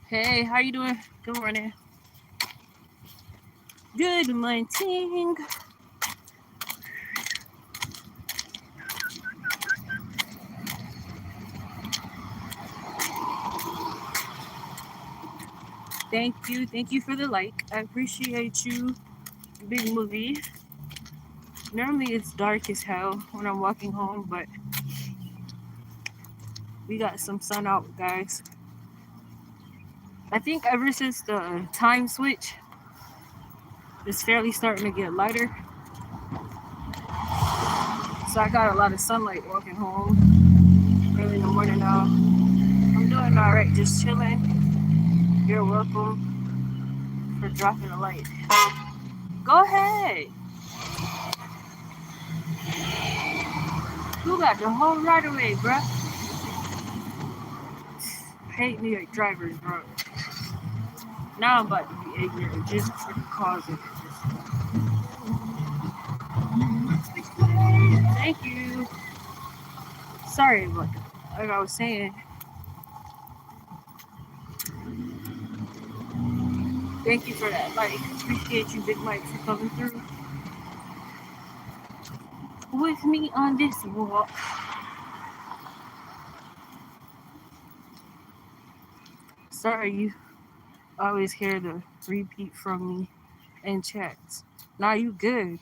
Hey, how you doing? Good morning. Good morning. Thank you. Thank you for the like. I appreciate you. Big movie. Normally it's dark as hell when I'm walking home, but we got some sun out, guys. I think ever since the time switch, it's fairly starting to get lighter. So I got a lot of sunlight walking home early in the morning now. I'm doing all right, just chilling. You're welcome for dropping a light. Go ahead. Who got the whole right of way, bruh? I hate New York drivers, bro. Now I'm about to be ignorant just for the cause of it. Thank you. Sorry about that. Like I was saying, thank you for that. Like, appreciate you, Big Mike, for coming through with me on this walk. Sorry, you always hear the repeat from me in chats. Now you good.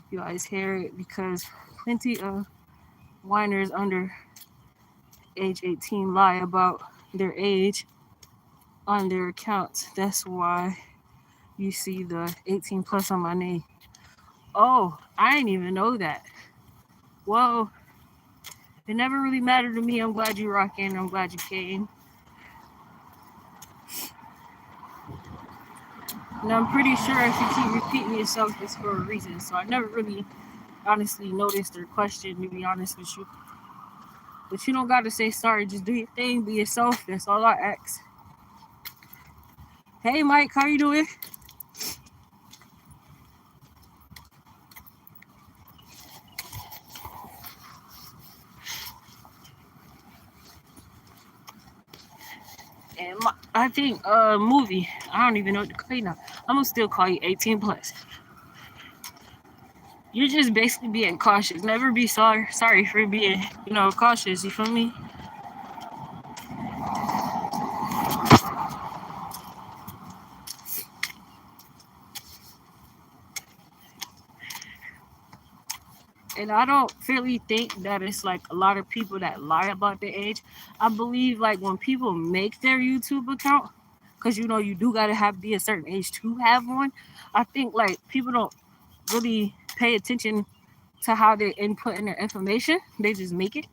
You always hear it because plenty of whiners under age 18 lie about their age on their accounts. That's why you see the 18 plus on my name. Oh, I didn't even know that. Well, it never really mattered to me. I'm glad you rocking. I'm glad you came. And I'm pretty sure if you keep repeating yourself, it's for a reason. So I never really honestly noticed or questioned, to be honest with you. But you don't got to say sorry. Just do your thing. Be yourself. That's all I ask. Hey, Mike. How you doing? And I think movie. I don't even know what to call you now. I'm gonna still call you 18 plus. You're just basically being cautious. Never be sorry for being, cautious. You feel me? And I don't really think that it's like a lot of people that lie about their age. I believe like when people make their YouTube account, because you do gotta be a certain age to have one. I think like people don't really pay attention to how they input in their information. They just make it,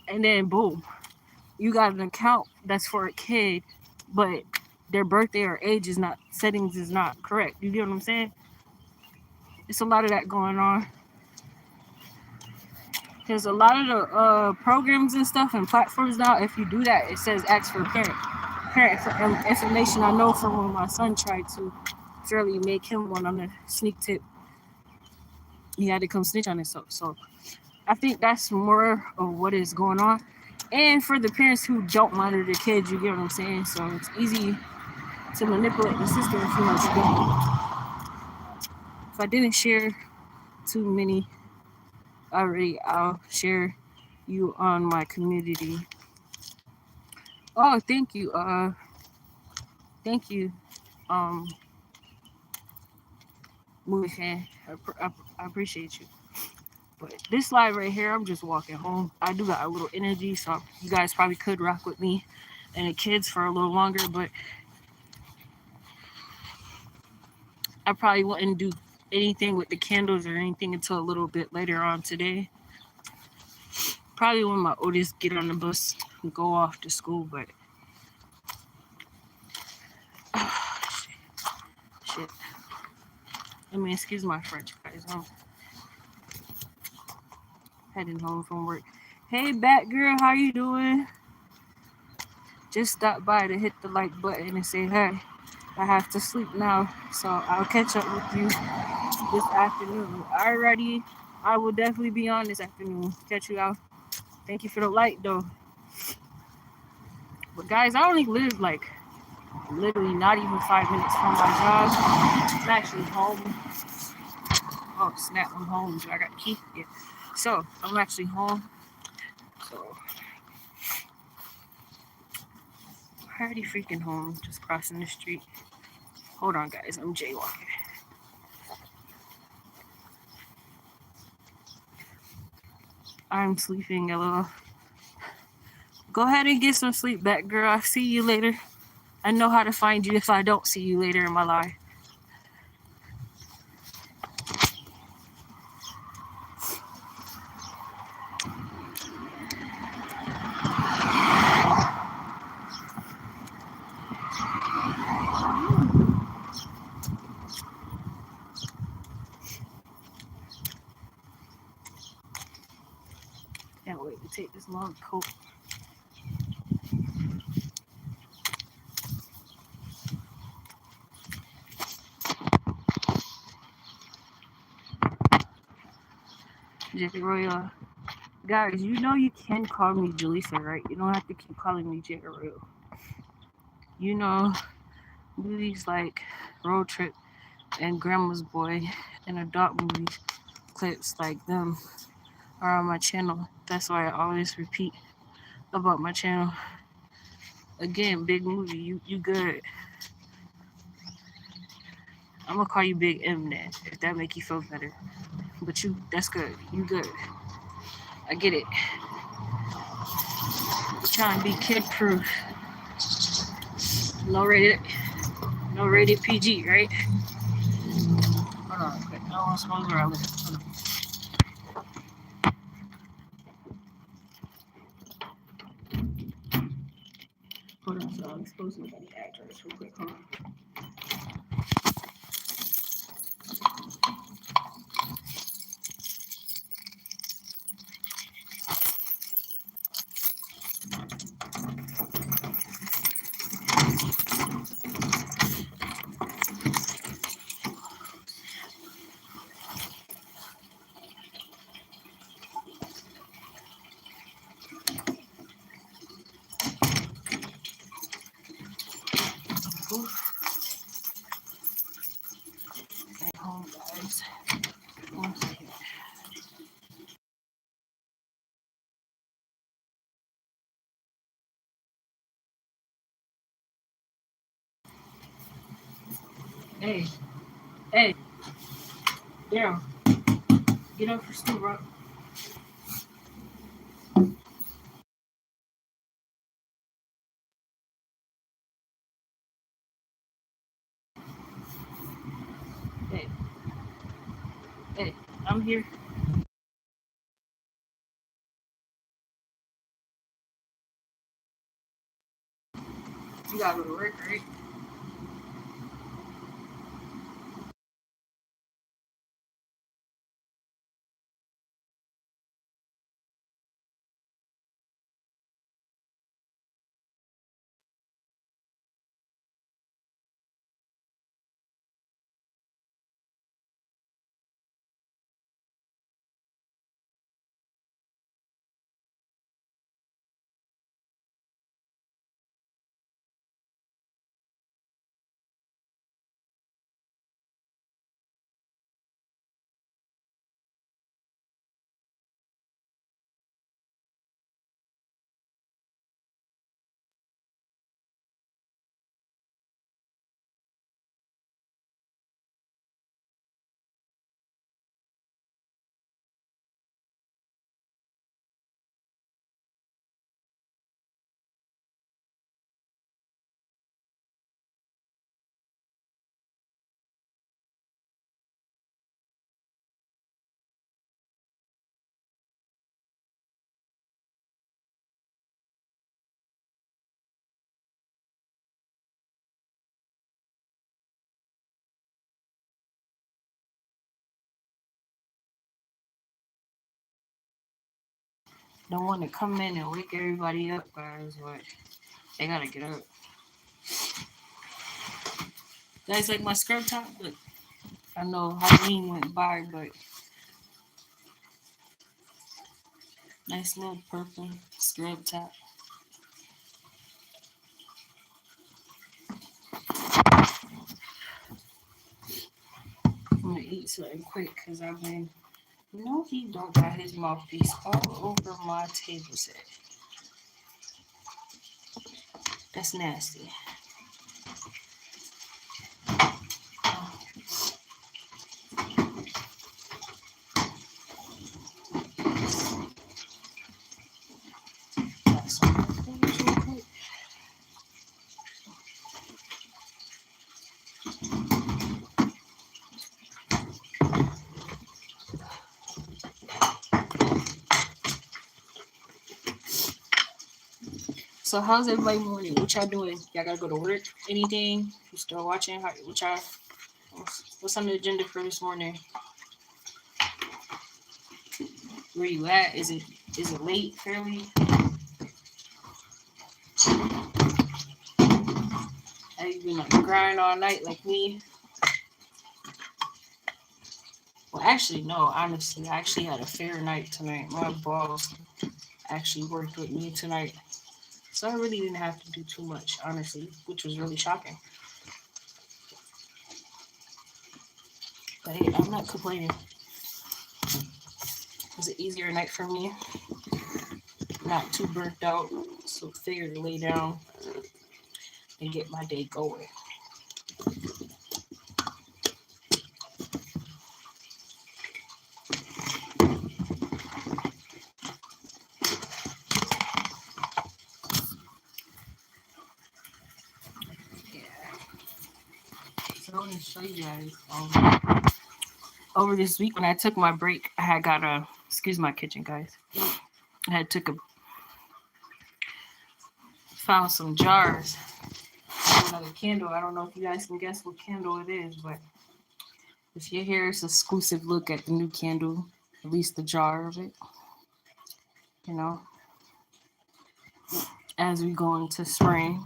and then boom, you got an account that's for a kid, but their birthday or age is not settings is not correct. You get what I'm saying? It's a lot of that going on. Because a lot of the programs and stuff and platforms now, if you do that, it says ask for parent information. I know from when my son tried to fairly make him one on a sneak tip, he had to come snitch on himself. So I think that's more of what is going on. And for the parents who don't monitor their kids, you get what I'm saying? So it's easy to manipulate the system if you know what you're doing. If I didn't share too many already, I'll share you on my community. Oh, thank you. Thank you. Um, movie fan. I appreciate you. But this live right here, I'm just walking home. I do got a little energy, so you guys probably could rock with me and the kids for a little longer. But I probably wouldn't do anything with the candles or anything until a little bit later on today. Probably when my oldest get on the bus and go off to school. But shit. I mean, excuse my French, guys. I'm heading home from work. Hey, Batgirl, how you doing? Just stopped by to hit the like button and say, hey, I have to sleep now, so I'll catch up with you this afternoon. Alrighty, I will definitely be on this afternoon. Catch you out. Thank you for the light, though. But guys, I only live like literally not even 5 minutes from my job. I'm actually home. Oh snap! I'm home. I got the key. Yeah. So I'm actually home. So I'm already freaking home. Just crossing the street. Hold on, guys. I'm jaywalking. I'm sleeping a little. Go ahead and get some sleep back, girl. I'll see you later. I know how to find you if I don't see you later in my life. Can't wait to take this long coat. JRoyal. Guys, you know you can call me Jaleesa, right? You don't have to keep calling me JRoyal. You know, movies like Road Trip and Grandma's Boy and adult movies, clips like them are on my channel. That's why I always repeat about my channel. Again, big movie, you good. I'm gonna call you Big M then, if that make you feel better. But that's good. You good. I get it. Trying to be kid proof. No rated, no rated PG, right? Hold on, quick. I don't want to smoke around with it. Hold on, so I'll expose my address real quick. Hold on. At home, guys. 1 second. Hey, hey, Daryl, get up for school, bro. Hey, hey, I'm here. You gotta go to work, right? Don't want to come in and wake everybody up, guys, but they gotta get up. Guys, like my skirt top, look. I know Halloween went by, but nice little purple scrub top. something quick because I've been. No, he don't got his mouthpiece all over my table set. That's nasty. Got some things real quick. So how's everybody morning? What y'all doing? Y'all gotta go to work? Anything? You still watching? What's on the agenda for this morning? Where you at? Is it late? Fairly? Have you been on the grind all night like me? Well, actually, no. Honestly, I actually had a fair night tonight. My boss actually worked with me tonight, so I really didn't have to do too much, honestly, which was really shocking. But hey, I'm not complaining. It was an easier night for me. Not too burnt out, so figured to lay down and get my day going. So I want to show you guys. Over this week when I took my break, I had got excuse my kitchen, guys. I had found some jars. Another candle. I don't know if you guys can guess what candle it is, but if you're here, it's an exclusive look at the new candle, at least the jar of it. You know, as we go into spring.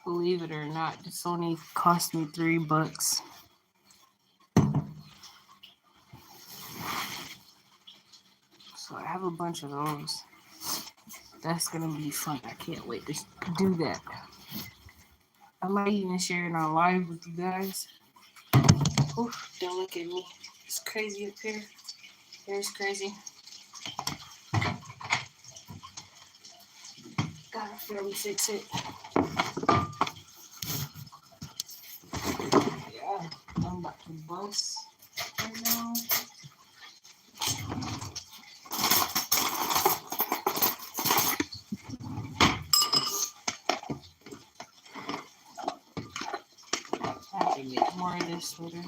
Believe it or not, this only cost me $3. So I have a bunch of those. That's gonna be fun. I can't wait to do that. I might even share it on live with you guys. Oof, don't look at me. It's crazy up here. Here's crazy. Gotta fairly fix it. Yeah, I'm about to bust right now. I have to make more of this later.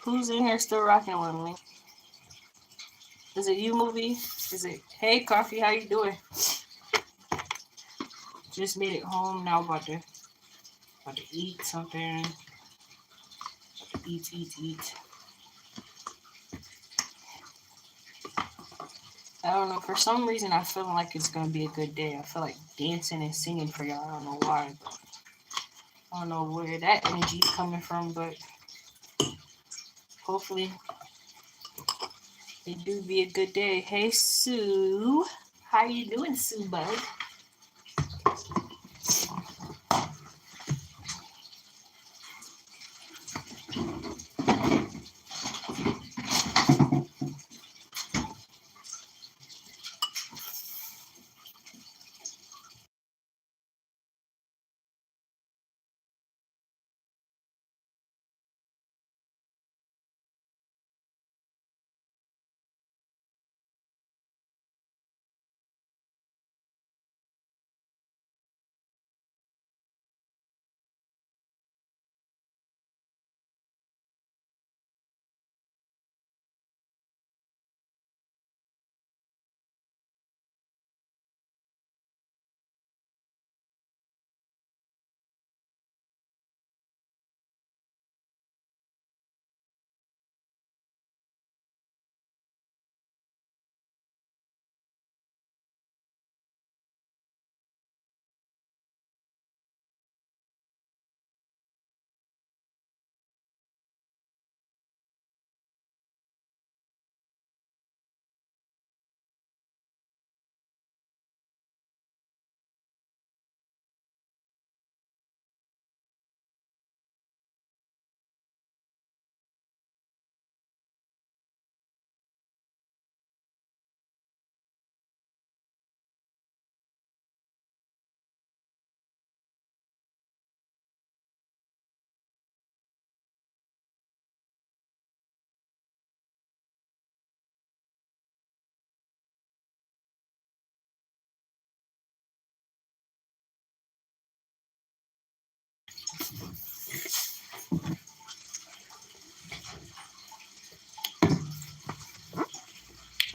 Who's in here still rocking with me? Is it you, movie? Is it, hey, Coffee, how you doing? Just made it home. Now about to eat something. Eat. I don't know. For some reason, I feel like it's gonna be a good day. I feel like dancing and singing for y'all. I don't know why. I don't know where that energy is coming from, but hopefully it do be a good day. Hey, Sue. How you doing, Sue Bug?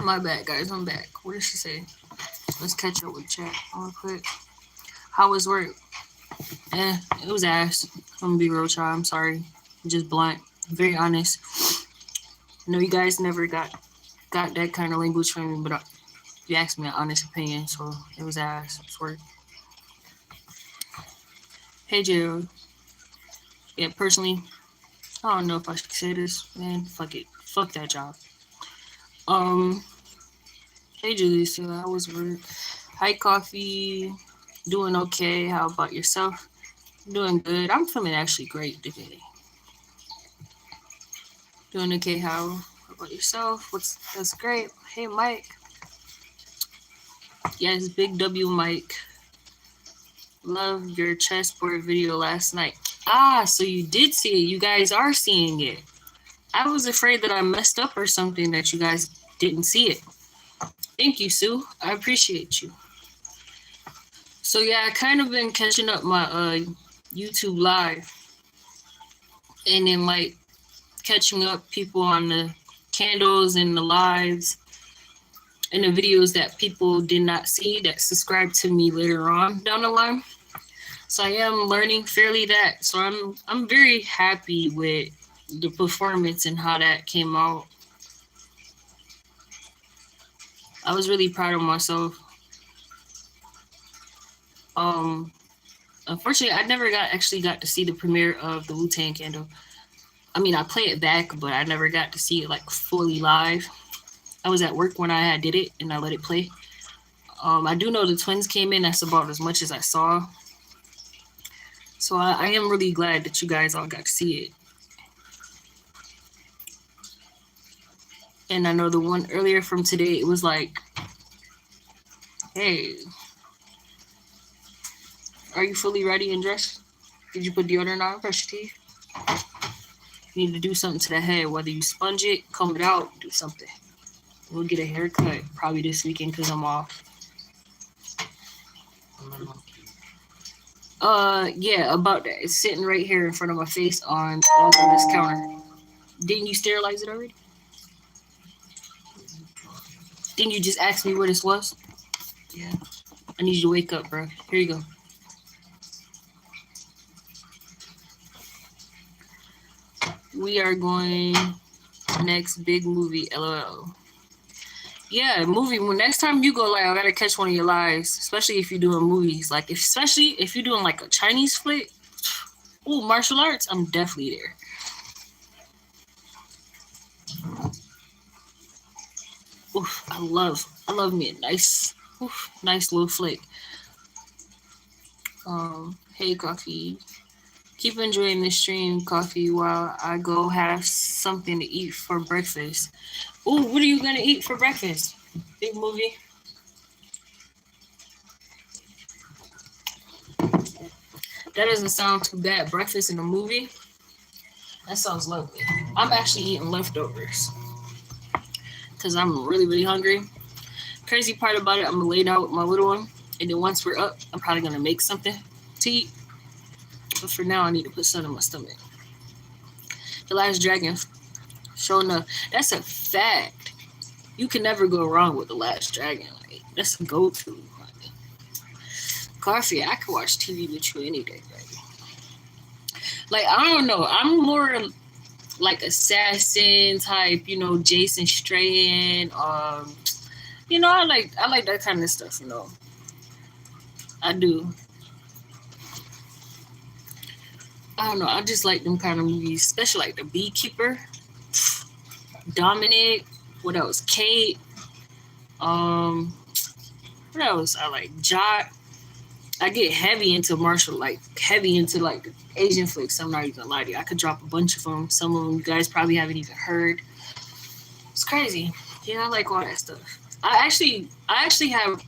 My bad, guys. I'm back. What did she say? Let's catch up with chat real quick. How was work? It was ass. I'm gonna be real, child. I'm sorry. I'm just blunt. Very honest. I know you guys never got that kind of language from me, but you asked me an honest opinion, so it was ass. It's work. Hey, Gerald. Yeah, personally, I don't know if I should say this, man. Fuck it. Fuck that job. Hey, Julius. How was work? Hi, coffee. Doing okay. How about yourself? Doing good. I'm feeling actually great today. Doing okay. How about yourself? That's great. Hey, Mike. Yes, Big W Mike. Love your chessboard video last night. Ah, so you did see it. You guys are seeing it. I was afraid that I messed up or something that you guys didn't see it. Thank you, Sue. I appreciate you. So yeah, I kind of been catching up my YouTube live and then like catching up people on the candles and the lives and the videos that people did not see that subscribed to me later on down the line. So I am learning fairly that. So I'm very happy with the performance and how that came out. I was really proud of myself. Unfortunately, I never actually got to see the premiere of the Wu-Tang candle. I mean, I play it back, but I never got to see it like fully live. I was at work when I did it and I let it play. I do know the twins came in. That's about as much as I saw. So I am really glad that you guys all got to see it. And I know the one earlier from today, it was like, hey, are you fully ready and dressed? Did you put deodorant on, brush your teeth? You need to do something to the head, whether you sponge it, comb it out, do something. We'll get a haircut probably this weekend because I'm off. Yeah, about that. It's sitting right here in front of my face on this counter. Didn't you sterilize it already? Didn't you just ask me where this was? Yeah. I need you to wake up, bro. Here you go. We are going next big movie, LOL. Yeah, movie. When next time you go live, I gotta catch one of your lives, especially if you're doing movies. Like, especially if you're doing like a Chinese flick. Ooh, martial arts. I'm definitely there. Oof, I love me a nice little flick. Hey, coffee. Keep enjoying the stream, coffee, while I go have something to eat for breakfast. Ooh, what are you gonna eat for breakfast? Big movie. That doesn't sound too bad. Breakfast in a movie? That sounds lovely. I'm actually eating leftovers because I'm really, really hungry. Crazy part about it, I'm gonna lay down with my little one, and then once we're up, I'm probably gonna make something to eat. But for now, I need to put something in my stomach. The Last Dragon, sure enough, that's a fact. You can never go wrong with The Last Dragon. Like, that's a go-to. Coffee, I could watch TV with you any day, baby. Like, I don't know. I'm more like assassin type, Jason Strahan. I like that kind of stuff, I do. I don't know. I just like them kind of movies, especially like The Beekeeper, Dominic. What else? Kate. What else? I like Jot. I get heavy into the Asian flicks. I'm not even gonna lie to you. I could drop a bunch of them. Some of them you guys probably haven't even heard. It's crazy. Yeah, I like all that stuff. I actually have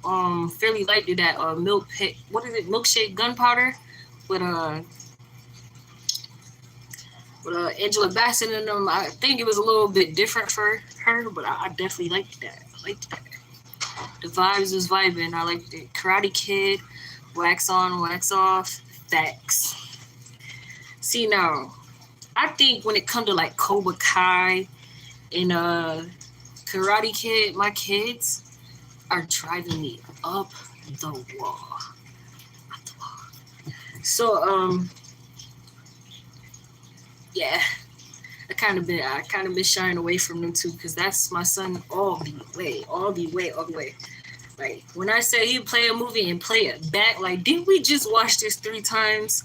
fairly liked that milkshake gunpowder with Angela Bassett in them. I think it was a little bit different for her, but I definitely liked that. I liked that. The vibes was vibing. I liked it. Karate Kid, wax on, wax off, facts. See now, I think when it comes to like Cobra Kai and Karate Kid, my kids are driving me up the wall. Up the wall. So yeah, I kind of been shying away from them too, because that's my son all the way, all the way, all the way. Like when I say he play a movie and play it back, like didn't we just watch this 3 times?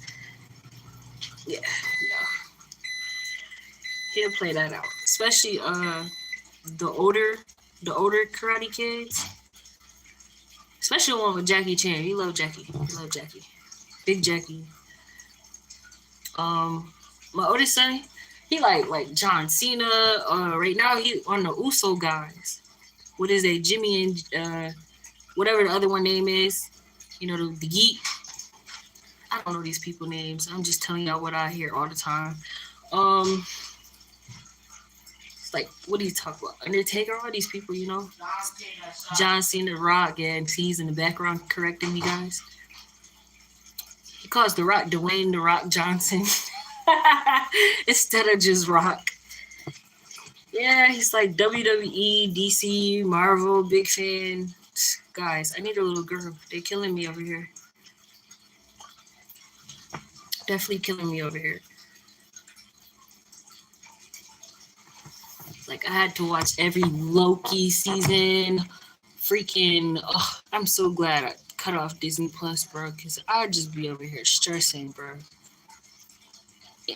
Yeah, no, he'll play that out. Especially the older the older Karate Kids, especially the one with Jackie Chan. He loved Jackie. He loved Jackie. Big Jackie. My oldest son, he like John Cena. Right now he on the Uso guys. What is it, Jimmy and whatever the other one name is? You know the Geek. I don't know these people names. I'm just telling y'all what I hear all the time. Um, it's like what do you talk about? Undertaker, all these people, you know. John Cena, Rock, and he's in the background correcting me guys. He calls the Rock Dwayne the Rock Johnson instead of just Rock. Yeah, he's like WWE, DC, Marvel, big fan. Guys, I need a little girl. They're killing me over here. Definitely killing me over here. Like I had to watch every Loki season. Freaking, oh, I'm so glad I cut off Disney Plus, bro, because I'd just be over here stressing, bro.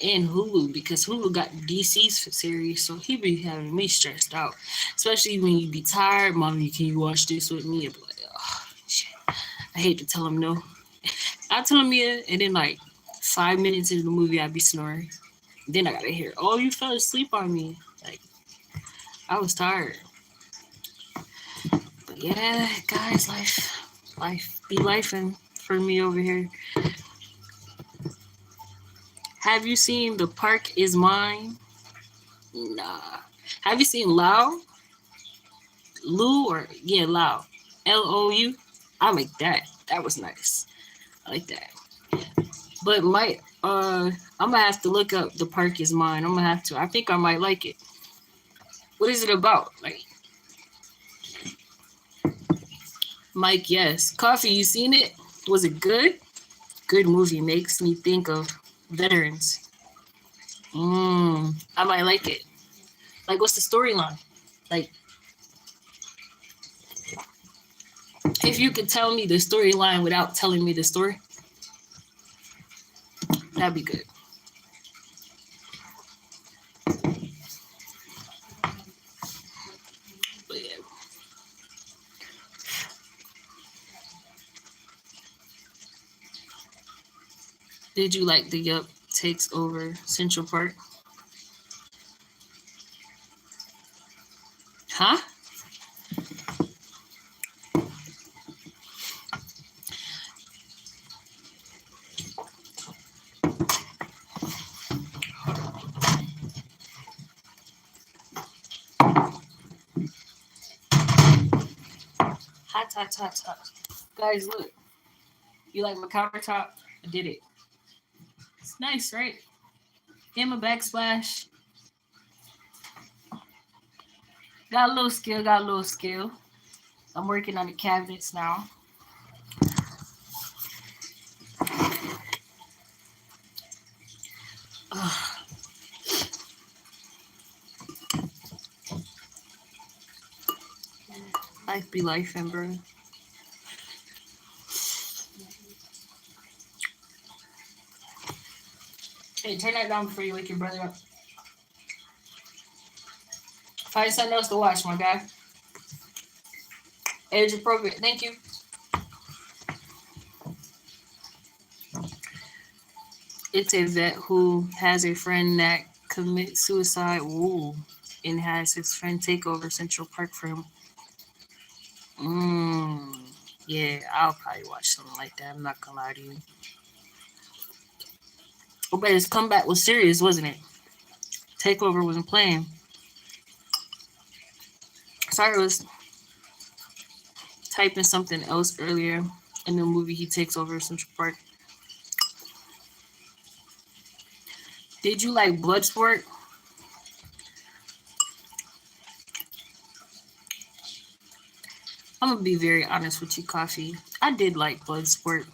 And Hulu, because Hulu got DC's series, so he be having me stressed out. Especially when you be tired, mommy, can you watch this with me? I'd be like, oh, shit. I hate to tell him no. I tell him yeah, and then like 5 minutes into the movie, I'd be snoring. Then I gotta hear, oh, you fell asleep on me. Like, I was tired. But yeah, guys, life be lifing for me over here. Have you seen The Park Is Mine? Nah. Have you seen Lao? Lou or yeah, Lao. Lou? I like that. That was nice. I like that. But I'm gonna have to look up The Park Is Mine. I'm gonna have to. I think I might like it. What is it about? Like Mike, yes. Coffee, you seen it? Was it good? Good movie. Makes me think of veterans. I might like it. Like, what's the storyline? Like, if you could tell me the storyline without telling me the story, that'd be good. But yeah. Did you like the Yup Takes Over Central Park? Huh? Hot. Guys, look. You like my countertop? I did it. It's nice, right? Him a backsplash. Got a little skill. I'm working on the cabinets now. Ugh. Life be life, and bro. Hey, turn that down before you wake your brother up. Find something else to watch, my guy. Age appropriate. Thank you. It's a vet who has a friend that commits suicide. Ooh, and has his friend take over Central Park for him. Yeah, I'll probably watch something like that. I'm not gonna lie to you. Oh, but his comeback was serious, wasn't it? Takeover wasn't playing. Sorry, I was typing something else earlier in the movie. He takes over Central Park. Did you like Bloodsport? I'm gonna be very honest with you, Coffee. I did like Bloodsport,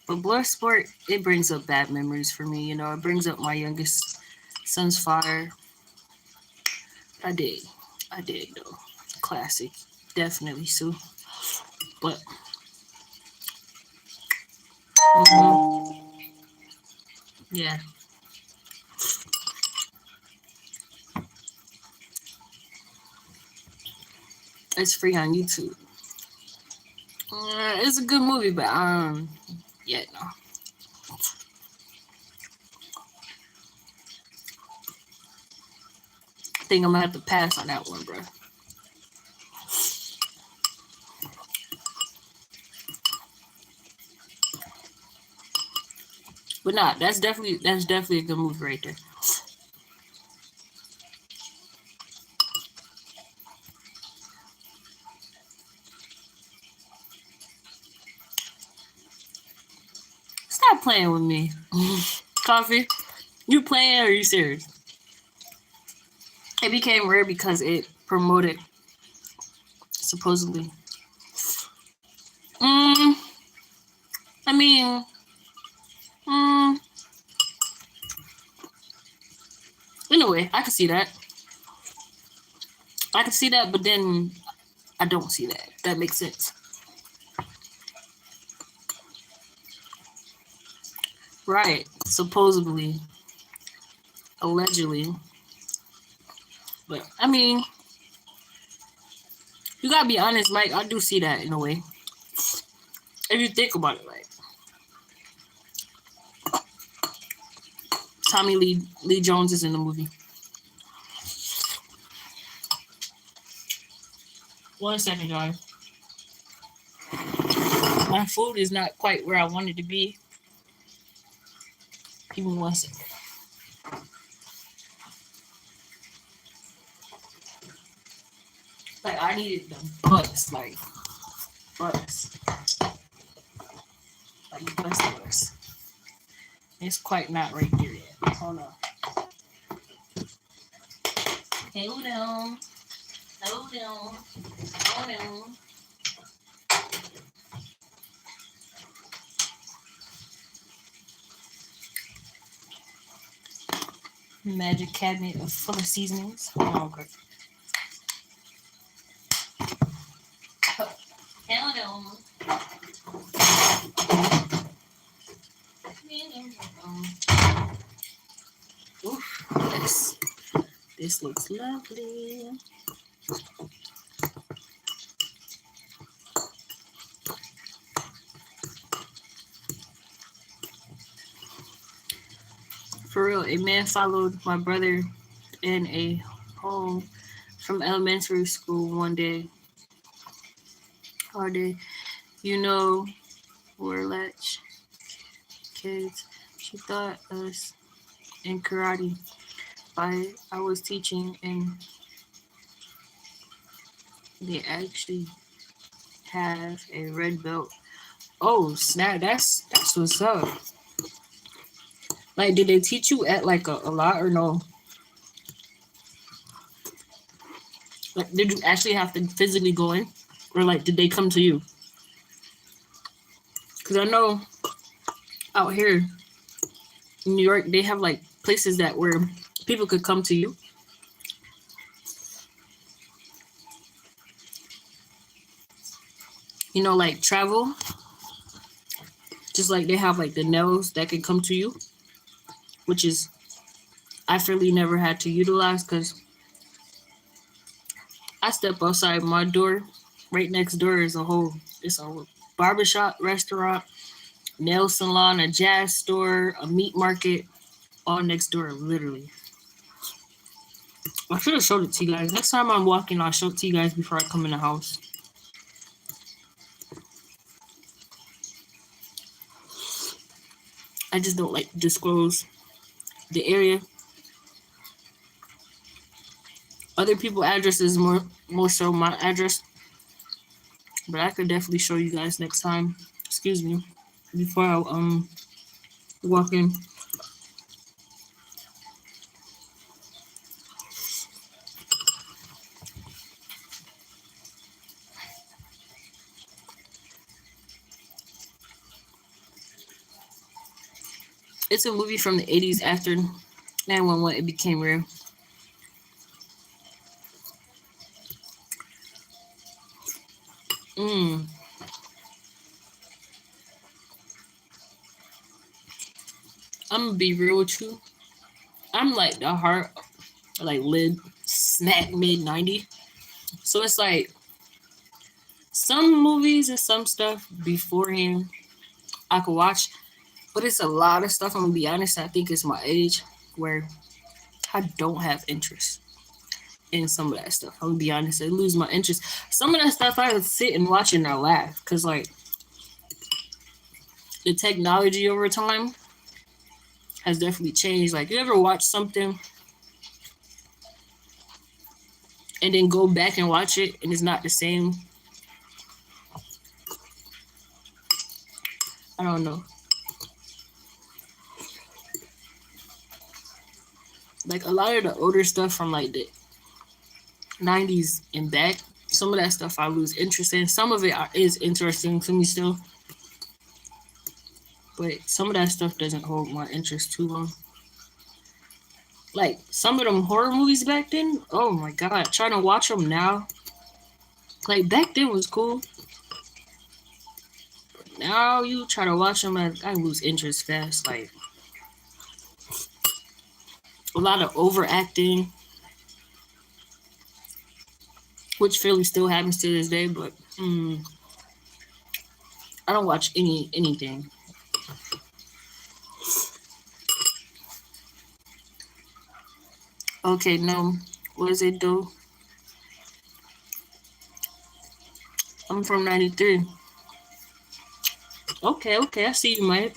but Bloodsport, it brings up bad memories for me. You know, it brings up my youngest son's fire. I did, though. Classic, definitely, Sue. But mhm, yeah, it's free on YouTube. It's a good movie, but yeah, no. I think I'm gonna have to pass on that one, bro. But nah, that's definitely a good movie right there. Stop playing with me, Coffee. You playing or are you serious? It became rare because it promoted supposedly. Mm, I mean, mm, anyway, I can see that. I can see that, but then I don't see that. That makes sense. Right. Supposedly, allegedly. But I mean, you gotta be honest, Mike. I do see that in a way. If you think about it, like Tommy Lee Jones is in the movie. 1 second, guys. My food is not quite where I wanted to be. Give me 1 second. Like I needed the butts, like butts, like butts. It's quite not right there yet. Hold on. Hold on. Hold on. Hold on. Magic cabinet full of seasonings. Hold on, quick. Hold on. Oof, yes. This looks lovely. For real, a man followed my brother in a home from elementary school one day. Hard day. You know, we're latch kids. She taught us in karate. I was teaching, and they actually have a red belt. Oh snap! That's what's up. Like, did they teach you at like a lot or no? Like, did you actually have to physically go in, or like, did they come to you? Because I know out here in New York, they have like places that where people could come to you. You know, like travel, just like they have like the nails that can come to you, which is I fairly never had to utilize because I step outside my door. Right next door is it's a barbershop, restaurant, nail salon, a jazz store, a meat market, all next door, literally. I should have showed it to you guys. Next time I'm walking, I'll show it to you guys before I come in the house. I just don't like to disclose the area. Other people's addresses more so my address, but I could definitely show you guys next time. Excuse me, before I walk in. It's a movie from the 80s after 911 it became real. Mm, I'm gonna be real with you. I'm like the heart, like lid smack mid 90. So it's like some movies and some stuff beforehand I could watch, but it's a lot of stuff. I'm gonna be honest. I think it's my age where I don't have interest in some of that stuff. I'm gonna be honest. I lose my interest. Some of that stuff I would sit and watch and I laugh because like the technology over time has definitely changed. Like you ever watch something and then go back and watch it and it's not the same? I don't know. Like a lot of the older stuff from like the 90s and back, some of that stuff I lose interest in. Some of it is interesting to me still, but some of that stuff doesn't hold my interest too long. Like some of them horror movies back then, oh my god, trying to watch them now, like back then was cool. Now you try to watch them, I lose interest fast. Like a lot of overacting, which Philly still happens to this day, but I don't watch anything. Okay, no. What does it do? I'm from 93. Okay, I see you, Mike.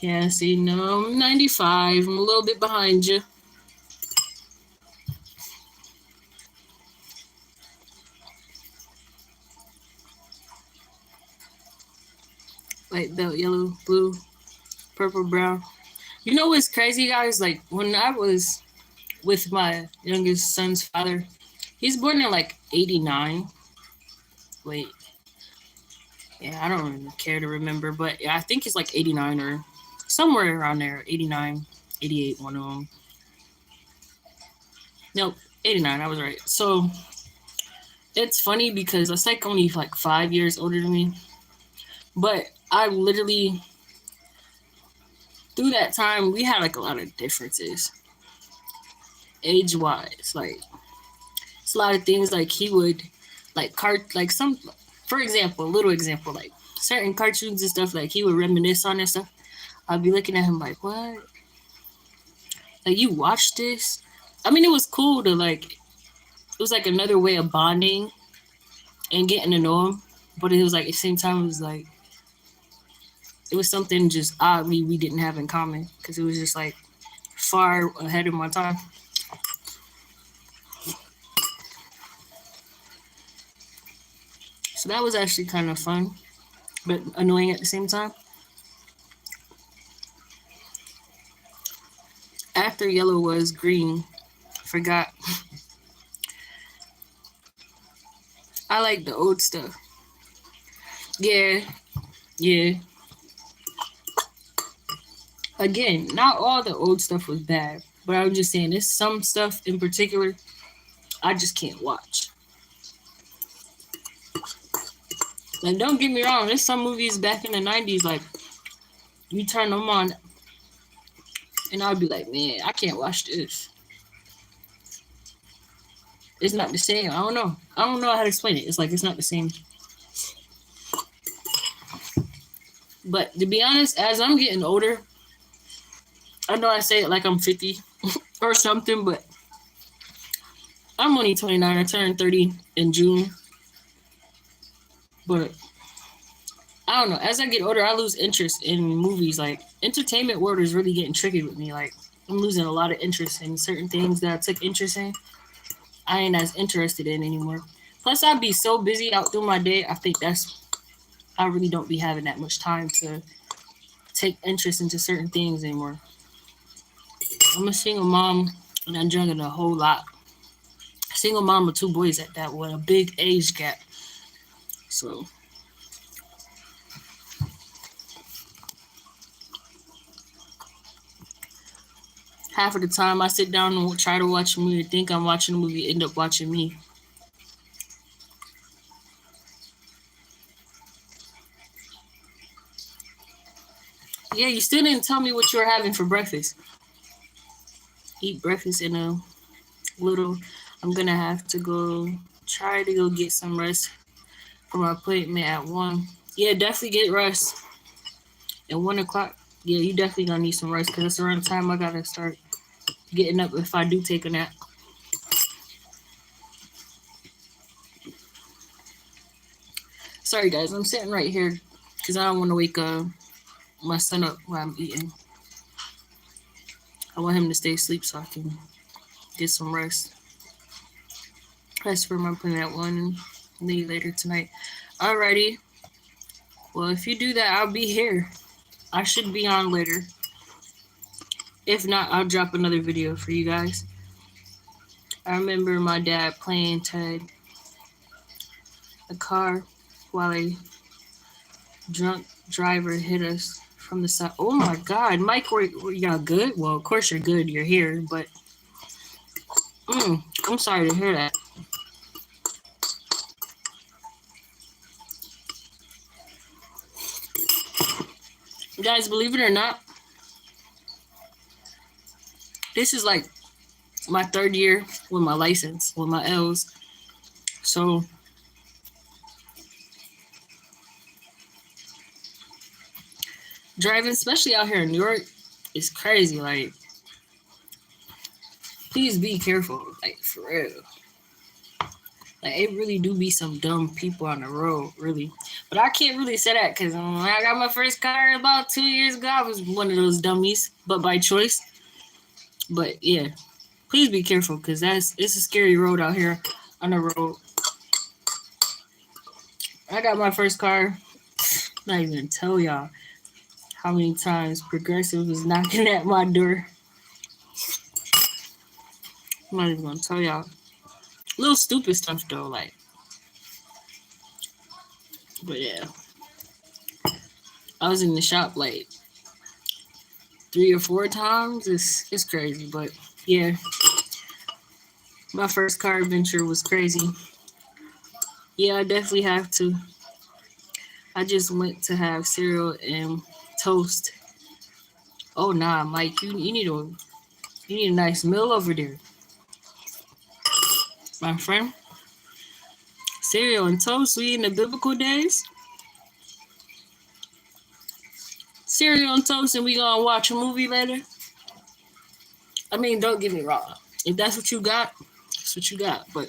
Yeah, see, no, I'm 95. I'm a little bit behind you. White belt, yellow, blue, purple, brown. You know what's crazy, guys? Like, when I was with my youngest son's father, he's born in like 89. Wait, yeah, I don't really care to remember, but yeah, I think it's like 89 or somewhere around there. 89, 88, one of them. Nope, 89, I was right. So it's funny because it's like only like 5 years older than me. But I literally, through that time, we had like a lot of differences age wise. Like, it's a lot of things like he would, like, like some, for example, a little example, like certain cartoons and stuff, like he would reminisce on and stuff. I'd be looking at him like, what? Like, you watched this? I mean, it was cool to like, it was like another way of bonding and getting to know him. But it was like, at the same time, it was like, it was something just oddly we didn't have in common because it was just like far ahead of my time. So that was actually kind of fun, but annoying at the same time. After yellow was green, forgot. I like the old stuff. Yeah, yeah. Again, not all the old stuff was bad, but I'm just saying there's some stuff in particular I just can't watch. Like, don't get me wrong, there's some movies back in the 90s, like, you turn them on, and I'll be like, man, I can't watch this. It's not the same. I don't know. I don't know how to explain it. It's like, it's not the same. But to be honest, as I'm getting older, I know I say it like I'm 50 or something, but I'm only 29. I turned 30 in June. But I don't know. As I get older, I lose interest in movies. Like, entertainment world is really getting tricky with me. Like, I'm losing a lot of interest in certain things that I took interest in. I ain't as interested in anymore. Plus, I'd be so busy out through my day. I think I really don't be having that much time to take interest into certain things anymore. I'm a single mom and I'm juggling a whole lot. Single mom with two boys at that with a big age gap. So Half of the time I sit down and try to watch a movie, think I'm watching a movie, end up watching me. Yeah, you still didn't tell me what you were having for breakfast. Eat breakfast in a little. I'm gonna have to go try to go get some rest for my appointment at 1. Yeah, definitely get rest. At 1 o'clock, yeah, you definitely gonna need some rest because that's around the time I gotta start getting up if I do take a nap. Sorry guys, I'm sitting right here because I don't want to wake my son up while I'm eating. I want him to stay asleep so I can get some rest. That's for my appointment at 1 and leave later tonight. Alrighty. Well, if you do that, I'll be here. I should be on later. If not, I'll drop another video for you guys. I remember my dad playing tag a car while a drunk driver hit us from the side. Oh my God, Mike, were y'all good? Well, of course you're good. You're here, but I'm sorry to hear that. Guys, believe it or not, this is like my 3rd year with my license, with my L's. So driving, especially out here in New York, is crazy. Like, please be careful. Like, for real. Like, it really do be some dumb people on the road, really. But I can't really say that because when I got my first car about 2 years ago, I was one of those dummies, but by choice. But yeah, please be careful because it's a scary road out here on the road. I got my first car. Not even tell y'all how many times Progressive was knocking at my door. I'm not even gonna tell y'all. Little stupid stuff though, like. But yeah, I was in the shop like 3 or 4 times. It's crazy, but yeah, my first car adventure was crazy. Yeah, I definitely have to. I just went to have cereal and toast. Oh nah, Mike, you need a nice meal over there, my friend. Cereal and toast, we in the biblical days. Cereal and toast, and we gonna watch a movie later. I mean, don't get me wrong. If that's what you got, that's what you got. But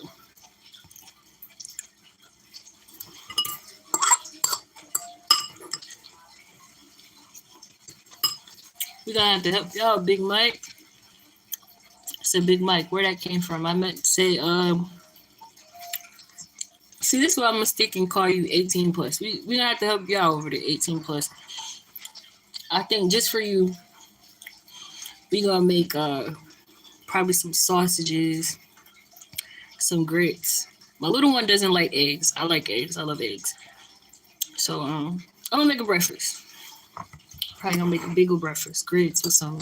we gonna have to help y'all, Big Mike. I said Big Mike, where that came from. I meant to say, see, this is why I'm gonna stick and call you 18 plus. We gonna have to help y'all over the 18 plus. I think just for you, we gonna make probably some sausages, some grits. My little one doesn't like eggs. I like eggs. I love eggs. So I'm gonna make a breakfast. Probably gonna make a big old breakfast, grits with some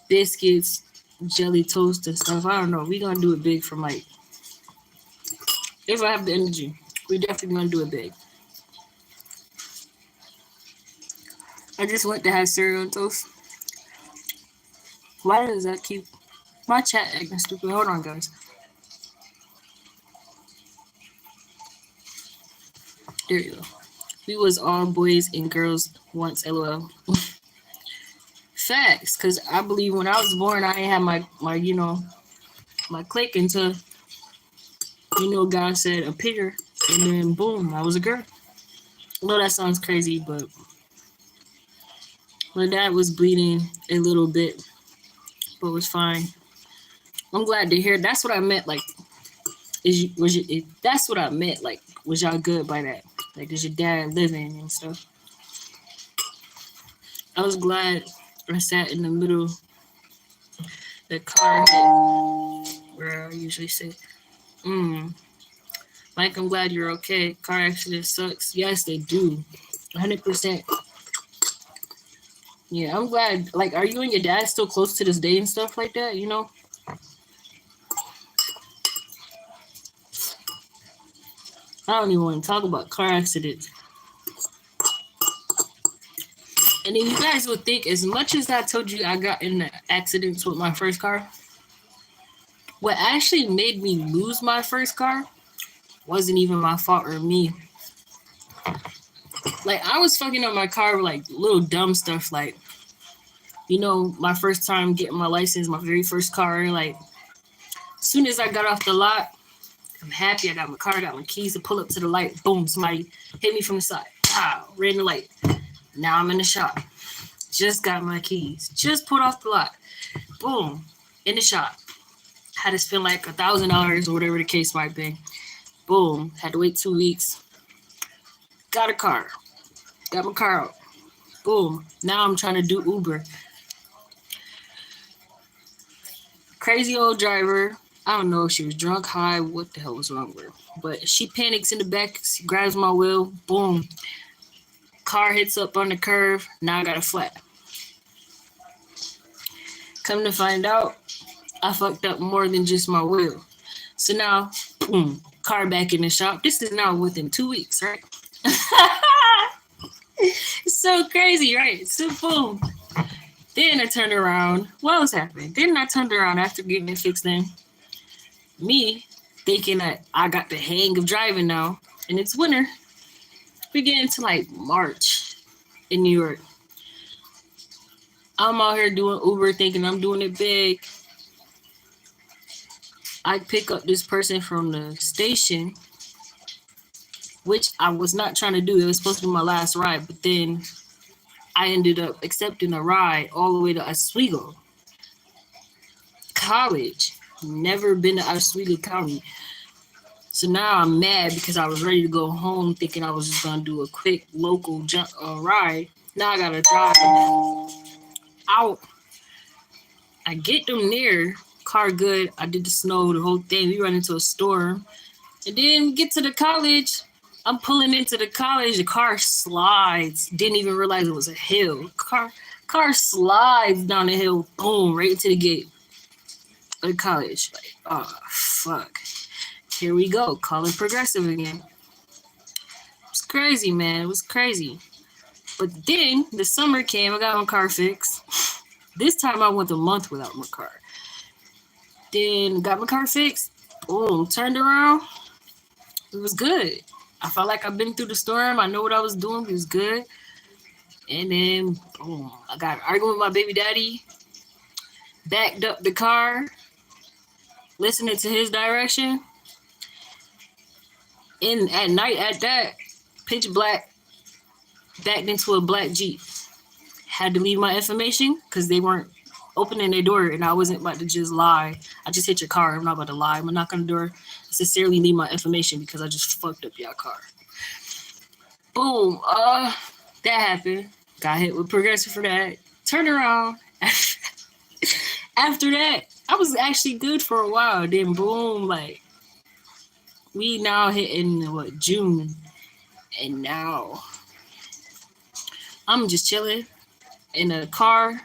biscuits, jelly toast and stuff. I don't know. We gonna do it big for Mike. If I have the energy, we definitely gonna do it big. I just went to have cereal and toast. Why does that keep my chat acting stupid? Hold on, guys. There you go. We was all boys and girls once, lol. Facts, because I believe when I was born, I ain't had my my clique until, God said a pigger, and then boom, I was a girl. I know that sounds crazy, but my dad was bleeding a little bit, but was fine. I'm glad to hear. That's what I meant. Like, that's what I meant. Like, was y'all good by that? Like, is your dad living and stuff? I was glad I sat in the middle. The car hit where I usually sit. Mike, I'm glad you're okay. Car accident sucks. Yes, they do. 100%. Yeah, I'm glad. Like, are you and your dad still close to this day and stuff like that? You know? I don't even want to talk about car accidents. And then you guys would think, as much as I told you I got in the accidents with my first car, what actually made me lose my first car wasn't even my fault or me. Like, I was fucking up my car with like little dumb stuff, like, you know, my first time getting my license, my very first car. Like, as soon as I got off the lot, I'm happy. I got my car, I got my keys to pull up to the light. Boom, somebody hit me from the side. Wow, ran the light. Now I'm in the shop. Just got my keys. Just pulled off the lot. Boom, in the shop. Had to spend like $1,000 or whatever the case might be. Boom, had to wait 2 weeks. Got a car. Got my car out. Boom. Now I'm trying to do Uber. Crazy old driver. I don't know if she was drunk, high, what the hell was wrong with her. But she panics in the back, she grabs my wheel, boom. Car hits up on the curve, now I got a flat. Come to find out, I fucked up more than just my wheel. So now, boom, car back in the shop. This is now within 2 weeks, right? It's so crazy, right? So boom. Then I turned around. What was happening? Then I turned around after getting it fixed in. Me thinking that I got the hang of driving now, and it's winter. We get into like March in New York. I'm out here doing Uber thinking I'm doing it big. I pick up this person from the station, which I was not trying to do. It was supposed to be my last ride, but then I ended up accepting a ride all the way to Oswego College. Never been to Oswego County. So now I'm mad because I was ready to go home thinking I was just going to do a quick local ride. Now I got to drive out. I get them near, car good. I did the snow, the whole thing. We run into a storm. And then get to the college. I'm pulling into the college. The car slides. Didn't even realize it was a hill. Car slides down the hill. Boom, right into the gate of the college. Like, oh, fuck. Here we go. Calling progressive again. It was crazy, man. It was crazy. But then the summer came. I got my car fixed. This time I went a month without my car. Then got my car fixed. Boom. Turned around. It was good. I felt like I've been through the storm. I know what I was doing. It was good. And then, boom. I got arguing with my baby daddy. Backed up the car. Listening to his direction. And at night at that, pitch black, backed into a black Jeep. Had to leave my information because they weren't opening their door and I wasn't about to just lie. I just hit your car. I'm not about to lie. I'm gonna knock on the door, sincerely leave my information because I just fucked up your car. Boom. That happened. Got hit with progressive for that. Turned around. After that, I was actually good for a while. Then boom, like, we now hitting June, and now I'm just chilling in a car.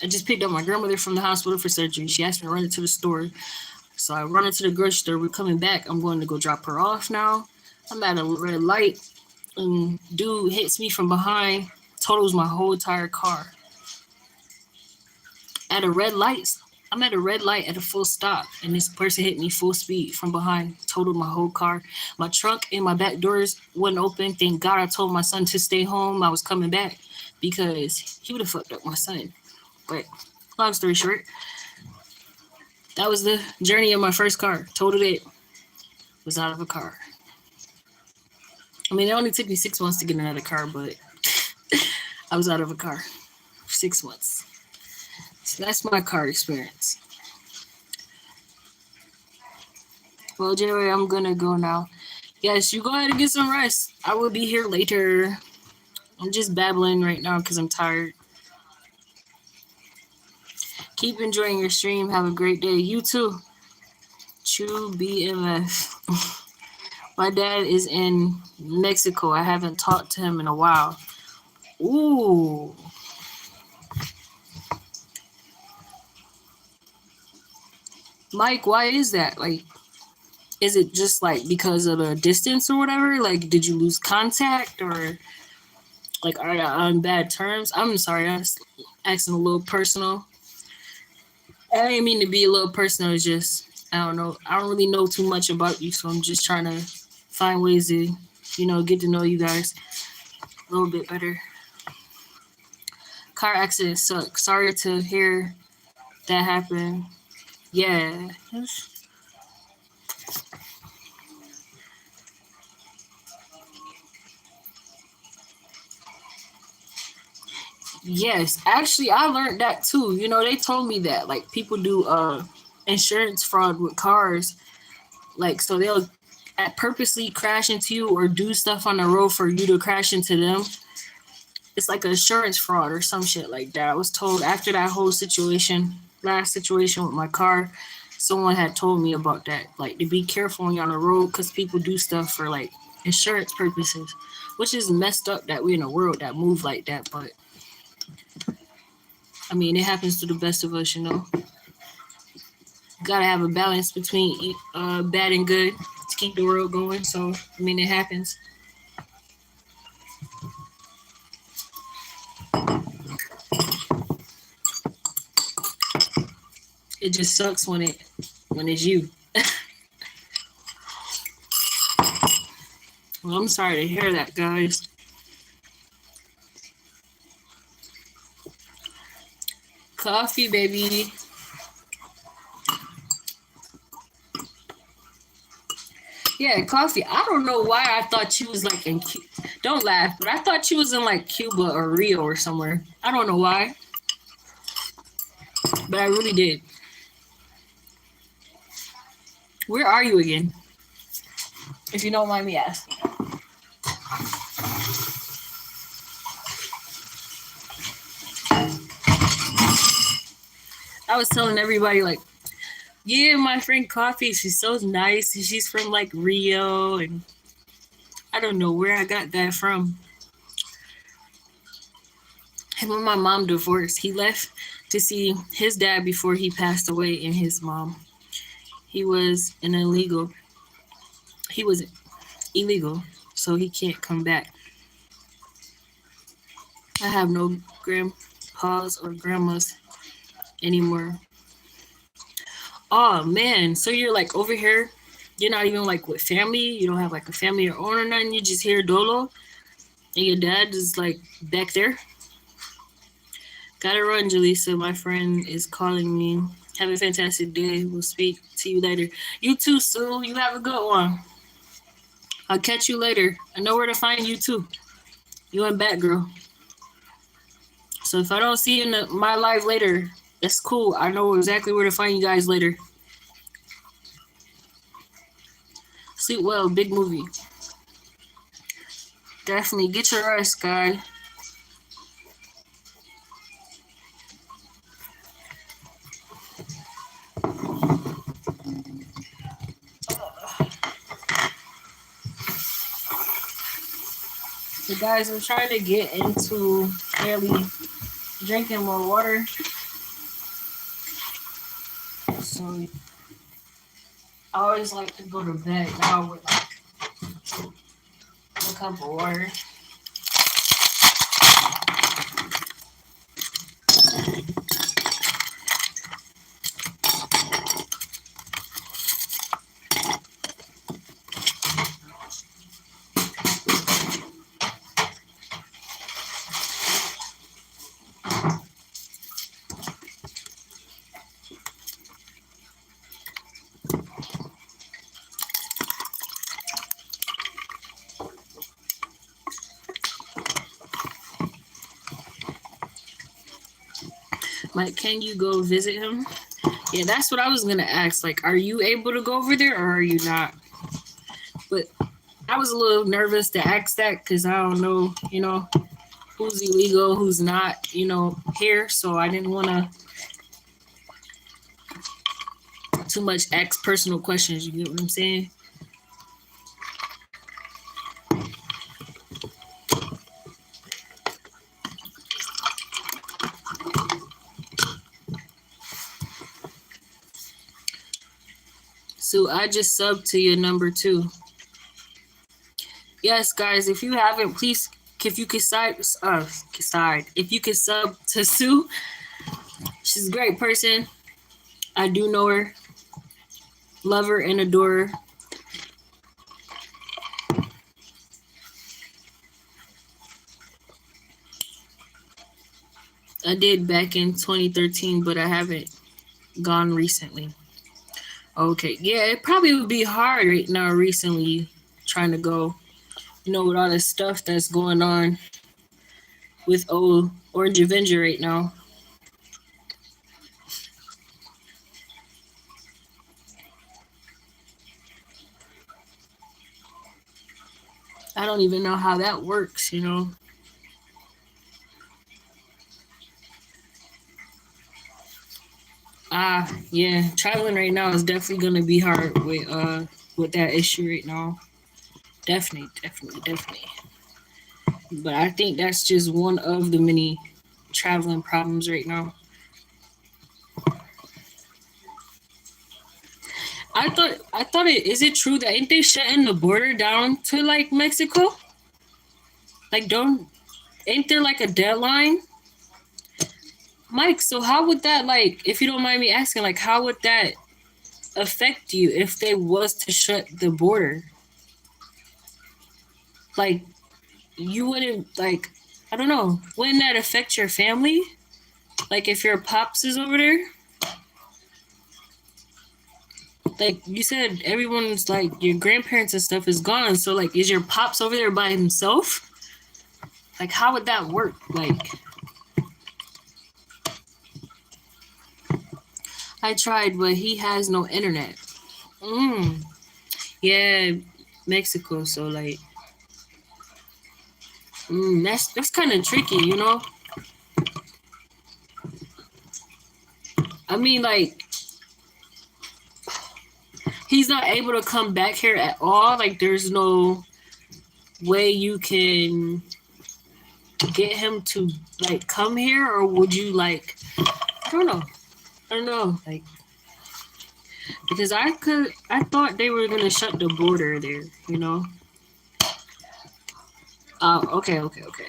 I just picked up my grandmother from the hospital for surgery. She asked me to run into the store, so I run into the grocery store. We're coming back. I'm going to go drop her off now. I'm at a red light, and dude hits me from behind, totals my whole entire car. At a red light. I'm at a red light at a full stop, and this person hit me full speed from behind, totaled my whole car. My trunk and my back doors wouldn't open. Thank God I told my son to stay home. I was coming back because he would have fucked up my son. But long story short, that was the journey of my first car. Totaled it. Was out of a car. I mean, it only took me 6 months to get another car, but I was out of a car for 6 months. So that's my car experience. Well, JRoy, I'm gonna go now. Yes, you go ahead and get some rest. I will be here later. I'm just babbling right now because I'm tired. Keep enjoying your stream. Have a great day. You too. True BMF. My dad is in Mexico. I haven't talked to him in a while. Ooh. Mike, why is that? Like, is it just like because of the distance or whatever? Like, did you lose contact or like are you on bad terms? I'm sorry, I was asking a little personal. I didn't mean to be a little personal. It's just I don't know. I don't really know too much about you, so I'm just trying to find ways to, get to know you guys a little bit better. Car accident sucks. Sorry to hear that happen. Yeah. Yes, actually, I learned that too. They told me that like people do insurance fraud with cars, like so they'll purposely crash into you or do stuff on the road for you to crash into them. It's like an insurance fraud or some shit like that. I was told after that whole last situation with my car, someone had told me about that, like to be careful when you're on the road because people do stuff for like insurance purposes, which is messed up that we're in a world that move like that. But I mean, it happens to the best of us. Gotta have a balance between bad and good to keep the world going. So, I mean, it happens. It just sucks when it's you. Well, I'm sorry to hear that, guys. Coffee, baby. Yeah, coffee. I don't know why I thought she was like in. Don't laugh, but I thought she was in like Cuba or Rio or somewhere. I don't know why, but I really did. Where are you again? If you don't mind me asking. I was telling everybody like, yeah, my friend Coffee, she's so nice. She's from like Rio, and I don't know where I got that from. And when my mom divorced, he left to see his dad before he passed away and his mom. He was an illegal. He was illegal, so he can't come back. I have no grandpas or grandmas anymore. Oh man, so you're like over here. You're not even like with family. You don't have like a family or own or nothing. You just hear Dolo, and your dad is like back there. Gotta run, Jaleesa. My friend is calling me. Have a fantastic day. We'll speak to you later. You too, Sue. You have a good one. I'll catch you later. I know where to find you too. You and Batgirl. So if I don't see you in my live later, that's cool. I know exactly where to find you guys later. Sleep well. Big movie. Definitely get your rest, guy. So guys, I'm trying to get into really drinking more water. So I always like to go to bed now with like a cup of water. Like, can you go visit him? Yeah, that's what I was gonna ask. Like, are you able to go over there or are you not? But I was a little nervous to ask that because I don't know, who's illegal, who's not, here. So I didn't want to too much ask personal questions. You get what I'm saying? So I just subbed to your number too. Yes, guys, if you haven't, please, if you could if you could sub to Sue, she's a great person. I do know her, love her and adore her. I did back in 2013, but I haven't gone recently. Okay, yeah, it probably would be hard right now recently trying to go, with all the stuff that's going on with old Orange Avenger right now. I don't even know how that works, Yeah, traveling right now is definitely gonna be hard with that issue right now. Definitely, definitely, definitely. But I think that's just one of the many traveling problems right now. I thought it is it true that ain't they shutting the border down to like Mexico? Like don't ain't there like a deadline? Mike, so how would that, like, if you don't mind me asking, like how would that affect you if they was to shut the border? Like you wouldn't, like, I don't know, wouldn't that affect your family? Like if your pops is over there? Like you said, everyone's like your grandparents and stuff is gone. So like is your pops over there by himself? Like how would that work? Like I tried, but he has no internet. Yeah, Mexico. So like, that's kind of tricky. I mean, like, he's not able to come back here at all. Like, there's no way you can get him to like come here, or would you like? I don't know. I don't know. Like, because I thought they were gonna shut the border there. Oh, okay, okay, okay.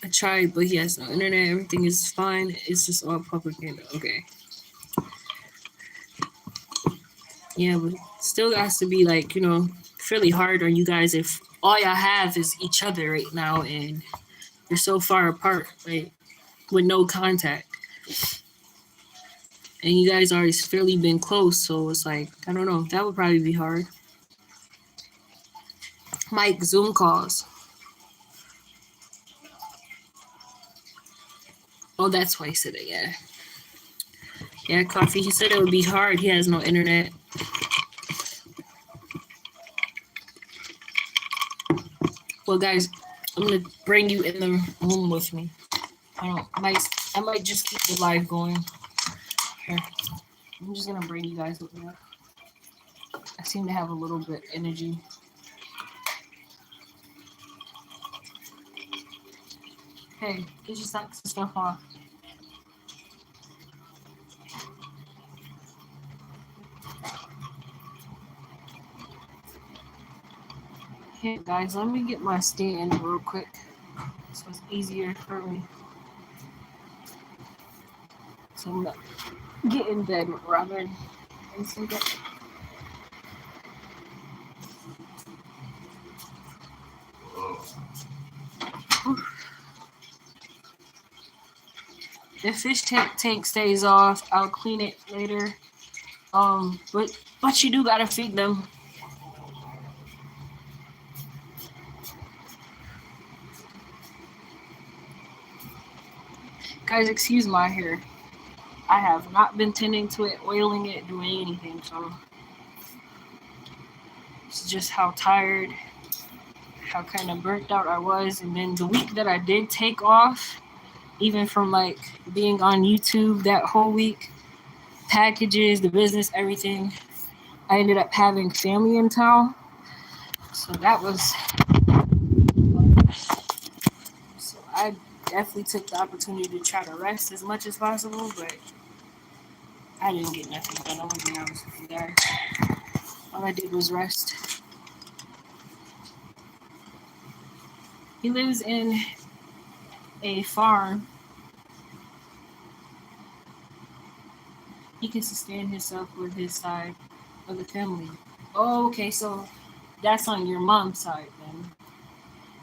I tried, but he has no internet. Everything is fine. It's just all propaganda. Okay. Yeah, but still has to be like, fairly hard on you guys if all y'all have is each other right now and you're so far apart, right? With no contact. And you guys already fairly been close, so it's like, I don't know, that would probably be hard. Mike, Zoom calls. Oh, that's why he said it, yeah. Yeah, Coffee, he said it would be hard. He has no internet. Well, guys, I'm gonna bring you in the room with me. I might just keep the live going. Here. I'm just gonna bring you guys with me. I seem to have a little bit energy. Hey, get your socks and stuff off. Hey guys, let me get my stand real quick so it's easier for me. So I'm gonna get in bed with Robin and sleep up. The fish tank stays off. I'll clean it later. But you do gotta feed them. Guys, excuse my hair. I have not been tending to it, oiling it, doing anything. So it's just how tired, how kind of burnt out I was. And then the week that I did take off, even from like being on YouTube that whole week, packages, the business, everything, I ended up having family in town. So that was, so definitely took the opportunity to try to rest as much as possible, but I didn't get nothing done. I'm gonna be honest with you guys. All I did was rest. He lives in a farm. He can sustain himself with his side of the family. Oh, okay, so that's on your mom's side then.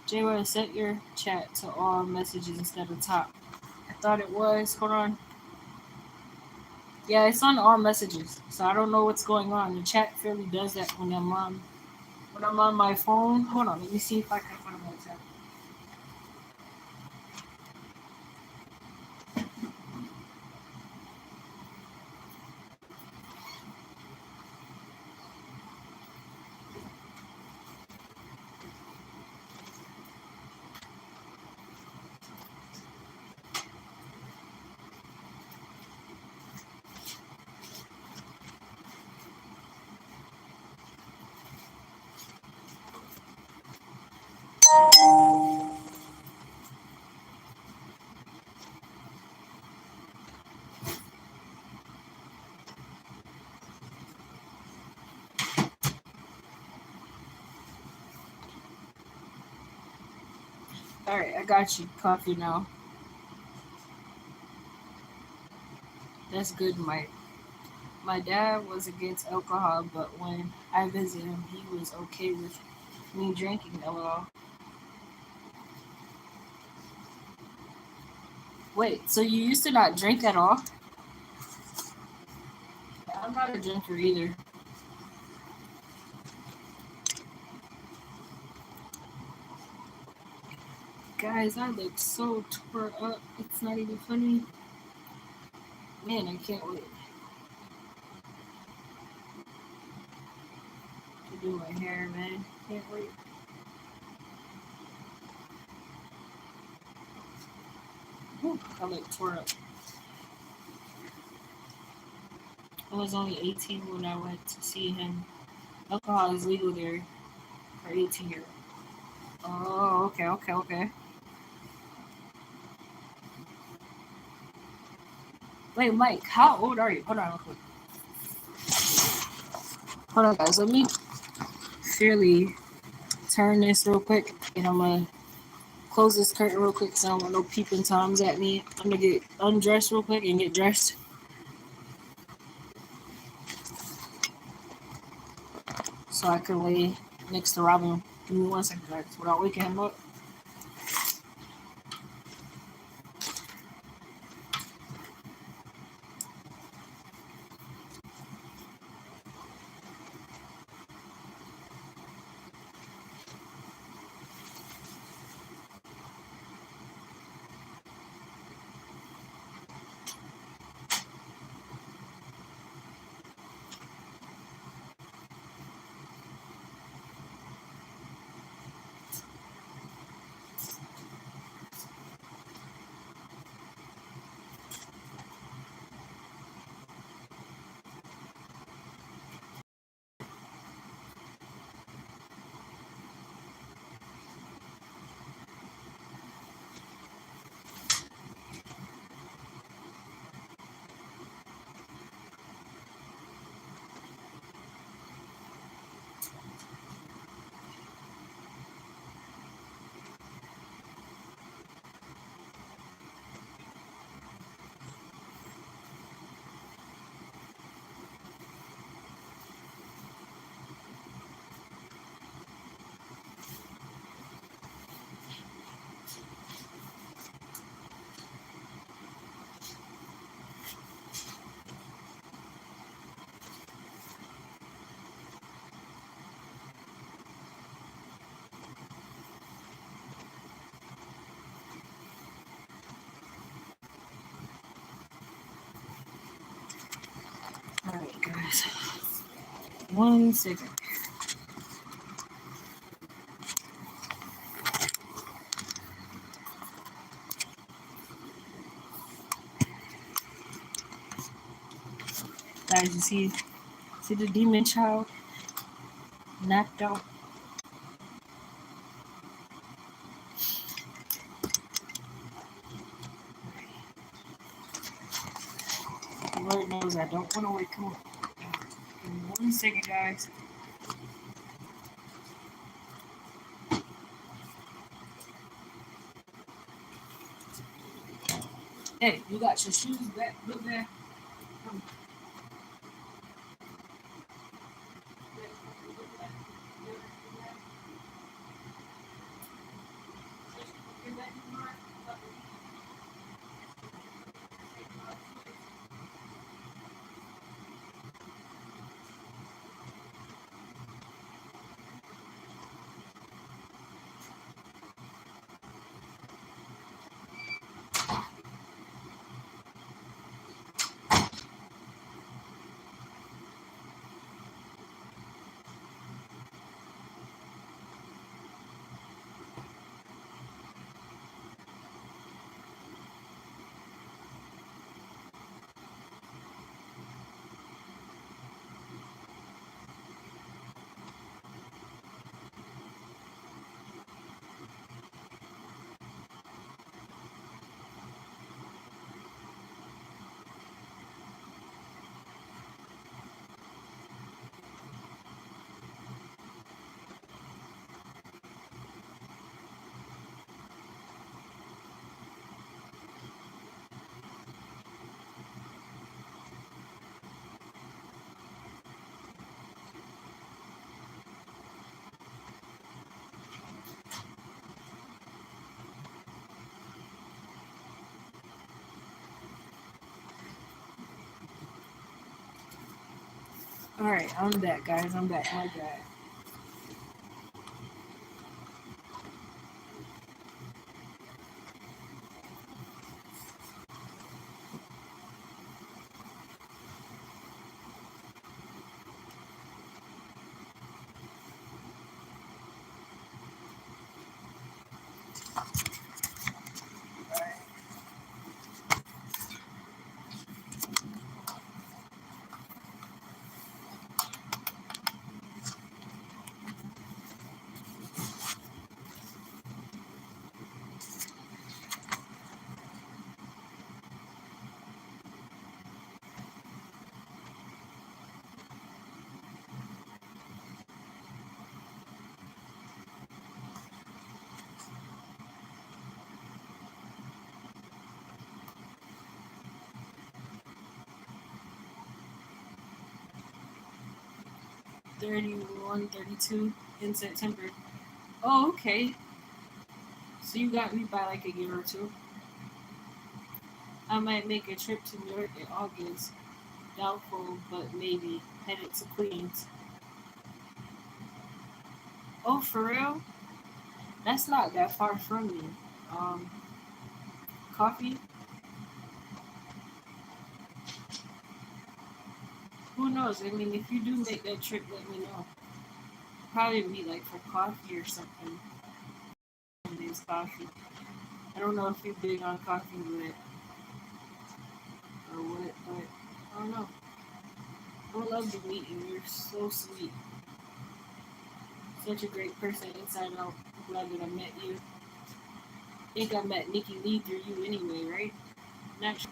JRoyal, set your chat to all messages instead of top. I thought it was. Hold on. Yeah, it's on all messages. So I don't know what's going on. The chat fairly does that when I'm on my phone. Hold on, let me see if I can find my tab. Alright, I got you. Coffee now. That's good, Mike. My dad was against alcohol, but when I visited him, he was okay with me drinking. LOL. Wait, so you used to not drink at all? I'm not a drinker either. Guys, I look so tore up. It's not even funny. Man, I can't wait to do my hair, man. Can't wait. Whew, I look tore up. I was only 18 when I went to see him. Alcohol is legal there for 18-year-olds. Oh, okay. Wait, Mike, how old are you? Hold on real quick. Hold on, guys. Let me fairly turn this real quick, and I'm gonna close this curtain real quick so I don't want no peeping toms at me. I'm gonna get undressed real quick and get dressed so I can lay next to Robin. Give me 1 second, guys, without waking him up. Alright, guys. 1 second. Guys, you see the demon child knocked out? Lord knows I don't want to wake him up. Give me 1 second, guys. Hey, you got your shoes back? Look there. Come. All right, I'm back, guys. I'm back. My bad. Alright. 31, 32 in September. Oh, okay. So you got me by like a year or two. I might make a trip to New York in August. Doubtful, but maybe. Headed to Queens. Oh, for real? That's not that far from me. Um, Coffee? Who knows? I mean, if you do make that trip, let me know. Probably meet like for coffee or something. It's coffee. I don't know if you're big on coffee, but or what, but I don't know. I would love to meet you. You're so sweet. Such a great person inside out. I'm glad that I met you. I think I met Nikki Lee through you anyway, right? Not sure.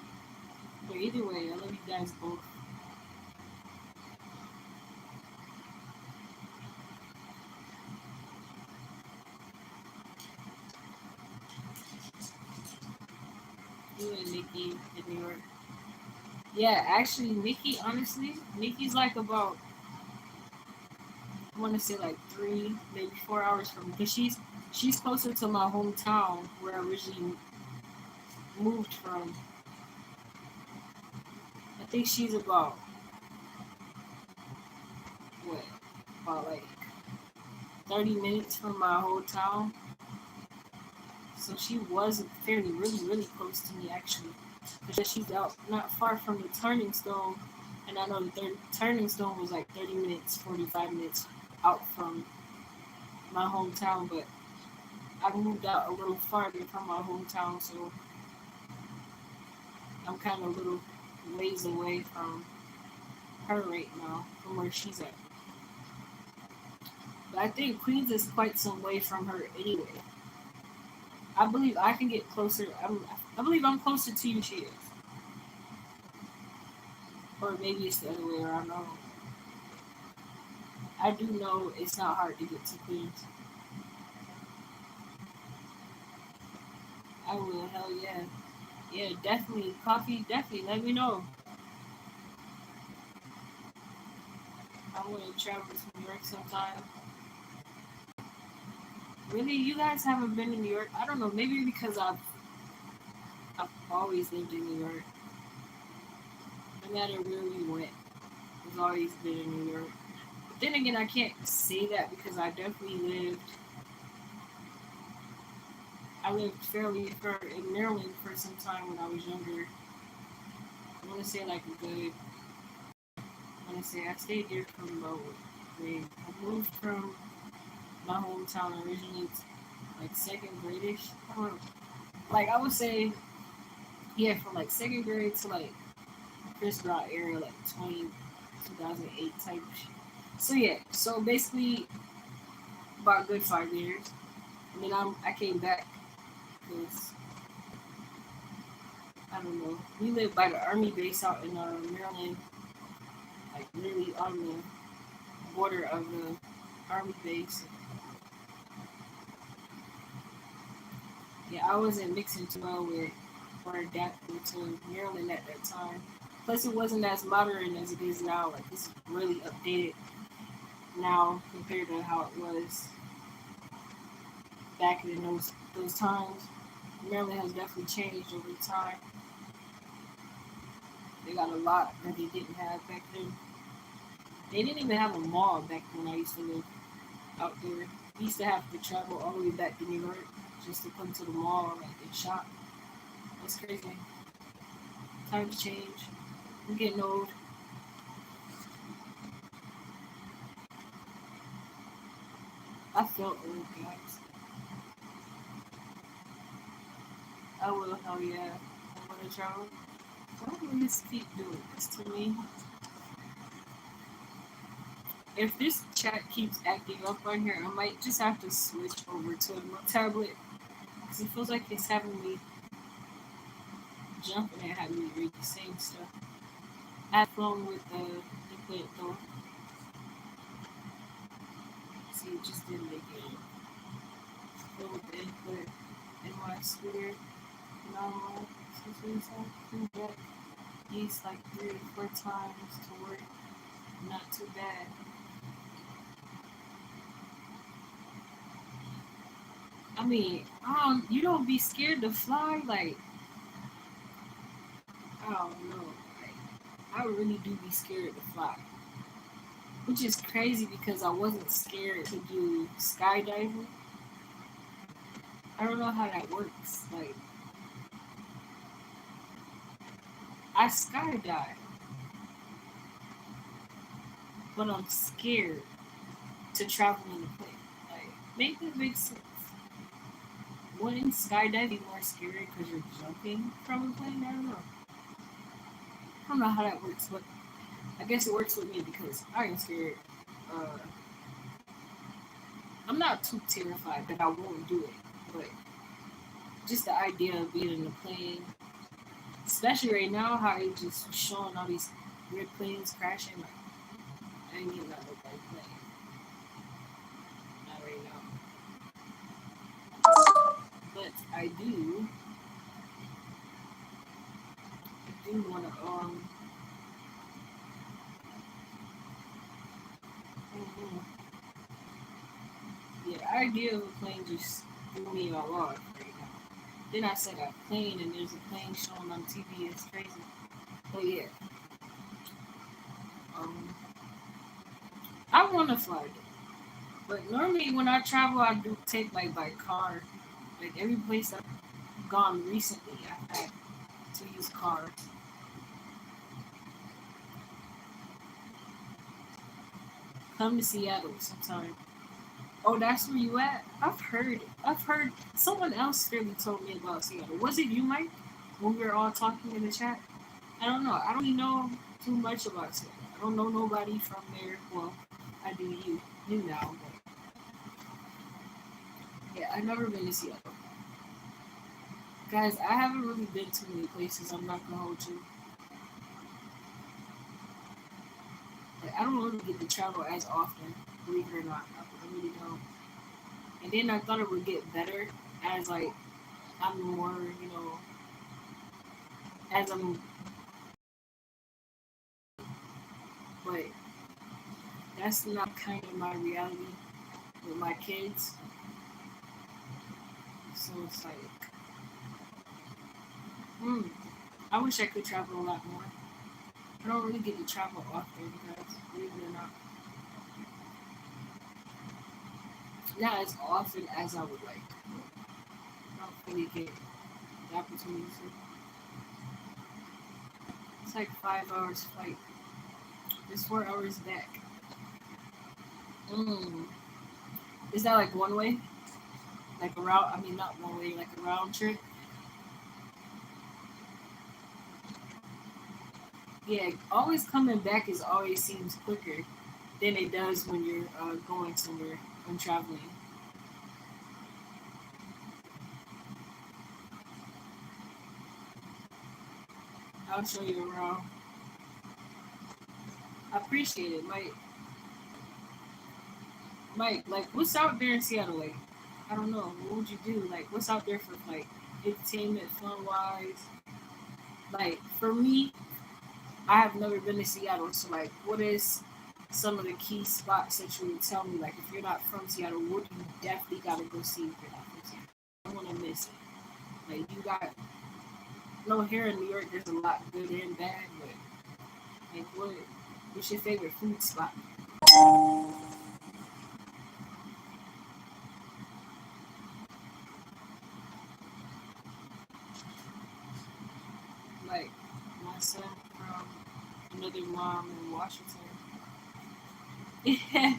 But either way, I love you guys both. You and Nikki in New York. Yeah, actually, Nikki, honestly, Nikki's like about, I want to say like 3, maybe 4 hours from me. Because she's closer to my hometown where I originally moved from. I think she's about, what, about like 30 minutes from my hometown. So she was fairly, really, really close to me actually. Because she's out not far from the Turning Stone, and I know the Turning Stone was like 30 minutes, 45 minutes out from my hometown, but I moved out a little farther from my hometown, so I'm kind of a little ways away from her right now, from where she's at. But I think Queens is quite some way from her anyway. I believe I can get closer. I believe I'm closer to you. She is. Or maybe it's the other way around. No, I do know it's not hard to get to Queens. I will. Hell yeah. Yeah, definitely. Coffee, definitely. Let me know. I want to travel to New York sometime. Really, you guys haven't been to New York? I don't know. Maybe because I've always lived in New York. No matter where we went, we've always been in New York. But then again, I can't say that because I lived fairly far in Maryland for some time when I was younger. I want to say like a good. I want to say I stayed there from about grade. I moved from my hometown originally, like second grade-ish. Like I would say, yeah, from like second grade to like first grade area, like 2008 type shit. So yeah, so basically about a good 5 years. And then I came back because I don't know. We lived by the army base out in Maryland, like really on the border of the army base. Yeah, I wasn't mixing too well with or adapting to Maryland at that time. Plus, it wasn't as modern as it is now. Like it's really updated now compared to how it was back in those times. Maryland has definitely changed over time. They got a lot that they didn't have back then. They didn't even have a mall back when I used to live out there. We used to have to travel all the way back to New York just to come to the mall like, and shop. That's crazy. Times change. I'm getting old. I felt old, guys. I will, hell yeah. I want to travel. Why do these keep doing this to me? If this chat keeps acting up on here, I might just have to switch over to a tablet because it feels like it's having me jump and having me read the same stuff. I had fun with the implant though. See, it just didn't make it. Go with the input in my scooter. No, since we back east like 3 or 4 times to work. Not too bad. I mean, you don't be scared to fly, like I don't know. Like, I really do be scared to fly. Which is crazy because I wasn't scared to do skydiving. I don't know how that works. Like, I skydive, but I'm scared to travel in a plane. Like, make that make sense. Wouldn't skydiving be more scary because you're jumping from a plane? I don't know how that works, but I guess it works with me because I am scared. Uh, I'm not too terrified that I won't do it, but just the idea of being in a plane, especially right now, how it's just showing all these weird planes crashing. Like, I ain't getting out of that plane. Not right now. But I do want to, yeah, the idea of a plane just threw me all off right now. Then I said a plane, and there's a plane showing on TV. It's crazy. But yeah, um, I want to fly though. But normally when I travel, I do take like by car. Like every place I've gone recently, I had to use cars. Come to Seattle sometime. Oh, that's where you at? I've heard. I've heard someone else really told me about Seattle. Was it you, Mike? When we were all talking in the chat? I don't know. I don't really know too much about Seattle. I don't know nobody from there. Well, I do you now, but yeah, I've never been to Seattle. Guys, I haven't really been to many places. I'm not gonna hold you. don't really get to travel as often, believe it or not. I really don't. And then I thought it would get better as like I'm more, as I'm, but that's not kind of my reality with my kids. So it's like, I wish I could travel a lot more. I don't really get to travel often, guys, believe it or not. Not as often as I would like. I don't really get the opportunity to. It's like 5 hours flight. It's 4 hours back. Is that like one way? Like a route? I mean, not one way, like a round trip? Yeah, always coming back is always seems quicker than it does when you're going somewhere when traveling. I'll show you around. I appreciate it, Mike. Mike, like, what's out there in Seattle? Like, I don't know. What would you do? Like, what's out there for like entertainment, fun wise? Like, for me, I have never been to Seattle, so like, what is some of the key spots that you would tell me? Like, if you're not from Seattle, what do you definitely gotta go see if you're not from Seattle? I don't want to miss it. Like, you got no here in New York. There's a lot good and bad, but like, what's your favorite food spot? Like, my son from another mom in Washington. Yeah,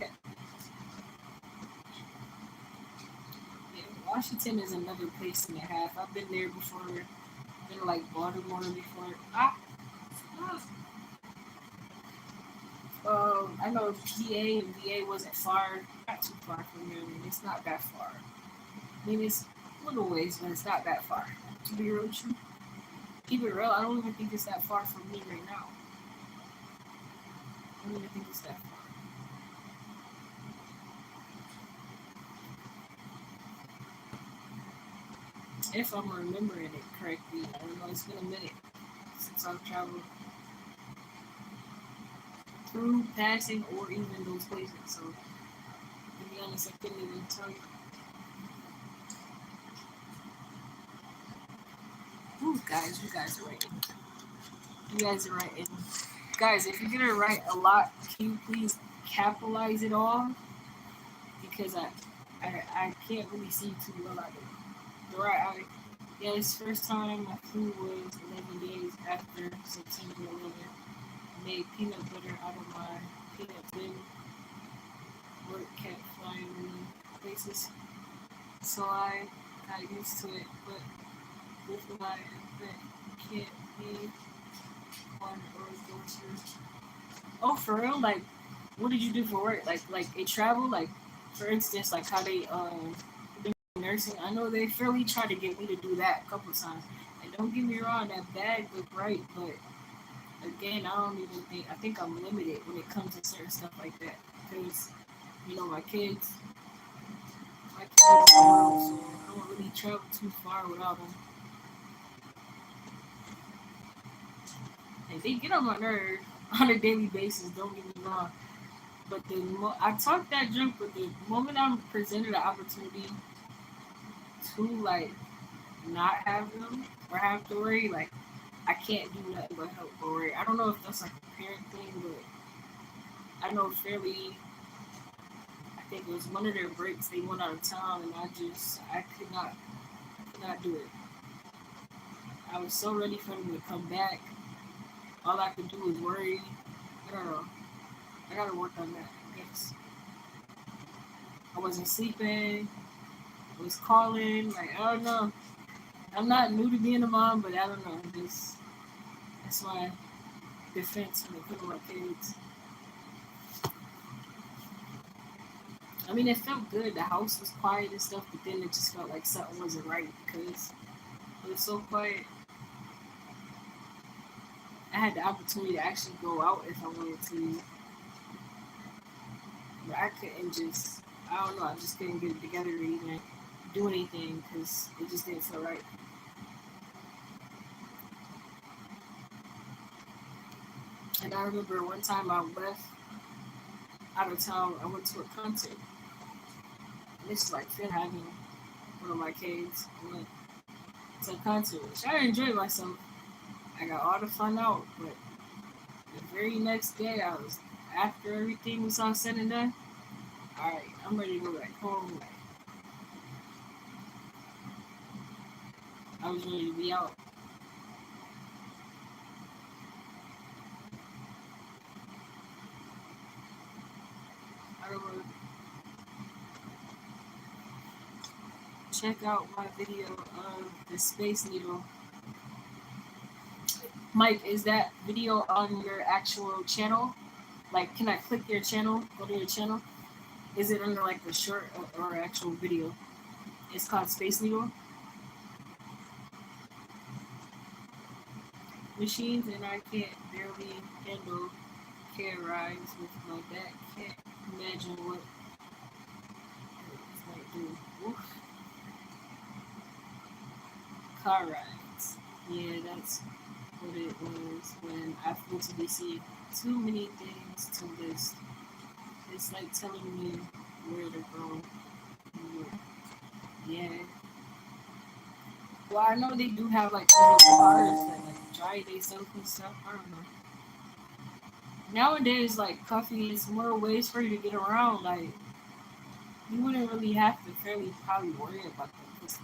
Washington is another place and a half. I've been there before. Been to, like Baltimore before. I know VA and VA wasn't far, not too far from here. I mean, it's not that far. I mean, it's a little ways, but it's not that far. To be real true, keep it real. I don't even think it's that far from me right now. I don't even think it's that far. If I'm remembering it correctly, I don't know. It's been a minute since I've traveled through, passing, or even those places. So, to be honest, I couldn't even tell you. Ooh, guys, you guys are right. You guys are right. And guys, if you're gonna write a lot, can you please capitalize it all? Because I can't really see too well out of it. Right, yeah, this first time I flew was 11 days after September 11th. I made peanut butter out of my peanut tin. Work kept flying in places. So I got used to it, but with my event can't be on or go to. Oh, for real? Like, what did you do for work? Like a travel? Like, for instance, like how they nursing. I know they fairly tried to get me to do that a couple of times. And don't get me wrong, that bag looked right, but again, I don't even think I think I'm limited when it comes to certain stuff like that because my kids, so I don't really travel too far without them. And they get on my nerve on a daily basis. Don't get me wrong, but I talk that junk, but the moment I'm presented the opportunity to like not have them or have to worry, like I can't do nothing but help or worry. I don't know if that's like a parent thing, but I know fairly. I think it was one of their breaks. They went out of town, and I could not do it. I was so ready for them to come back. All I could do was worry. I don't know. I gotta work on that. I guess I wasn't sleeping. I was calling. Like I don't know. I'm not new to being a mom, but I don't know. That's my defense when it comes to my kids. I mean, it felt good. The house was quiet and stuff, but then it just felt like something wasn't right because it was so quiet. I had the opportunity to actually go out if I wanted to. But I couldn't just, I don't know, I just couldn't get it together to even do anything because it just didn't feel right. And I remember one time I left out of town, I went to a concert. And this is like Finn having one of my kids. I went to a concert, which I enjoyed myself. I got all the fun out, but the very next day, after everything was all said and done, alright, I'm ready to go back home. Like, I was ready to be out. I remember, check out my video of the Space Needle. Mike, is that video on your actual channel? Like, can I click your channel? Go to your channel? Is it under like the short or actual video? It's called Space Needle. Machines and I can't barely handle car rides with my back. Can't imagine what this might do. Oof. Car rides. Yeah, that's what it was when I flew to DC. Too many things to list. It's like telling me where to go. Yeah. Well, I know they do have like little cars that like drive themselves and stuff. I don't know. Nowadays, like coffee is more ways for you to get around. Like you wouldn't really have to fairly probably worry about them. 'Cause,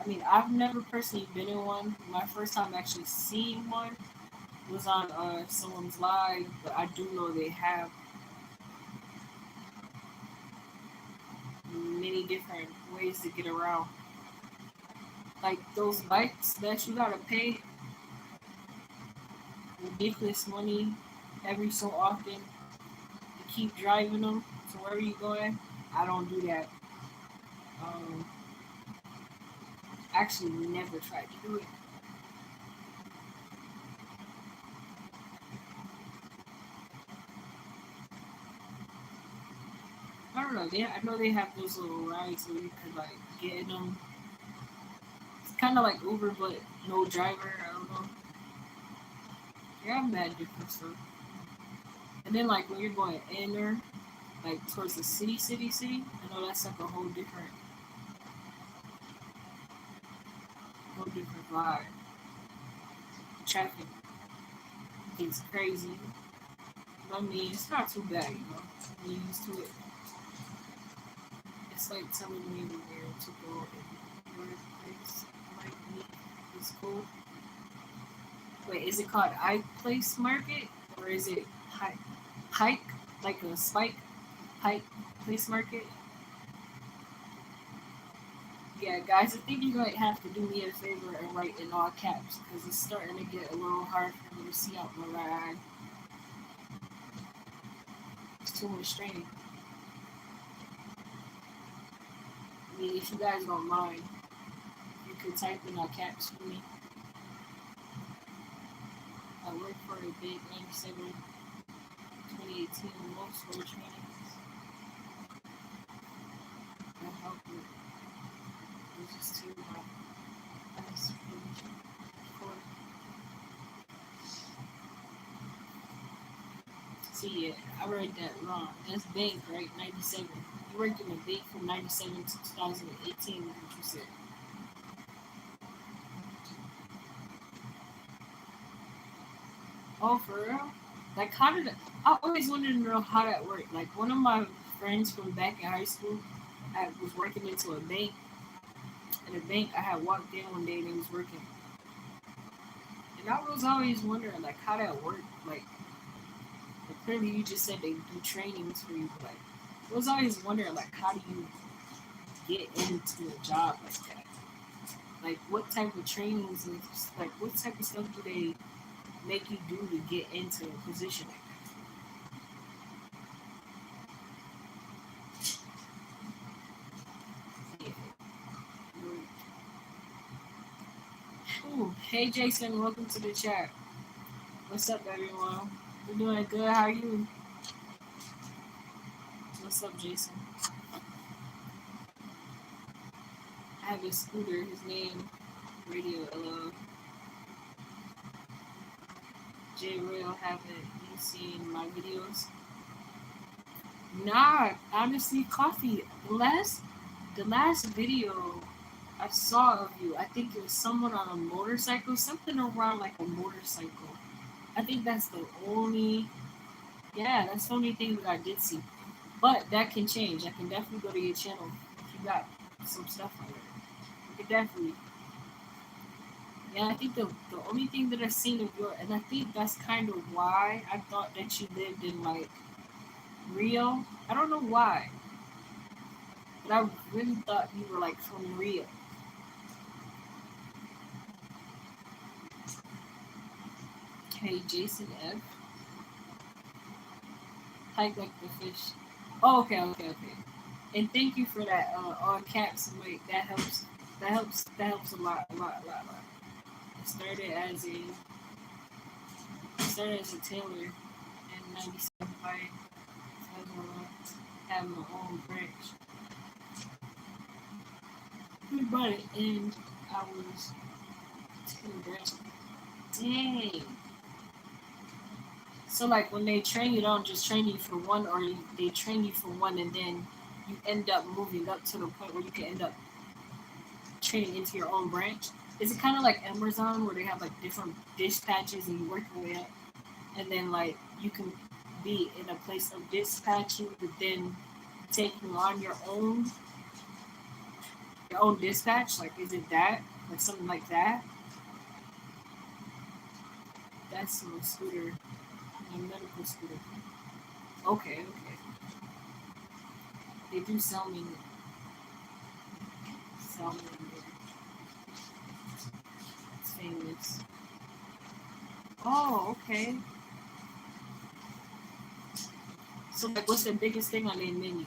I mean, I've never personally been in one. My first time actually seeing one was on someone's live, but I do know they have many different ways to get around. Like those bikes that you gotta pay ridiculous money every so often to keep driving them to wherever you're going. I don't do that. Um, actually, never tried to do it. I don't know. I know they have those little rides where you could like get in them. It's kind of like Uber, but no driver. I don't know. They have mad different stuff. And then like when you're going in there, like towards the city, I know that's like a whole different vibe. Traffic gets crazy. But I mean, it's not too bad, you know. You're used to it. It's like telling me where to go and where place might be is cool. Wait, is it called Place Market or is it Pike? Like a spike? Pike Place Market? Yeah, guys, I think you're going to have to do me a favor and write in all caps because it's starting to get a little hard for me to see out my right eye. It's too much strain. I mean, if you guys don't mind, you could type in all caps for me. I work for a big 97 2018 most for trainings. I help with just to my last See, yeah, I read that wrong. That's bank, right? 97. You worked in the bank from 97 to 2018, what you said. Oh, for real? Like, how did I always wanted to know how that worked. Like, one of my friends from back in high school was working into a bank. In a bank, I had walked in one day and he was working. And I was always wondering, like, how that worked. Like clearly you just said they do trainings for you, but like, I was always wondering, like, how do you get into a job like that? Like, what type of trainings and, like, what type of stuff do they make you do to get into a position like that? Yeah. Ooh, hey Jason, welcome to the chat. What's up, everyone? We're doing good. How are you? What's up, Jason? I have a scooter. His name, Radio LO. JRoyal, haven't you seen my videos? Nah, honestly, Coffee. The last video I saw of you, I think it was someone on a motorcycle, something around like a motorcycle. I think that's the only, yeah, that's the only thing that I did see. But that can change. I can definitely go to your channel if you got some stuff on there. You can definitely. Yeah, I think the only thing that I've seen of your, and I think that's kind of why I thought that you lived in like Rio. I don't know why, but I really thought you were like from Rio. Hey, Jason F. Hike like the fish. Oh, okay. And thank you for that all caps. Like that helps. That helps a lot. I started as a tailor in '97 by having my own branch. We bought it and I was taking branch. Dang. So like when they train you, don't just train you for one, or they train you for one, and then you end up moving up to the point where you can end up training into your own branch. Is it kind of like Amazon where they have like different dispatches and you work your way up, and then like you can be in a place of dispatching, but then taking on your own dispatch? Like, is it that, like something like that? That's a scooter, a medical scooter. Okay. They do sell me. It's famous. Oh, okay. So like, what's the biggest thing on their menu?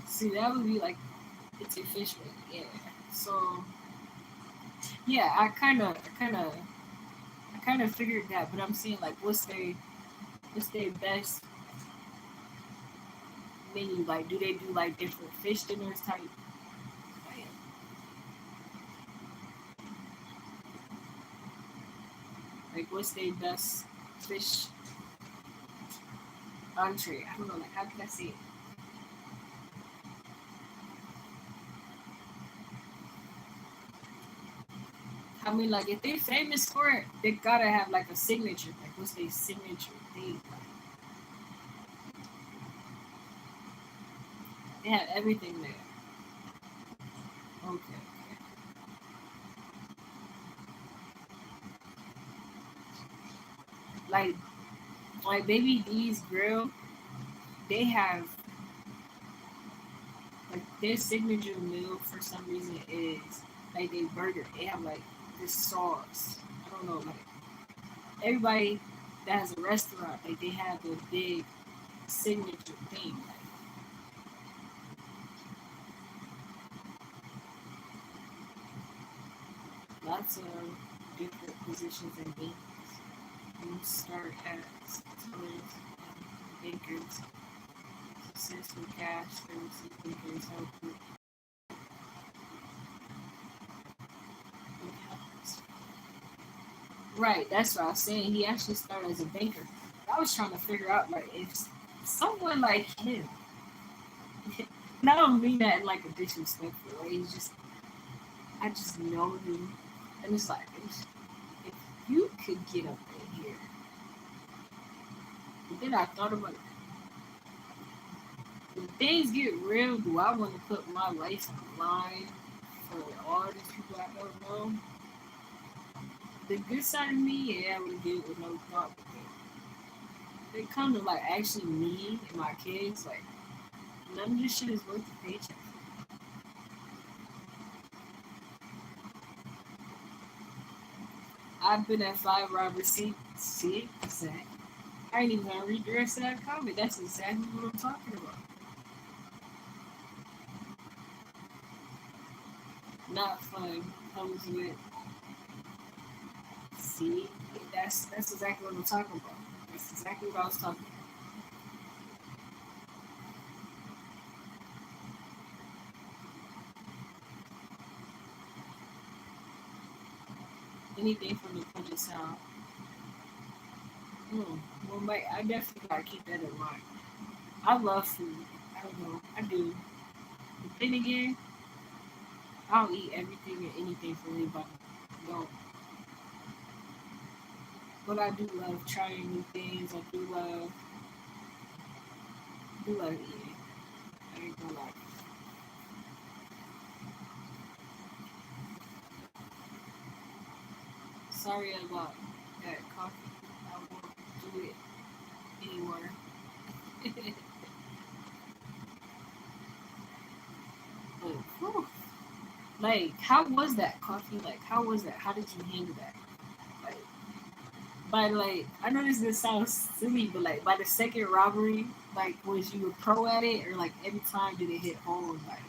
See, that would be like, it's a fish wing, yeah. So yeah, I kind of figured that, but I'm saying like, what's their best menu? Like, do they do like different fish dinners type? Like, what's their best fish entree? I don't know. Like, how can I say it? I mean, like, if they're famous for it, they gotta have like a signature. Like, what's their signature thing? They have everything there. Okay. Like, Baby D's Grill, they have like their signature meal for some reason is like they burger. They have like this sauce. I don't know, like everybody that has a restaurant, like they have a big signature thing. Like lots of different positions and things. You start as tellers and bakers, successful cash services, bakers, help. Right, that's what I was saying. He actually started as a banker. I was trying to figure out like if someone like him, and I don't mean that in like a disrespectful way. It's just I just know him, and it's like if you could get up in here, but then I thought about it. When things get real, do I want to put my life on the line for all these people I don't know? The good side of me, yeah, I would do it with no thought. But it come to like actually me and my kids, like none of this shit is worth the paycheck. I've been at 5 Robert C. Exact. I ain't even gonna read the rest of that comment. That's exactly what I'm talking about. not fun comes with. See, that's exactly what I'm talking about. That's exactly what I was talking about. Anything from the Puget Sound. Mm. Well, mate, I definitely gotta keep that in mind. I love food. I don't know. I do. But then again, I'll eat everything and anything from anybody. No. But I do love trying new things. I do love eating. I ain't gonna lie. Sorry about that coffee. I won't do it anymore. But, whew, like, how was that coffee? Like, how was that? How did you handle that? Like, by like, I know this is gonna sound silly, but like, by the second robbery, like, was you a pro at it, or like every time did it hit home? Like,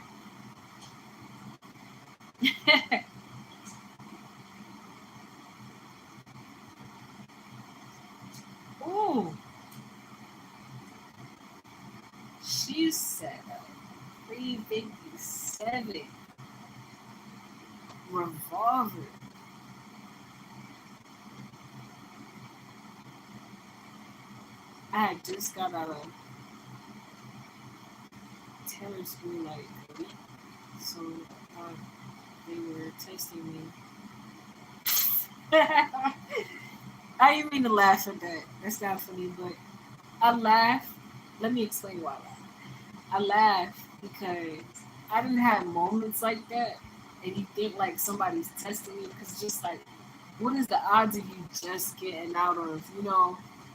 oh, she said 357 revolver. I had just got out of Taylor school like a week, so I thought they were testing me. I didn't mean to laugh at that. That's not funny, but I laugh. Let me explain why I laugh. I laugh because I didn't have moments like that, and you think like somebody's testing you because just like, what is the odds of you just getting out of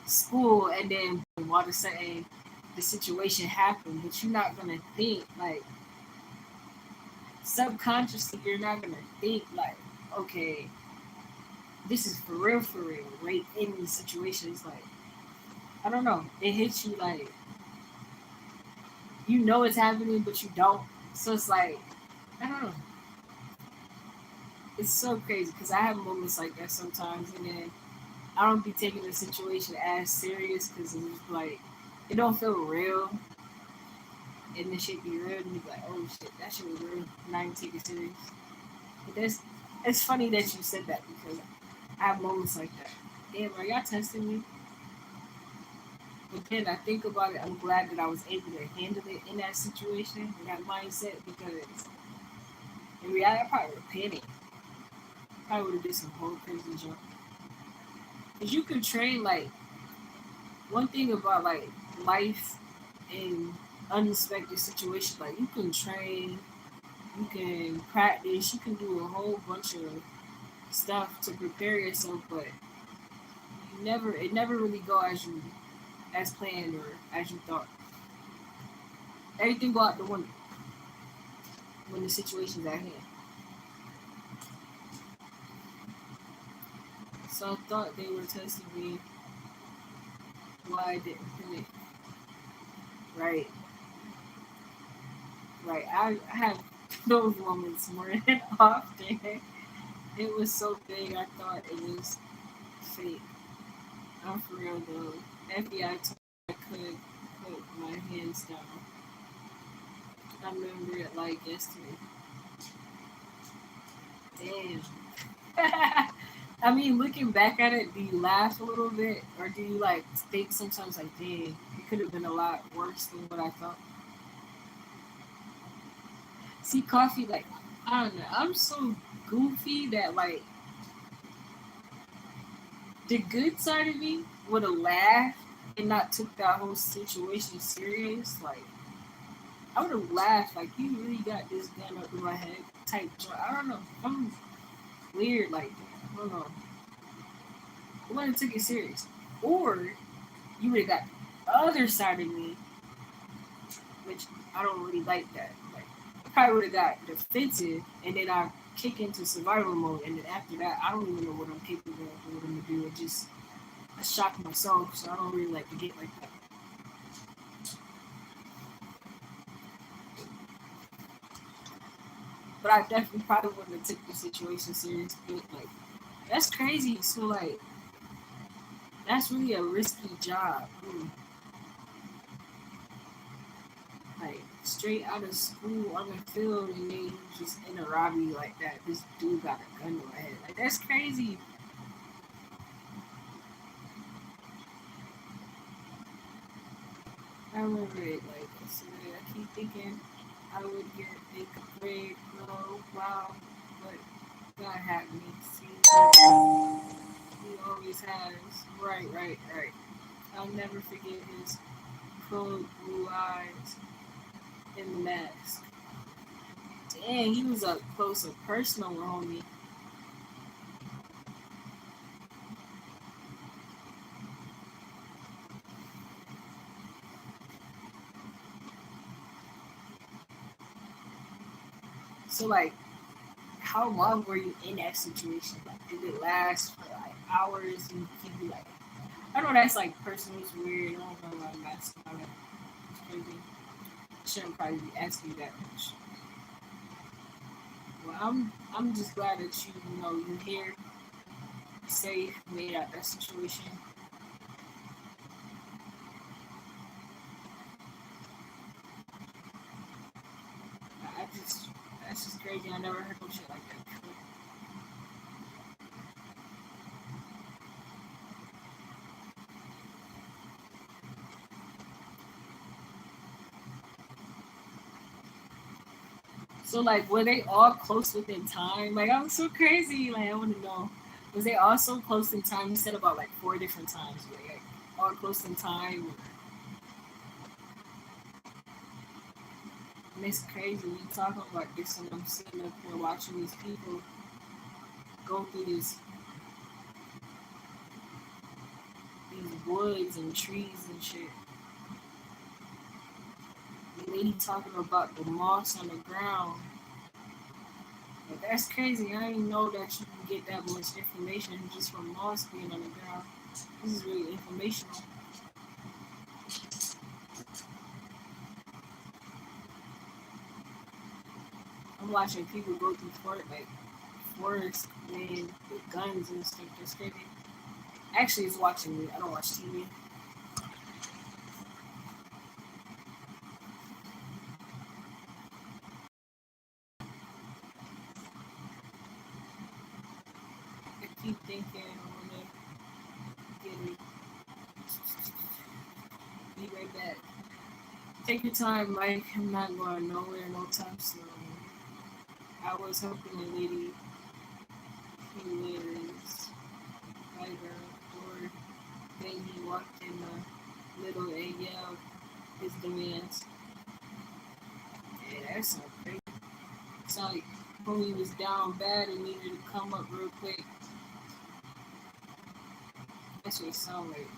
school and then all of a sudden the situation happened, but you're not gonna think like subconsciously you're not gonna think like, okay, this is for real, right in these situations. Like, I don't know, it hits you like you know it's happening, but you don't. So it's like, I don't know. It's so crazy because I have moments like that sometimes, and then I don't be taking the situation as serious because it's like it don't feel real, and the shit be real, and you be like, oh shit, that shit was real, and I didn't take it serious. But that's it's funny that you said that because I have moments like that. Damn, are y'all testing me? But then I think about it, I'm glad that I was able to handle it in that situation, in that mindset, because in reality, I probably would have panicked. Probably would have did some whole crazy jump. Because you can train, like, one thing about, like, life in unexpected situations, like, you can train, you can practice, you can do a whole bunch of stuff to prepare yourself, but it never really go as planned or as you thought. Everything go out the window when the situation's at hand. So I thought they were testing me why I didn't commit. Right, right. I have those moments more than often. It was so big, I thought it was fake. I'm for real though. FBI told me I could put my hands down. I remember it like yesterday. Damn. I mean, looking back at it, do you laugh a little bit, or do you like think sometimes like, "Damn, it could have been a lot worse than what I thought." See, coffee, like, I don't know, I'm so goofy that like the good side of me would have laughed and not took that whole situation serious. Like, I would have laughed, like, you really got this gun up in my head type. I don't know. I'm weird like that. I don't know. I wouldn't have took it serious, or you would have got the other side of me, which I don't really like that. Like, I probably would have got defensive, and then I kick into survival mode, and then after that, I don't even know what I'm capable of, what I'm gonna do. It just I shock myself, so I don't really like to get like that. But I definitely probably wouldn't have took the situation serious. But like, that's crazy. So like, that's really a risky job. Like straight out of school on the field, and then you just in a robbery like that. This dude got a gun to my head. Like that's crazy. I remember it. Like I keep thinking I would get a grade. No, wow, but God had me. See, he always has. Right. I'll never forget his cold blue eyes in the mask. Dang, he was up close and personal with homie. So like, how long were you in that situation? Like, did it last for like hours? And keep you like, I know that's like personal, it's weird. I don't know why I'm asking about it. It's crazy. I shouldn't probably be asking you that much. Well, I'm just glad that you know you're here, safe, made out that situation. I just that's just crazy. I never heard no shit like that before. So like, were they all close within time? Like, I'm so crazy. Like, I want to know, was they all so close in time? You said about like four different times. Were they like, all close in time? And it's crazy. We talking about this, and I'm sitting up here watching these people go through these woods and trees and shit. The lady talking about the moss on the ground. Like, that's crazy. I didn't know that you can get that much information just from moss being on the ground. This is really informational. I'm watching people go through forest and with guns and stuff. That's crazy. Actually, it's watching me. I don't watch TV. I keep thinking I wanna get it. Be right back. Take your time, Mike. I'm not going nowhere no time soon. I was helping a lady who is right or then he walked in the middle and yelled his demands. Yeah, that's so crazy. It's like homie was down bad and needed to come up real quick. That's what it sound like.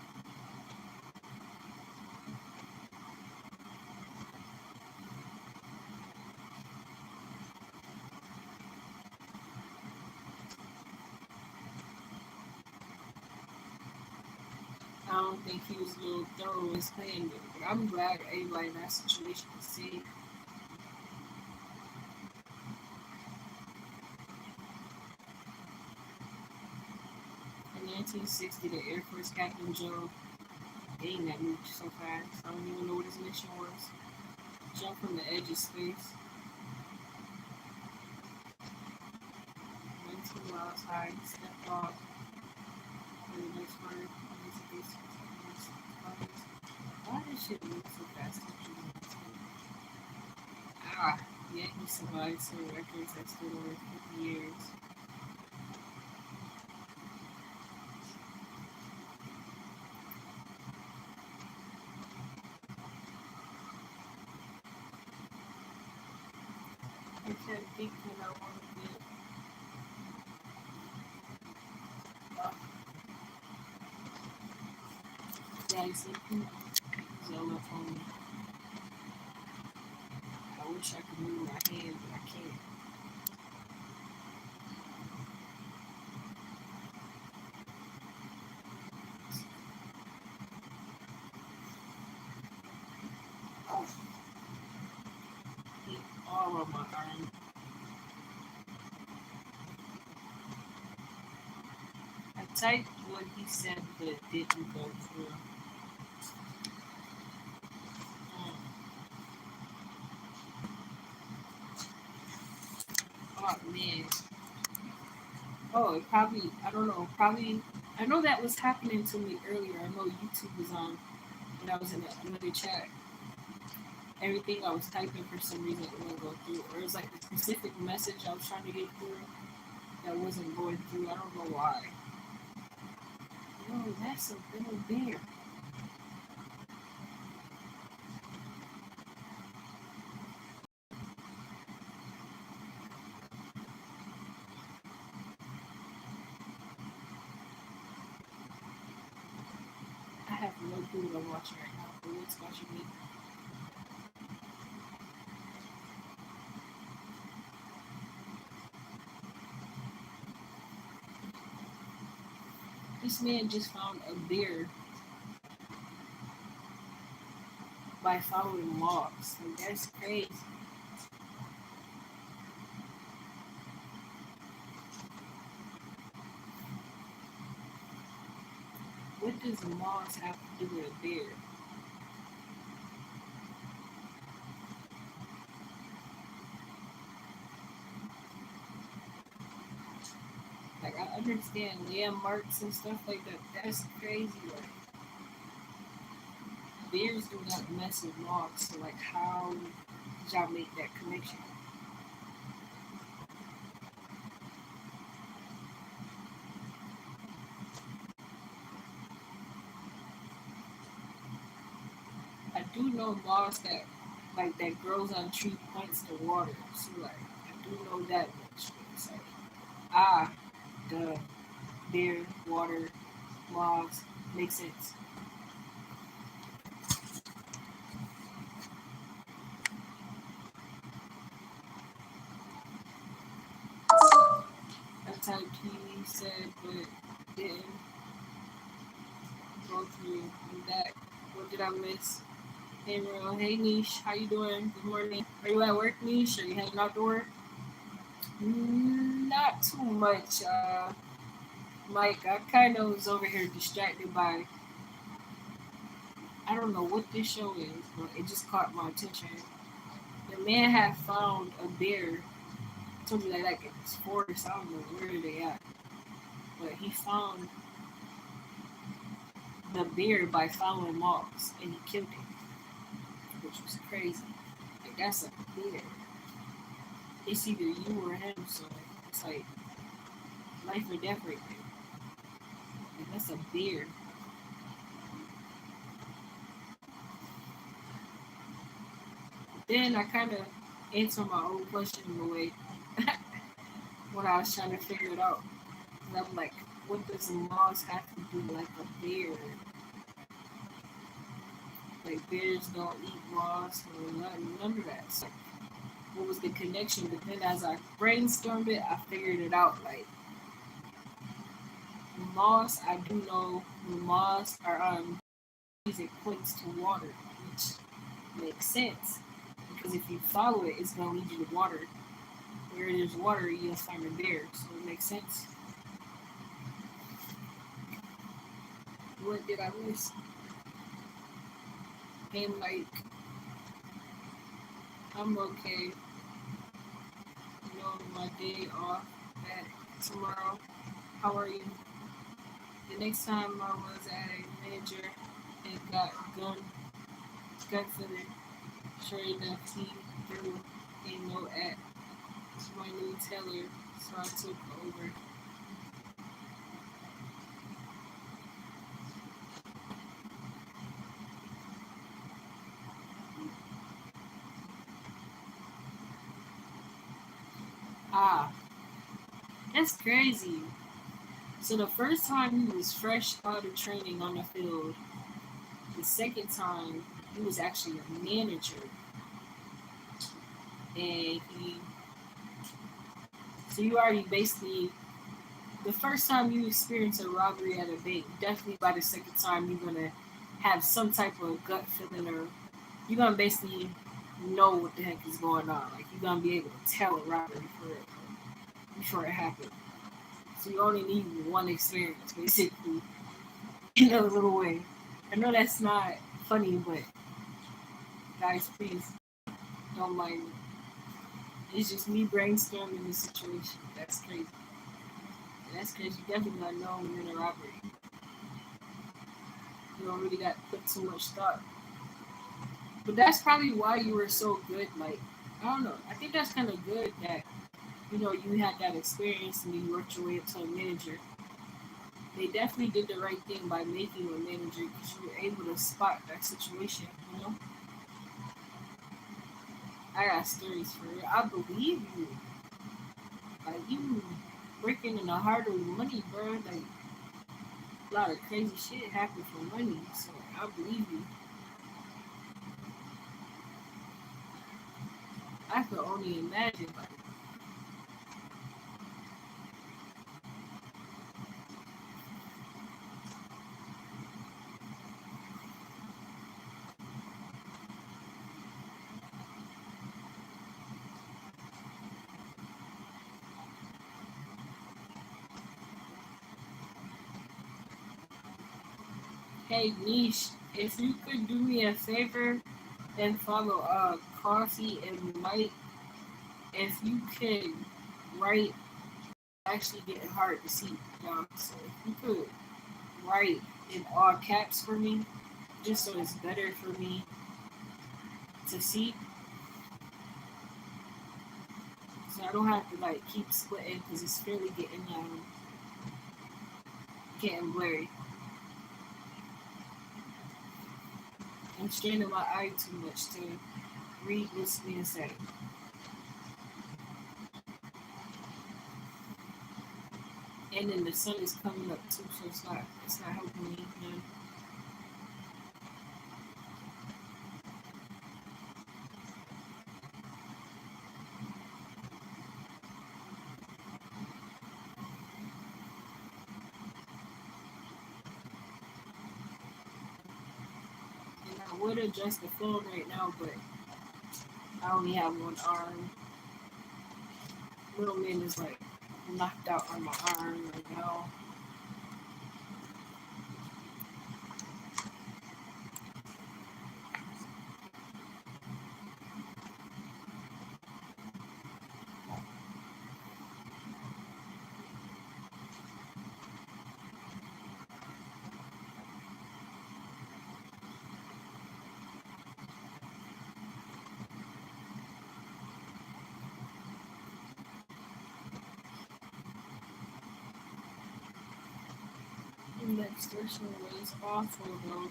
I don't think he was a little thorough in explaining it, but I'm glad everybody in that situation was safe. In 1960, the Air Force Captain Joe, dang, that moved so fast. I don't even know what his mission was. Jump from the edge of space, 19 miles high, stepped off, and the next word, why does shit move so fast? Ah, yeah, he survived some records that stood over 50 years. I kept thinking I want to get guys sleeping. So on my phone. I wish I could move my hand, but I can't. Hit all of my arm. type what he said, but it didn't go through. Oh man. Oh, it probably. I don't know. Probably. I know that was happening to me earlier. I know YouTube was on when I was in another chat. Everything I was typing for some reason it wouldn't go through, or it was like a specific message I was trying to get through that wasn't going through. I don't know why. No, that's a little bear. I have no clue what I'm watching right now, but what's watching me? This man just found a bear by following logs. Like, that's crazy. What does moss have to do with a bear? Like, I understand landmarks and stuff like that. That's crazy. Like, bears do not mess with logs. So, like, how did y'all make that connection? I do know moss that grows on tree points to water. So, like, I do know that much. It's like, ah, duh, bear, water, moss, makes sense. That's how he said, but didn't go through that. What did I miss? Hey, Ro. Hey, Niche. How you doing? Good morning. Are you at work, Niche? Are you heading out to work? Not too much, Mike. I kind of was over here distracted by, I don't know what this show is, but it just caught my attention. The man had found a bear. I told you that like it's forest. I don't know where they at, but he found the bear by following logs, and he killed it, which was crazy. Like, that's a bear. It's either you or him, so it's like life or death right there. Like, that's a bear. Then I kind of answered my own question in a way when I was trying to figure it out. And I'm like, what does a moss have to do like a bear? Like, bears don't eat moss or none of that. So what was the connection? But then as I brainstormed it, I figured it out. Like, moss, I do know the moss are it points to water, which makes sense because if you follow it, it's gonna lead you to water. Where there's water, you'll find a bear, so it makes sense. What did I miss? And like, I'm okay. You know, my day off at tomorrow. How are you? The next time I was at a manager and got gun feeling. Sure enough, he threw a note at my new teller, so I took over. Ah, that's crazy. So the first time he was fresh out of training on the field. The second time he was actually a manager, and so you already basically the first time you experience a robbery at a bank, definitely by the second time you're gonna have some type of gut feeling, or you're gonna basically know what the heck is going on. Like, you're gonna be able to tell a robbery for it before it happened. So you only need one experience, basically, in a little way. I know that's not funny, but guys, please don't mind me. It's just me brainstorming the situation. That's crazy. That's because you definitely not know when you're in a robbery. You don't really got to put too much thought. But that's probably why you were so good. Like, I don't know. I think that's kind of good that, you had that experience and you worked your way up to a manager. They definitely did the right thing by making you a manager because you were able to spot that situation. I got stories for you. I believe you. Like, you working in the heart of money, bro. Like, a lot of crazy shit happened for money. So, I believe you. I could only imagine, like, hey, Niche, if you could do me a favor and follow Coffee and Mike, if you could write, actually getting hard to see, so if you could write in all caps for me, just so it's better for me to see, so I don't have to like keep splitting because it's really getting blurry. I'm straining my eye too much to read what's being said. And then the sun is coming up too, so it's not helping me. And I would adjust the phone right now, but I only have one arm. Little man is like knocked out on my arm right now. And that extortion was awful though.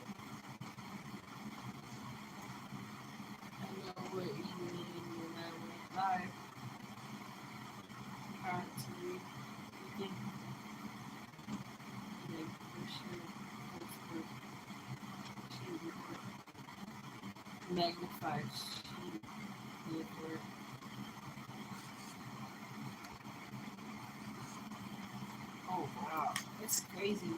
I know what you mean when I went live. Hard to read. You think like for sure magnified sheet for oh wow. That's crazy.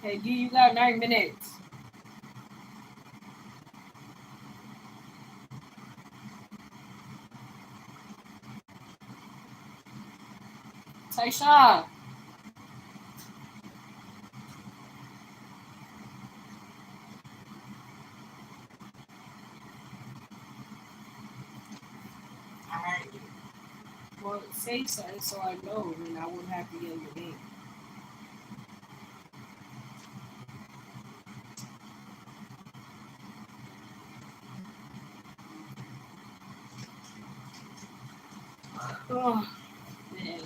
Hey, you got 9 minutes. Taisha. Alright. Well, say something so I know, and I wouldn't have to yell your name. Oh, man.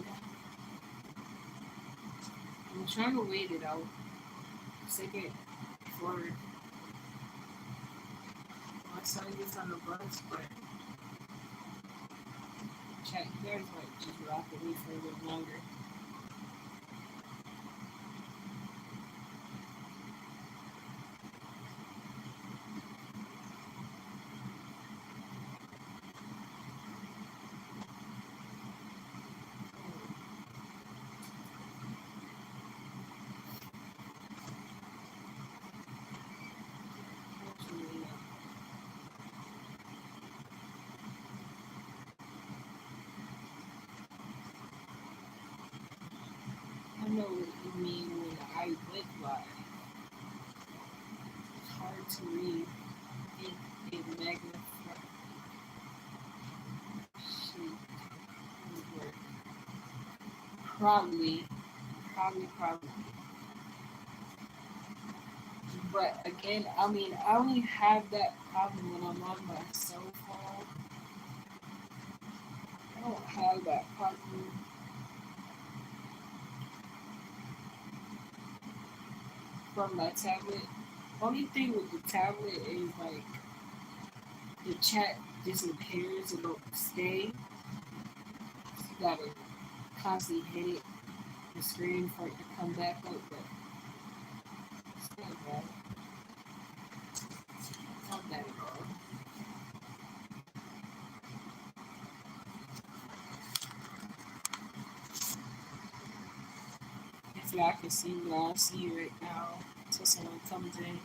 I'm trying to wait it out. Second for my son gets on the bus, but chat. You guys might just rock with me for a little longer. I know what you mean when I went live. It's hard to read. It magnifies. Shit. Probably. But again, I mean, I only have that problem when I'm on my cell phone. I don't have that problem from my tablet. Only thing with the tablet is like the chat disappears, it don't stay. You gotta constantly hit it, the screen for it to come back up, but it's not bad. Not bad at all. If y'all can see me, I'll see you right now until someone comes in.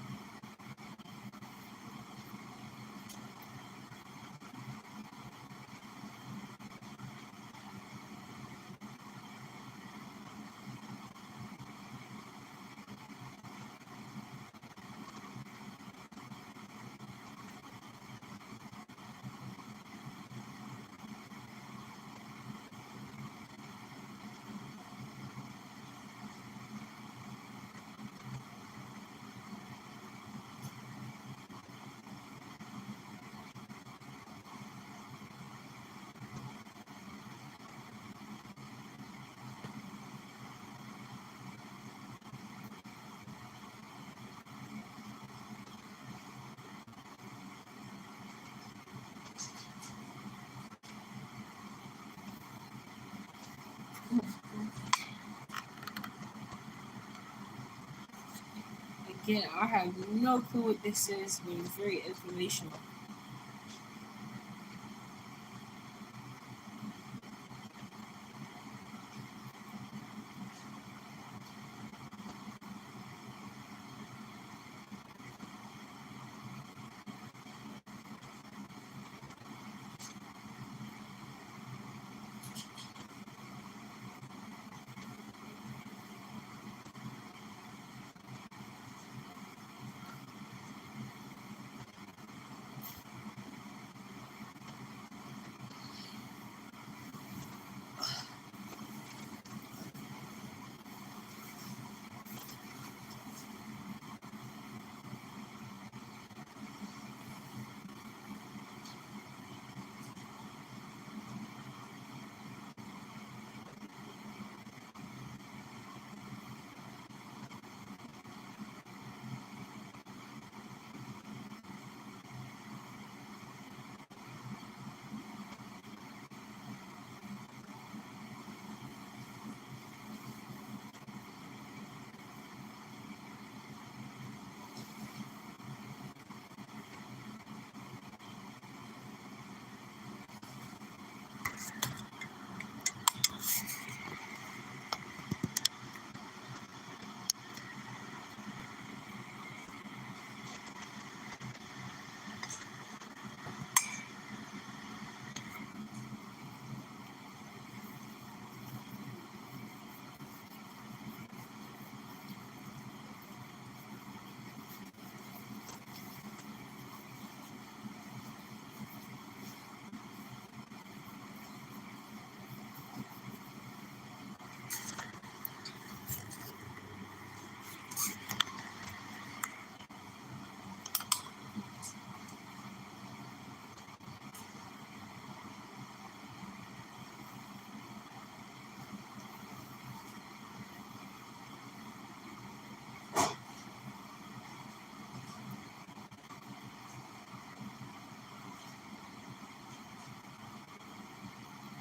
Again, I have no clue what this is, but it's very informational.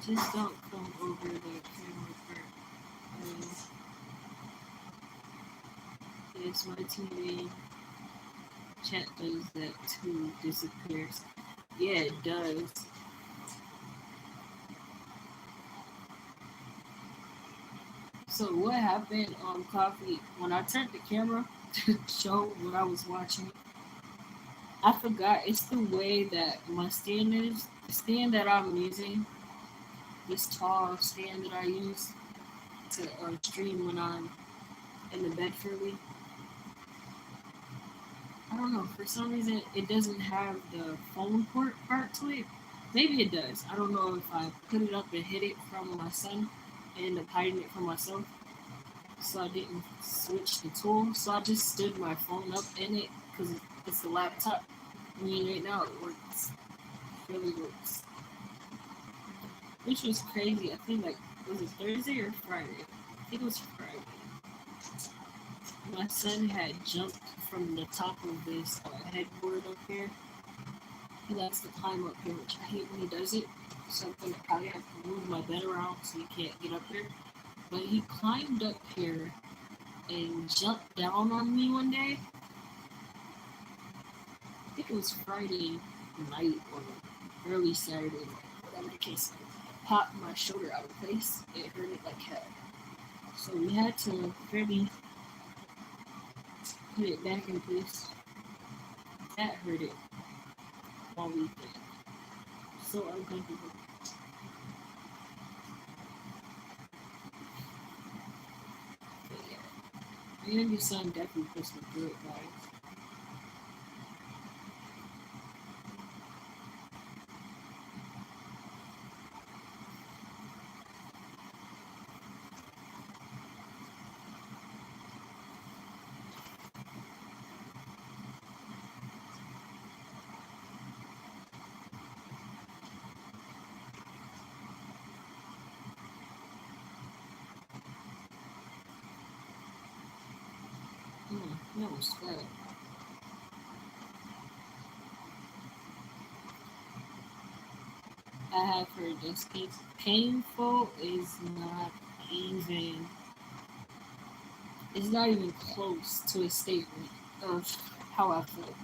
Just don't come over the camera part. Yes, my TV chat does that too, disappears. Yeah, it does. So what happened on Coffee, when I turned the camera to show what I was watching, I forgot it's the way that my stand is. The stand that I'm using, this tall stand that I use to stream when I'm in the bed early. I don't know. For some reason, it doesn't have the phone port part to it. Maybe it does. I don't know if I put it up and hid it from my son and ended up hiding it from myself. So I didn't switch the tool. So I just stood my phone up in it because it's a laptop. I mean, right now it works. It really works. Which was crazy. I think like, was it Thursday or Friday? I think it was Friday. My son had jumped from the top of this headboard up here. He likes to climb up here, which I hate when he does it. So I'm gonna probably have to move my bed around so he can't get up here. But he climbed up here and jumped down on me one day. I think it was Friday night or early Saturday night, whatever the case. Popped my shoulder out of place. It hurt it like hell. So we had to fairly put it back in place. That hurt it all weekend. So uncomfortable. But yeah, my youngest son definitely puts me through it, guys. No, sweat. I have heard this case. Painful is not even. It's not even close to a statement of how I feel.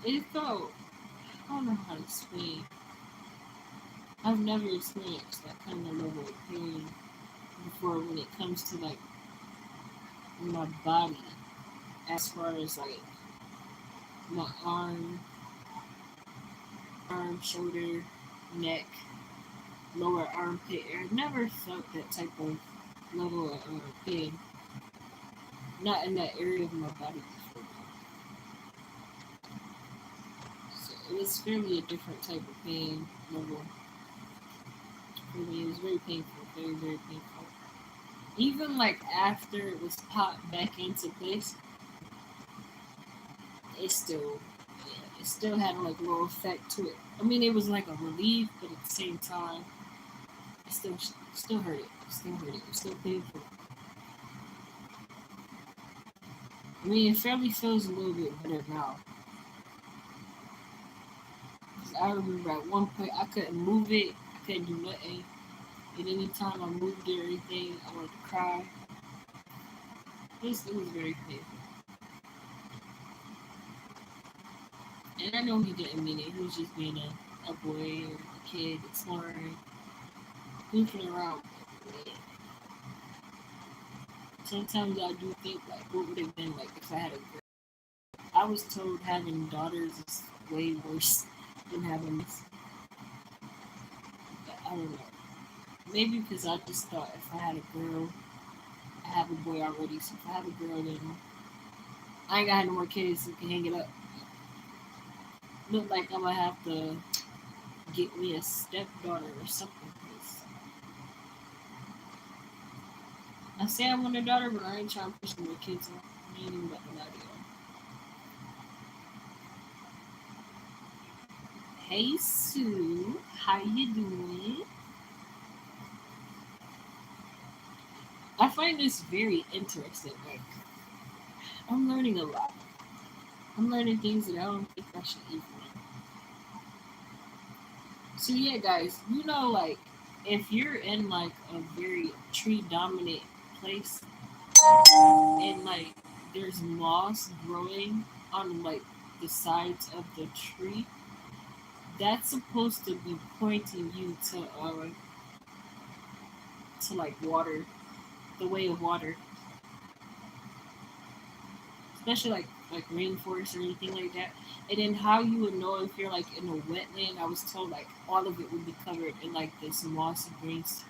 It felt. I don't know how to explain. I've never experienced that kind of level of pain before when it comes to like my body, as far as like my shoulder, neck, lower armpit. I've never felt that type of level of pain. Not in that area of my body before. So it was fairly a different type of pain level for me. It was very painful, very, very painful. Even like after it was popped back into place, it still, yeah, it still had like a little effect to it. I mean, it was like a relief, but at the same time, it still hurt it. It still hurt it. It was still painful. I mean, it fairly feels a little bit better now. I remember at one point I couldn't move it, I couldn't do nothing. And anytime I moved it or anything, I wanted to cry. It was very painful. And I know he didn't mean it. He was just being a boy or a kid exploring, goofing around. Sometimes I do think like what would it have been like if I had a girl. I was told having daughters is way worse than having this. But I don't know. Maybe because I just thought if I had a girl, I have a boy already. So if I have a girl, then I ain't got no more kids who can hang it up. Look like I'm gonna have to get me a stepdaughter or something. 'Cause I say I want a daughter, but I ain't trying to push my kids on. I ain't even got no idea. Hey Sue, how you doing? I find this very interesting. Like I'm learning a lot. I'm learning things that I don't think I should even know. So yeah, guys, like if you're in like a very tree dominant place and like there's moss growing on like the sides of the tree, that's supposed to be pointing you to like water, the way of water, especially like rainforest or anything like that. And then how you would know if you're like in a wetland, I was told like all of it would be covered in like this mossy green stuff.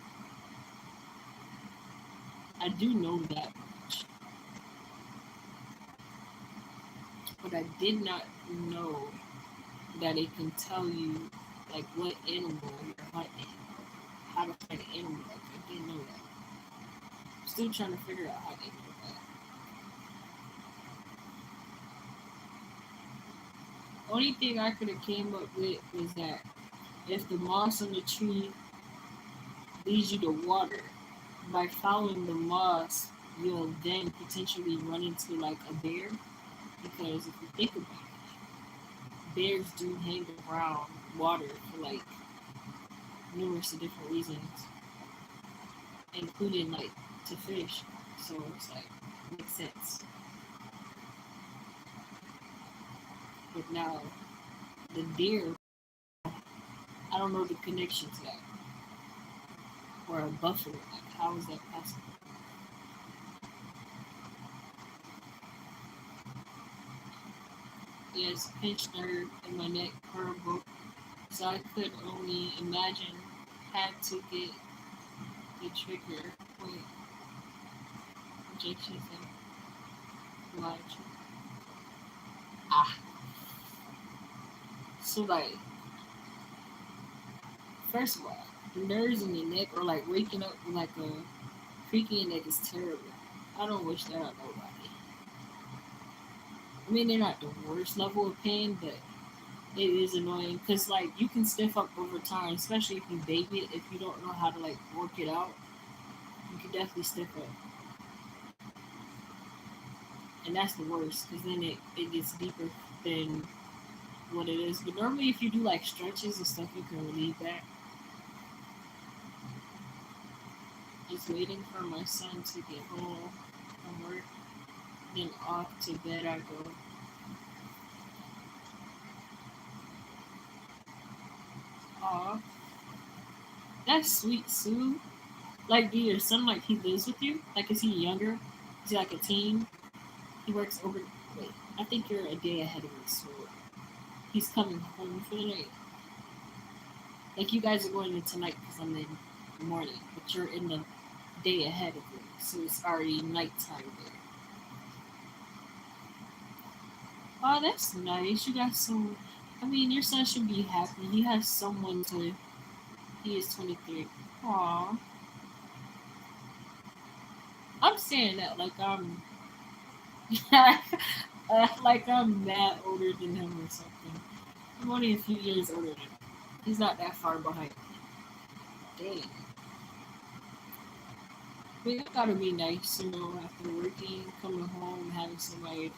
I do know that much, but I did not know that it can tell you like what animal you're hunting, how to find an animal. Like I didn't know that. I'm still trying to figure out how they do that. Only thing I could have came up with was that if the moss on the tree leads you to water, by following the moss, you'll then potentially run into like a bear. Because if you think about it, bears do hang around water for like numerous of different reasons, including like to fish. So it's like makes sense. But now the deer, I don't know the connection to that. Or a buffalo, like how is that possible? Yes, pinched nerve in my neck, horrible. So I could only imagine had to get the trigger point injections and watch. Ah. So like, first of all, the nerves in your neck or like waking up with like a creaky neck is terrible. I don't wish that on nobody. I mean, they're not the worst level of pain, but it is annoying because like you can stiff up over time, especially if you baby it. If you don't know how to like work it out, you can definitely stiff up, and that's the worst because then it gets deeper than what it is. But normally, if you do like stretches and stuff, you can relieve that. Just waiting for my son to get home from work, then off to bed I go. Aw, that's sweet, Sue. Like, do your son like he lives with you? Like, is he younger? Is he like a teen? He works over. Wait, I think you're a day ahead of me, so he's coming home for the night. Like, you guys are going in tonight because I'm in the morning, but you're in the day ahead of me, so it's already nighttime there. Oh, that's nice. You got some. I mean, your son should be happy. He has someone to. He is 23. Aw. I'm saying that like I'm. like I'm mad older than him or something. I'm only a few years older than him. He's not that far behind me. Dang. But it gotta be nice, after working, coming home, having somebody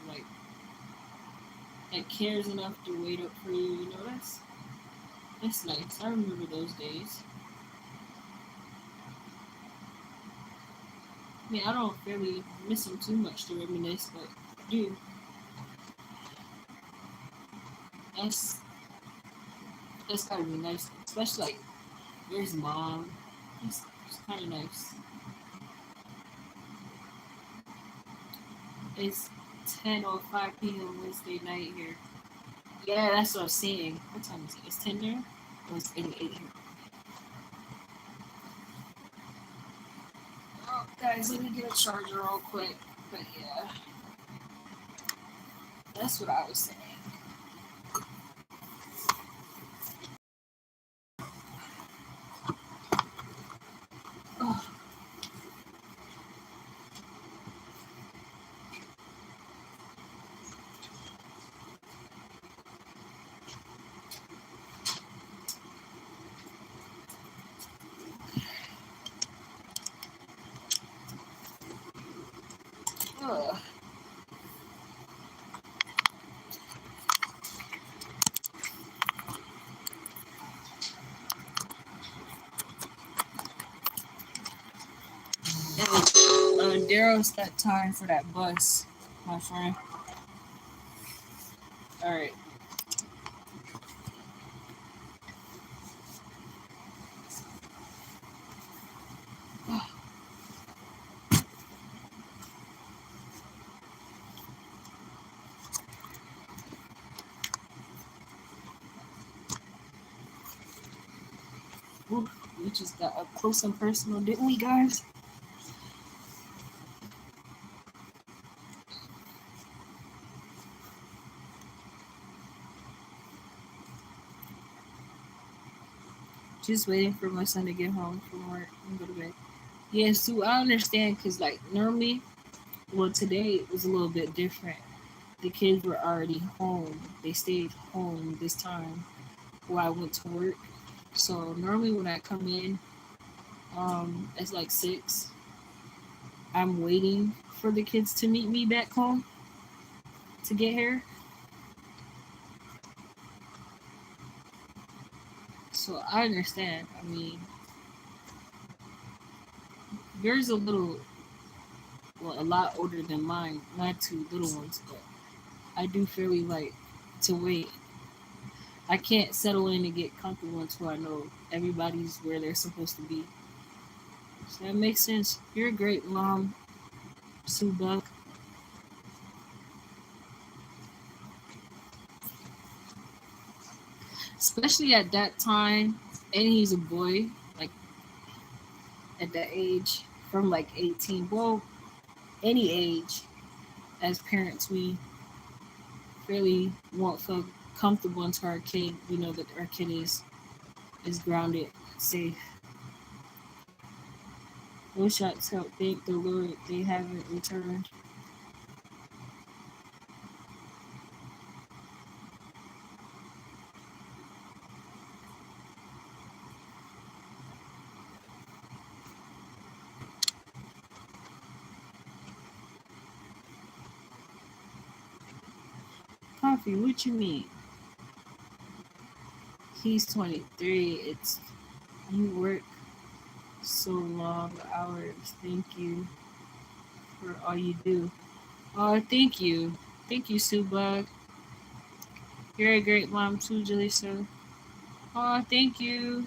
that cares enough to wait up for you. That's nice. I remember those days. I mean, I don't really miss him too much to reminisce, but I do. That's that's gotta be nice, especially like where's mom? It's kind of nice. It's 10:05 p.m. Wednesday night here. Yeah, that's what I'm saying. What time is it? It's 10 there? Or it's 8 here? Oh, guys, let me get a charger real quick. But yeah, that's what I was saying. Oh, ugh. Daryl, it's that time for that bus, my friend. All right. Ooh, we just got up close and personal, didn't we, guys? Just waiting for my son to get home from work and go to bed. Yeah, Sue, I understand because, like, normally, well, today it was a little bit different. The kids were already home. They stayed home this time while I went to work. So normally when I come in, it's like 6. I'm waiting for the kids to meet me back home to get here. So I understand. I mean, yours a little, well, a lot older than mine. My 2 little ones, but I do fairly like to wait. I can't settle in and get comfortable until I know everybody's where they're supposed to be. So that makes sense. You're a great mom, Sue Buck. Especially at that time, and he's a boy, like at that age, from like 18. Well, any age, as parents, we really won't feel comfortable until our kid, we know that our kid is grounded, safe. Those shots help. Thank the Lord they haven't returned. Coffee, what you mean? He's 23. It's you work so long hours. Thank you for all you do. Oh, thank you. Thank you, Sue Bug. You're a great mom too, Jalisa. Oh, thank you.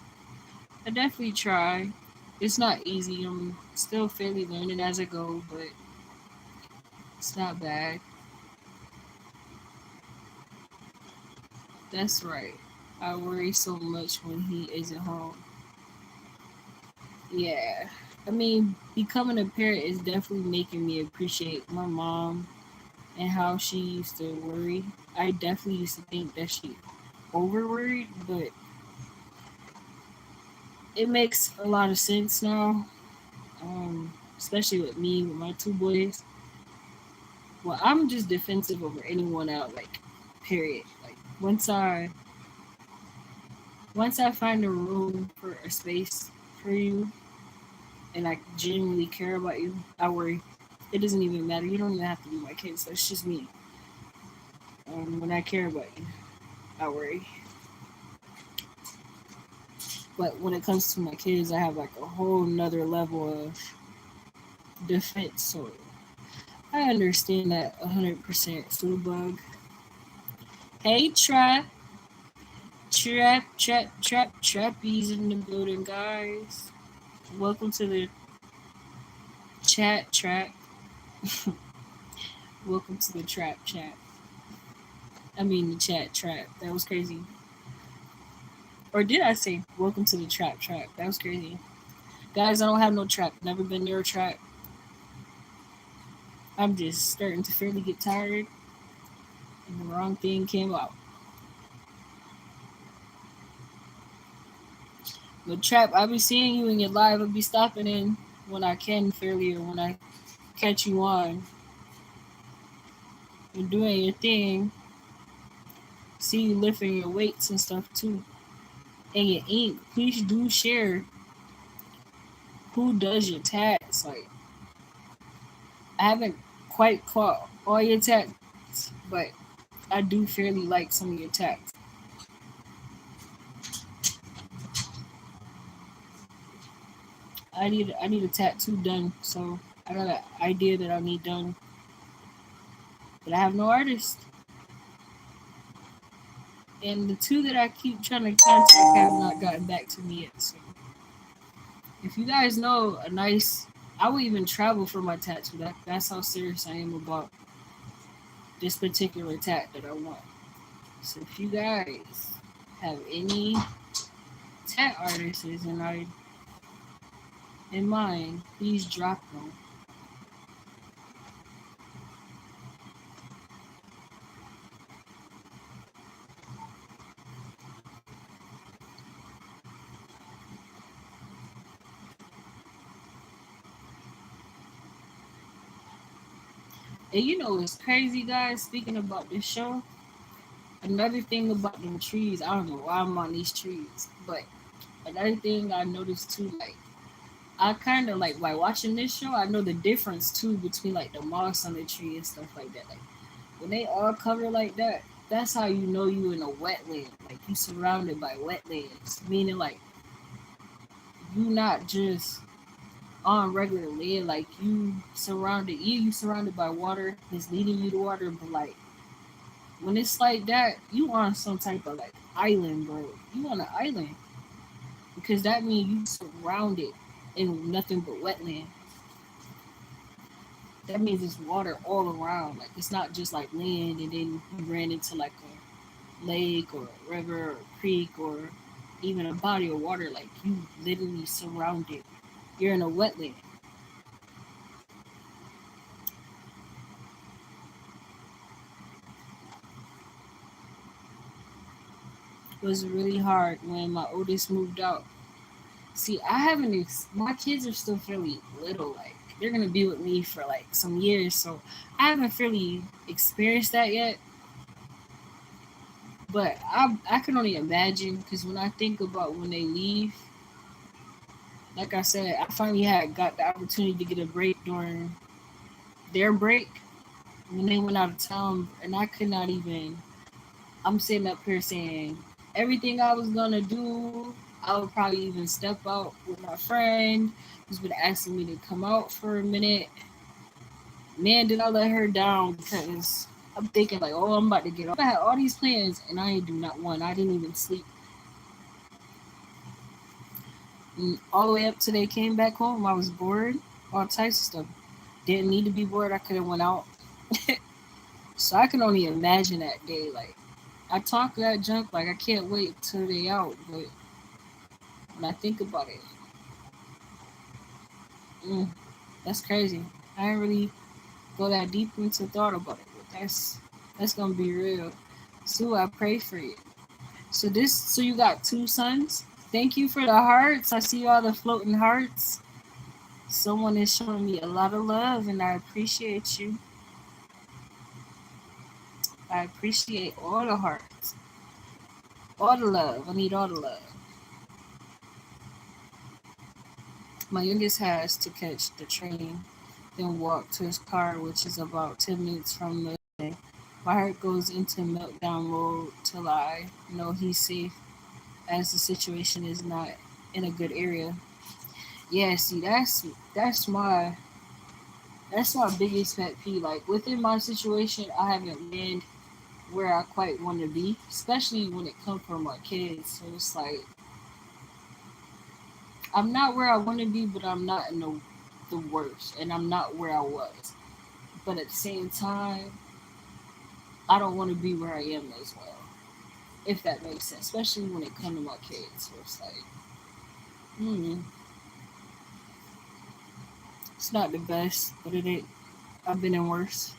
I definitely try. It's not easy. I'm still fairly learning as I go, but it's not bad. That's right. I worry so much when he isn't home. Yeah. I mean, becoming a parent is definitely making me appreciate my mom and how she used to worry. I definitely used to think that she over worried, but it makes a lot of sense now. Especially with me, with my 2 boys. Well, I'm just defensive over anyone out, like, period. Like, once I find a room for a space for you and I genuinely care about you, I worry. It doesn't even matter. You don't even have to be my kid, so it's just me. When I care about you, I worry. But when it comes to my kids, I have like a whole nother level of defense. So I understand that 100%. Flu bug. Hey, trappies in the building, guys. Welcome to the chat trap. Welcome to the trap chat. I mean the chat trap. That was crazy. Or did I say welcome to the trap trap? That was crazy. Guys, I don't have no trap. Never been near a trap. I'm just starting to fairly get tired. And the wrong thing came out. But trap, I be seeing you in your live. I'll be stopping in when I can fairly or when I catch you on. You're doing your thing. See you lifting your weights and stuff too. And your ink. Please do share who does your tats. Like, I haven't quite caught all your tats, but I do fairly like some of your tats. I need a tattoo done, so I got an idea that I need done, but I have no artist. And the two that I keep trying to contact have not gotten back to me yet. So if you guys know a nice, I would even travel for my tattoo. That's how serious I am about this particular tat that I want. So if you guys have any tat artists in mind, please drop them. And you know it's crazy, guys. Speaking about this show, another thing about them trees, I don't know why I'm on these trees, but another thing I noticed too, like I kind of like by watching this show, I know the difference too between like the moss on the tree and stuff like that. Like when they all cover like that, that's how you know you in a wetland. Like you surrounded by wetlands, meaning like you not just on regular land. Like you surrounded by water. It's leading you to water, but like when it's like that, you on some type of like island, bro. You on an island because that means you surrounded in nothing but wetland. That means it's water all around. Like it's not just like land and then you ran into like a lake or a river or a creek or even a body of water. Like you literally surrounded. You're in a wetland. It was really hard when my oldest moved out. See, I haven't. My kids are still fairly little. Like they're gonna be with me for like some years, so I haven't really experienced that yet. But I can only imagine because when I think about when they leave, like I said, I finally had got the opportunity to get a break during their break when they went out of town, and I could not even. I'm sitting up here saying everything I was gonna do. I would probably even step out with my friend who's been asking me to come out for a minute. Man, did I let her down because I'm thinking like, oh, I'm about to get off. I had all these plans and I ain't do not one. I didn't even sleep. And all the way up till they came back home, I was bored. All types of stuff. Didn't need to be bored. I could have went out. So I can only imagine that day. Like I talk that junk. Like I can't wait till they out. But when I think about it, mm, that's crazy. I didn't really go that deep into thought about it. But that's gonna be real. Sue, I pray for you. So you got two sons. Thank you for the hearts. I see all the floating hearts. Someone is showing me a lot of love, and I appreciate you. I appreciate all the hearts, all the love. I need all the love. My youngest has to catch the train, then walk to his car, which is about 10 minutes from the. My heart goes into meltdown mode till I know he's safe, as the situation is not in a good area. Yeah, see, that's my biggest pet peeve. Like within my situation, I haven't landed where I quite want to be, especially when it comes from my kids. So it's like I'm not where I want to be, but I'm not in the worst, and I'm not where I was. But at the same time, I don't want to be where I am as well, if that makes sense. Especially when it comes to my kids. So it's like, hmm, it's not the best, but it ain't. I've been in worse.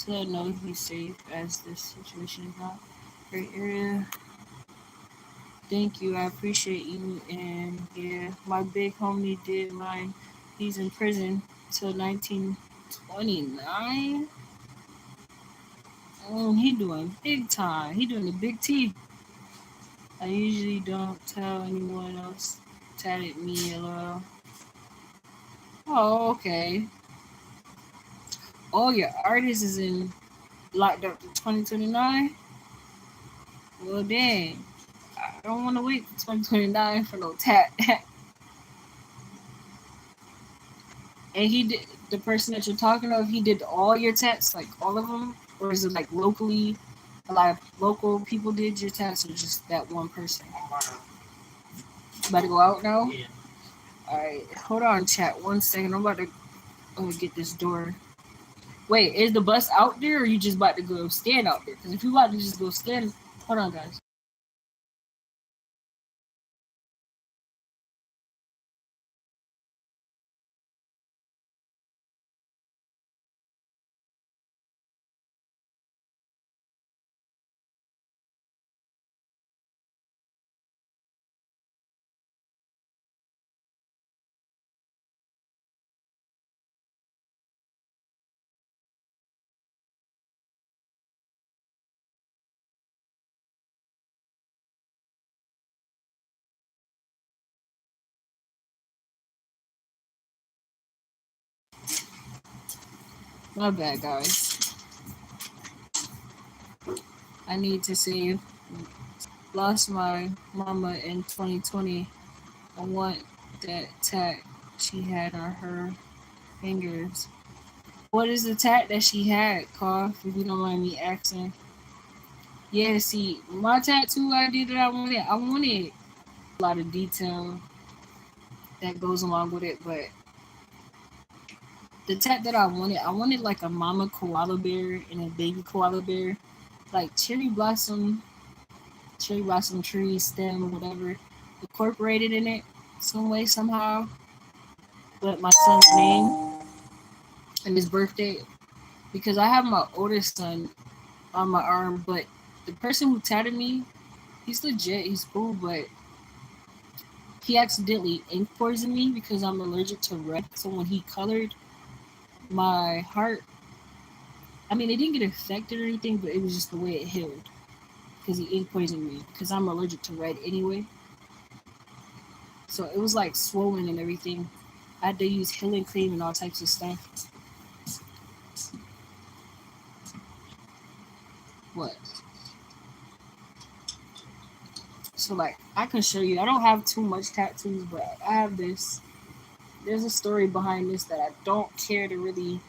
To know he's safe as this situation is not a great area. Thank you. I appreciate you. And yeah, my big homie did mine. He's in prison till 1929. He doing big time. He doing the big T. I usually don't tell anyone else. Tatted me a little. Oh, okay. Oh, your artist is in locked up to 2029. Well, dang. I don't want to wait till 2029 for no tat. And he did, the person that you're talking of, he did all your tats, like all of them? Or is it like locally, a lot of local people did your tats, or just that one person? About to go out now? Yeah. Alright, hold on, chat. 1 second. I'm about to get this door. Wait, is the bus out there, or you just about to go stand out there? Because if you about to just go stand, hold on, guys. My bad, guys. I need to save. Lost my mama in 2020. I want that tat she had on her fingers. What is the tat that she had, Cough, if you don't mind me asking? Yeah, see, my tattoo idea that I wanted a lot of detail that goes along with it, but the tat that I wanted like a mama koala bear and a baby koala bear, like cherry blossom tree stem, whatever, incorporated in it some way, somehow. But my son's name and his birthday, because I have my oldest son on my arm, but the person who tatted me, he's legit, he's cool, but he accidentally ink poisoned me because I'm allergic to red. So when he colored my heart, I mean, it didn't get affected or anything, but it was just the way it healed because he ink poisoned me because I'm allergic to red anyway. So it was like swollen and everything. I had to use healing cream and all types of stuff. What? So like I can show you. I don't have too much tattoos, but I have this. There's a story behind this that I don't care to really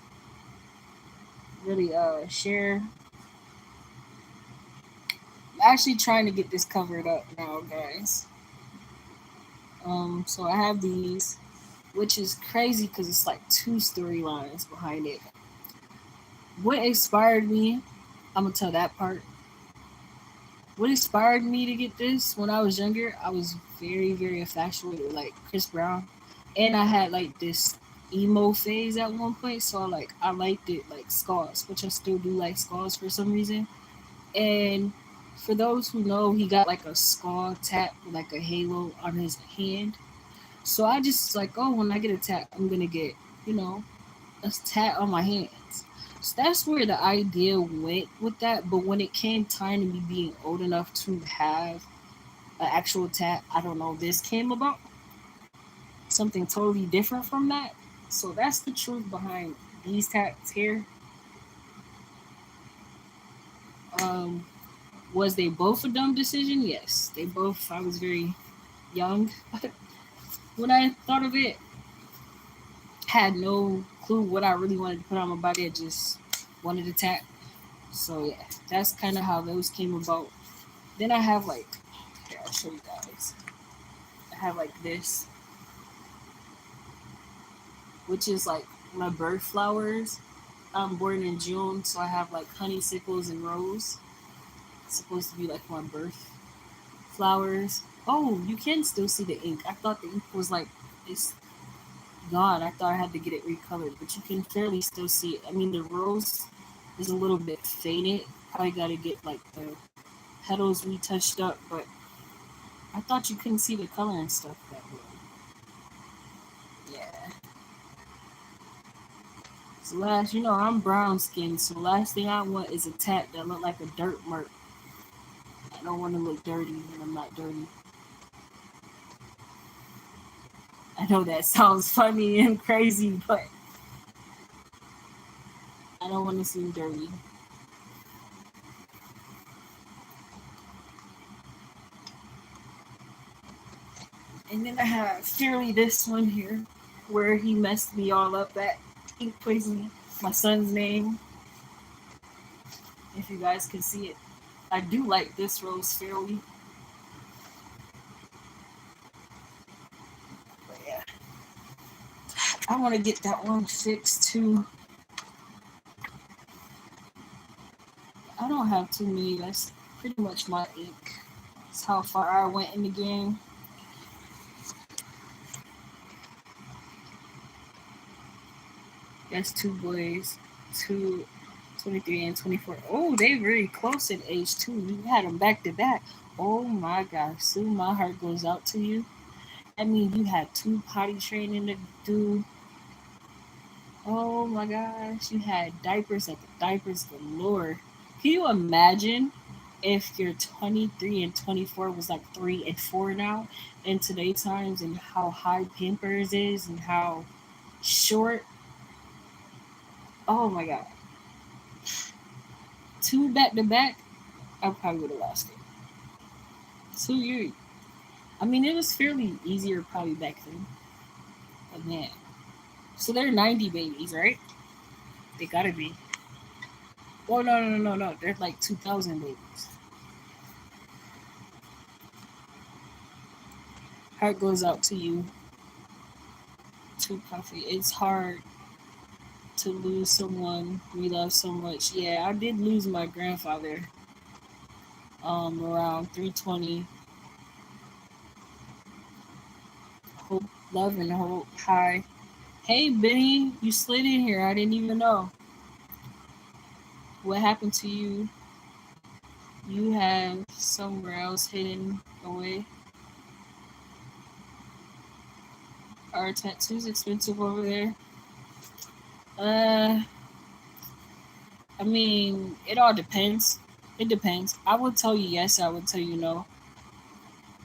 share. I'm actually trying to get this covered up now, guys. So I have these, which is crazy because it's like two storylines behind it. What inspired me? I'm gonna tell that part. What inspired me to get this when I was younger? I was very, very infatuated with like Chris Brown, and I had like this emo phase at one point. So I liked it like Scars, which I still do like Scars for some reason. And for those who know, he got like a skull tat with like a halo on his hand. So I just like, oh, when I get a tat, I'm gonna get, you know, a tat on my hands. So that's where the idea went with that. But when it came time to me being old enough to have an actual tat, I don't know, this came about something totally different from that. So that's the truth behind these tats here. Um, was they both a dumb decision? Yes, they both. I was very young when I thought of it. Had no clue what I really wanted to put on my body. I just wanted to tat. So yeah, that's kind of how those came about. Then I have like, here I'll show you guys. I have like this, which is like my birth flowers. I'm born in June, so I have like honeysuckles and rose. It's supposed to be like my birth flowers. Oh, you can still see the ink. I thought the ink was like it's gone. I thought I had to get it recolored, but you can fairly still see it. I mean, the rose is a little bit faded. Probably got to get like the petals retouched up, but I thought you couldn't see the color and stuff that way. Yeah. So I'm brown skinned, so last thing I want is a tat that look like a dirt mark. I don't want to look dirty, and I'm not dirty. I know that sounds funny and crazy, but I don't want to seem dirty. And then I have Fairly this one here, where he messed me all up at ink poisoning. My son's name, if you guys can see it. I do like this rose Fairly. But yeah, I want to get that one fixed too. I don't have too many. That's pretty much my ink. That's how far I went in the game. That's two boys, two 23 and 24. Oh, they really close in age too. You had them back to back. Oh my gosh, Sue, my heart goes out to you. I mean, you had two potty training to do. Oh my gosh, you had diapers at the diapers galore. Can you imagine if your 23 and 24 was like 3 and 4 now in today's times, and how high Pampers is and how short? Oh my god. Two back to back, I probably would have lost it. So you, I mean, it was fairly easier probably back then. But man, so they're 90 babies, right? They gotta be. Oh no! They're like 2000 babies. Heart goes out to you, too, Puffy. It's hard to lose someone we love so much. Yeah, I did lose my grandfather. Around 320. Hope, love, and hope. Hi. Hey, Benny, you slid in here. I didn't even know. What happened to you? You have somewhere else hidden away. Are tattoos expensive over there? Uh, I mean, it all depends. It depends. I would tell you yes. I would tell you no.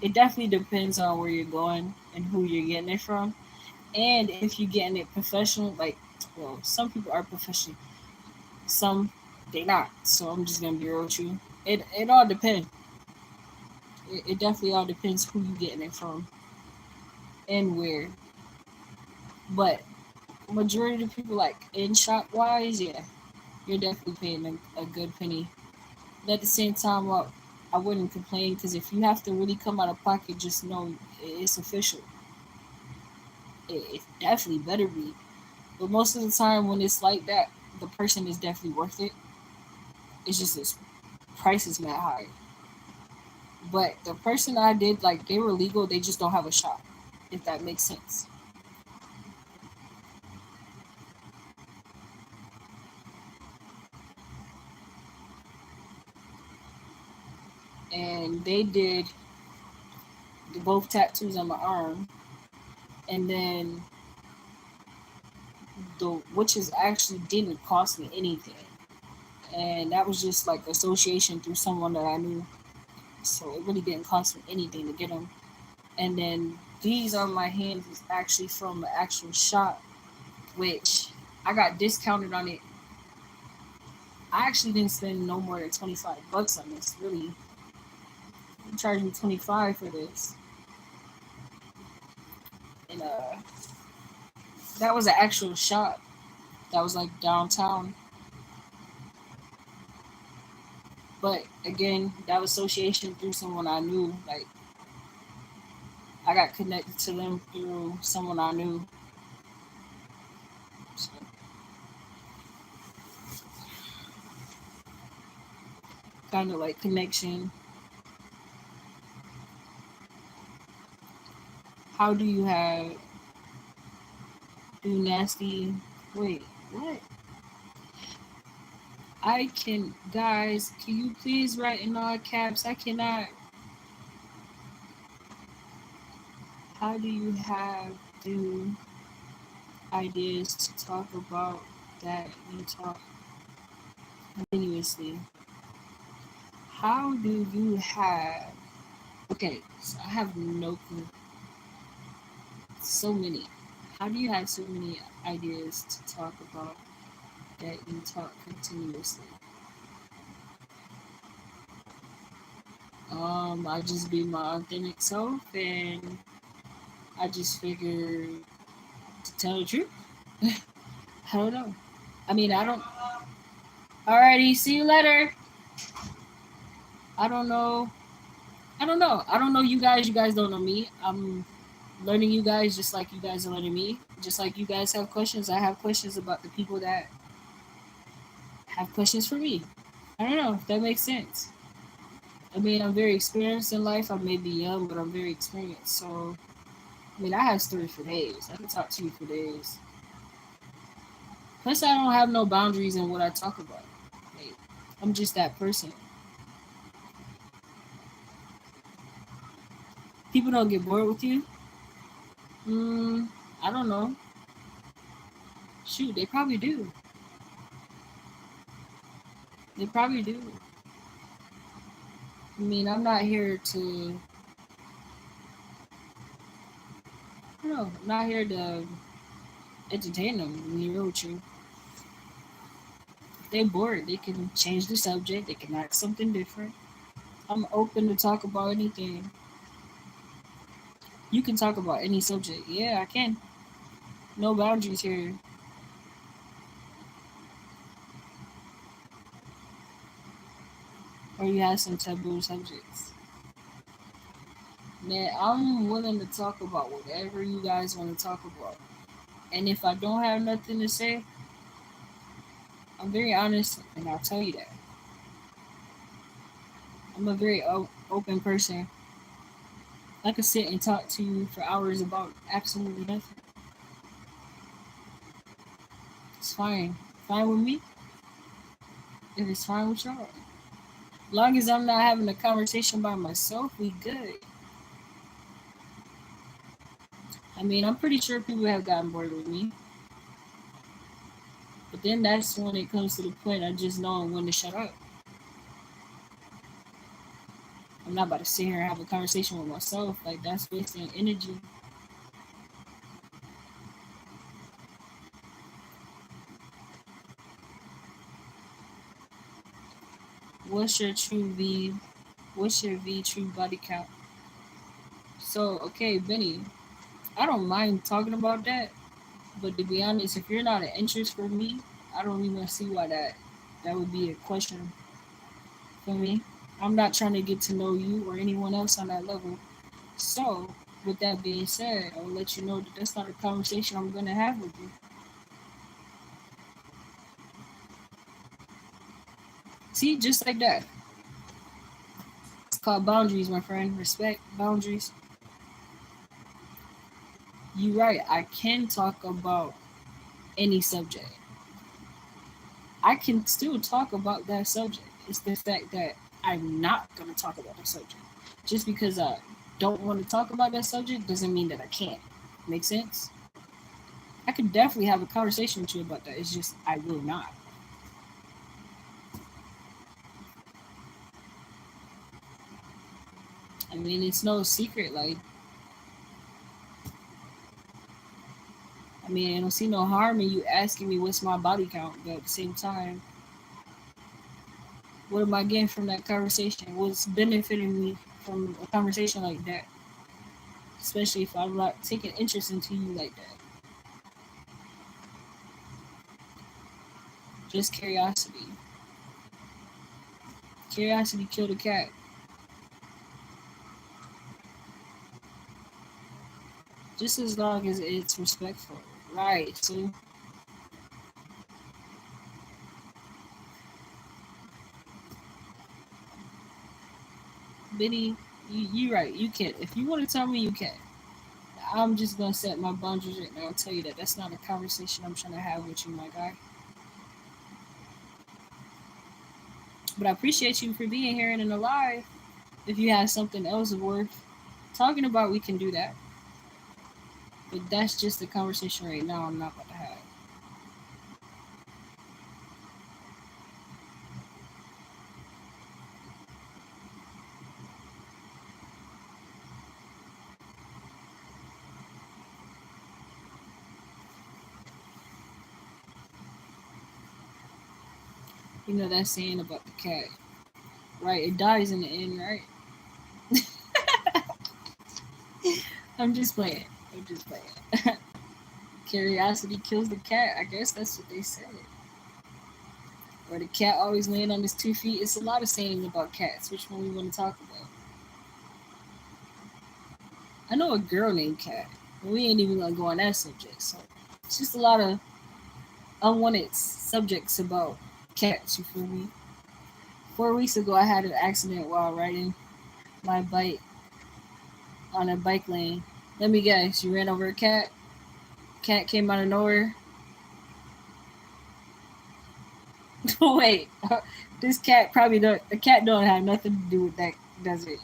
It definitely depends on where you're going and who you're getting it from, and if you're getting it professional. Like, well, some people are professional, some they not. So I'm just gonna be real with you. It all depends. It definitely all depends who you getting it from and where. But majority of the people, like in shop wise, yeah, you're definitely paying a good penny. But at the same time, well, I wouldn't complain, because if you have to really come out of pocket, just know it's official. It definitely better be. But most of the time, when it's like that, the person is definitely worth it. It's just this price is not high. But the person I did, like, they were legal. They just don't have a shop, if that makes sense. And they did both tattoos on my arm, and then the which is actually didn't cost me anything, and that was just like association through someone that I knew, so it really didn't cost me anything to get them. And then these on my hands is actually from the actual shop, which I got discounted on it. I actually didn't spend no more than $25 on this. Really, you charged me 25 for this, and that was an actual shop that was like downtown. But again, that was association through someone I knew. Like, I got connected to them through someone I knew. So, kind of like connection. How do you have do nasty? Wait, what? I can, guys. Can you please write in all caps? I cannot. How do you have do ideas to talk about that you talk continuously? How do you have? Okay, so I have no clue. So many. How do you have so many ideas to talk about that you talk continuously? I just be my authentic self, and I just figured to tell the truth. I don't know. I mean, I don't. Alrighty, see you later. I don't know. I don't know. I don't know you guys. You guys don't know me. I'm learning you guys just like you guys are learning me. Just like you guys have questions, I have questions about the people that have questions for me. I don't know if that makes sense. I mean, I'm very experienced in life. I may be young, but I'm very experienced. So, I mean, I have stories for days. I can talk to you for days. Plus, I don't have no boundaries in what I talk about. Like, I'm just that person. People don't get bored with you. I don't know. Shoot, they probably do. They probably do. I mean, I'm not here to. I don't know. I'm not here to entertain them. When you're real with you. If they're bored, they can change the subject. They can ask something different. I'm open to talk about anything. You can talk about any subject. Yeah, I can. No boundaries here. Or you have some taboo subjects. Man, I'm willing to talk about whatever you guys want to talk about. And if I don't have nothing to say, I'm very honest and I'll tell you that. I'm a very open person. I could sit and talk to you for hours about absolutely nothing. It's fine. Fine with me. If it's fine with y'all. Long as I'm not having a conversation by myself, we good. I mean, I'm pretty sure people have gotten bored with me. But then that's when it comes to the point I just know when to shut up. I'm not about to sit here and have a conversation with myself. Like, that's wasting energy. What's your true V? What's your V true body count? So, okay, Benny, I don't mind talking about that. But to be honest, if you're not an interest for me, I don't even see why that would be a question for me. I'm not trying to get to know you or anyone else on that level. So, with that being said, I will let you know that that's not a conversation I'm going to have with you. See, just like that. It's called boundaries, my friend. Respect, boundaries. You're right. I can talk about any subject. I can still talk about that subject. It's the fact that I'm not going to talk about that subject. Just because I don't want to talk about that subject doesn't mean that I can't. Make sense? I could definitely have a conversation with you about that. It's just I will not. I mean, it's no secret. Like, I mean, I don't see no harm in you asking me what's my body count, but at the same time, what am I getting from that conversation? What's benefiting me from a conversation like that? Especially if I'm not taking interest into you like that. Just curiosity. Curiosity killed a cat. Just as long as it's respectful. Right, so Benny, you right, you can. If you want to tell me, you can. I'm just gonna set my boundaries right now and tell you that that's not a conversation I'm trying to have with you, my guy. But I appreciate you for being here and alive. If you have something else worth talking about, we can do that. But that's just the conversation right now I'm not about to have. You know that saying about the cat, right? It dies in the end, right? I'm just playing. I'm just playing. Curiosity kills the cat. I guess that's what they said. Or the cat always laying on his 2 feet. It's a lot of sayings about cats. Which one we want to talk about? I know a girl named Cat. But we ain't even gonna go on that subject. So it's just a lot of unwanted subjects about cats. You feel me? 4 weeks ago, I had an accident while riding my bike on a bike lane. Let me guess, you ran over a cat? Cat came out of nowhere. Wait, this cat probably don't. The cat don't have nothing to do with that, does it?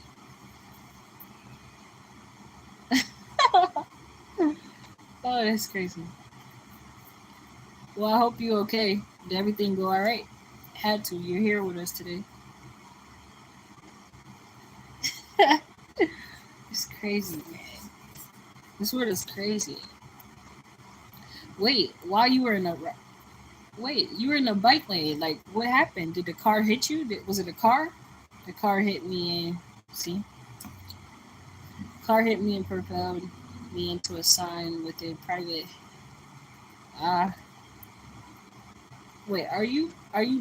Oh, that's crazy. Well, I hope you okay. Did everything go all right? Had to. You're here with us today. It's crazy, man. This world is crazy. Wait, while you were in a you were in a bike lane. Like, what happened? Did the car hit you? Was it a car? The car hit me and see, car hit me and propelled me into a sign with a private. Ah, wait, are you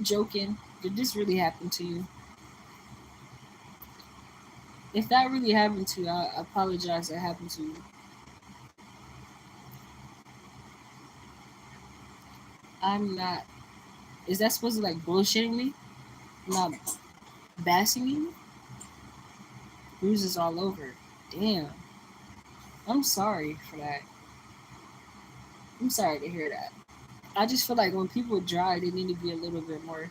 joking? Did this really happen to you? If that really happened to you, I apologize. That happened to you. I'm not. Is that supposed to like bullshitting me? I'm not bassing you. Bruises all over. Damn. I'm sorry for that. I'm sorry to hear that. I just feel like when people drive, they need to be a little bit more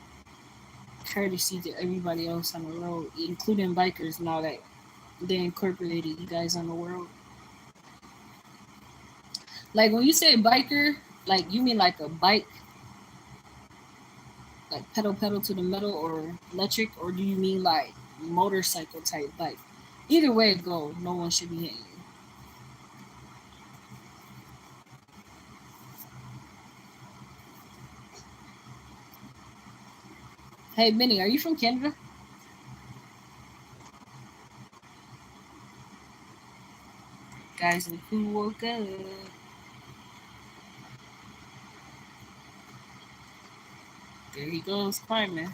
courtesy to everybody else on the road, including bikers. Now that they incorporated you guys on the world. Like when you say biker, like you mean like a bike, like pedal to the metal or electric, or do you mean like motorcycle type bike? Either way it go, no one should be hitting you. Hey Benny, are you from Canada? Guys, look who woke up. There he goes climbing.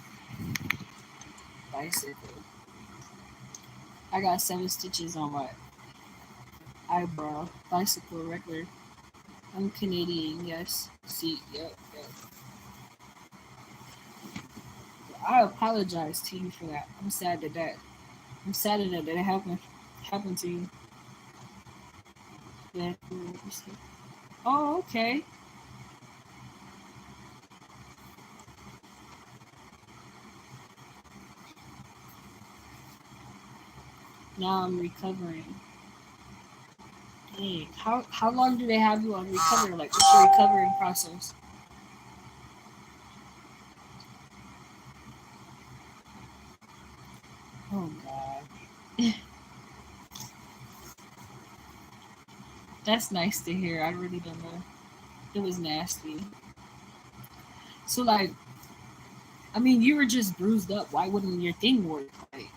Bicycle. I got 7 stitches on my eyebrow. Bicycle regular. I'm Canadian, yes. See, yep, yep. I apologize to you for that. I'm sad that. I'm sad that it happened to you. Yeah. Oh, okay. Now I'm recovering. Hey, how long do they have you on recovery? Like, what's your recovering process? Oh God, that's nice to hear. I really don't know. It was nasty. So like, I mean, you were just bruised up. Why wouldn't your thing work? Like,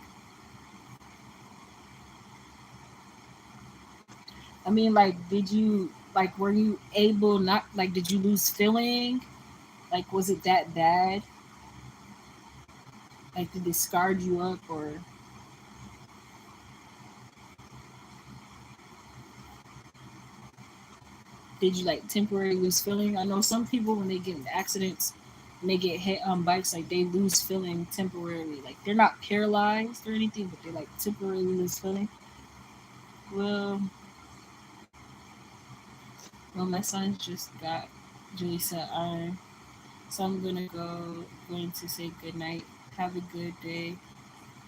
I mean, like, did you like were you able not like did you lose feeling? Like, was it that bad? Like, did it scarred you up or did you like temporarily lose feeling? I know some people when they get in accidents, when they get hit on bikes, like they lose feeling temporarily. Like they're not paralyzed or anything, but they like temporarily lose feeling. Well, my son just got Julie set iron, so I'm going to say good night. Have a good day,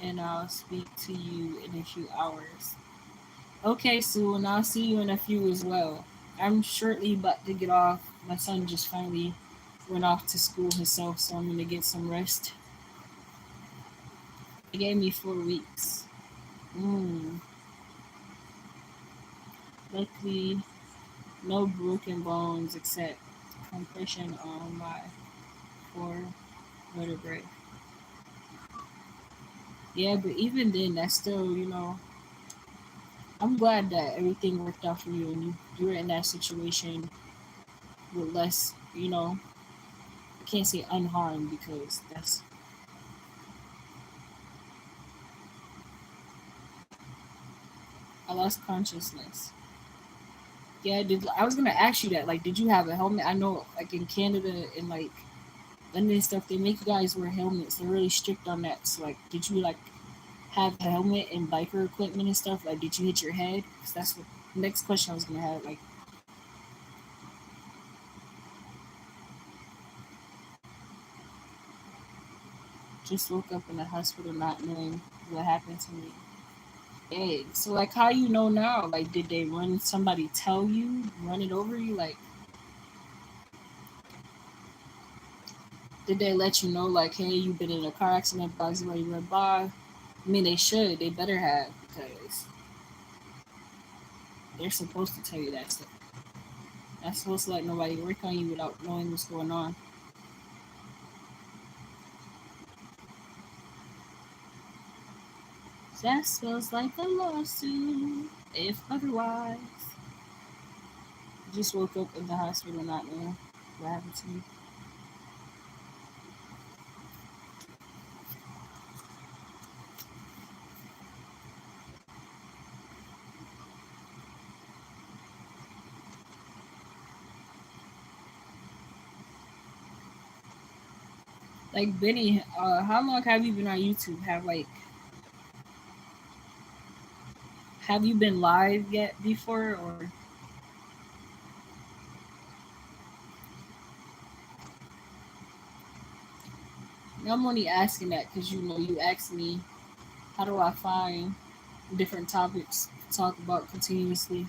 and I'll speak to you in a few hours. Okay, Sue, and I'll see you in a few as well. I'm shortly about to get off. My son just finally went off to school himself, so I'm gonna get some rest. They gave me 4 weeks. Mm. Luckily, no broken bones except compression on my core vertebrae. Yeah, but even then, that's still, I'm glad that everything worked out for you and you you were in that situation with less, I can't say unharmed because that's. I lost consciousness. Yeah, I was gonna ask you that. Like, did you have a helmet? I know, like in Canada and like London and stuff, they make you guys wear helmets. They're really strict on that. So, like, did you like have a helmet and biker equipment and stuff? Like, did you hit your head? Because that's what next question I was gonna have. Like, just woke up in the hospital not knowing what happened to me. Hey, so like, how you know now? Like, did they somebody tell you, run it over you? Like, did they let you know, like, hey, you've been in a car accident, blah, blah, you went by? I mean, they should. They better have because they're supposed to tell you that stuff. Not supposed to let nobody work on you without knowing what's going on. That smells like a lawsuit. If otherwise, just woke up in the hospital not knowing what happened to me. Like Benny, how long have you been on YouTube? Have you been live yet before or? I'm only asking that because you asked me how do I find different topics to talk about continuously.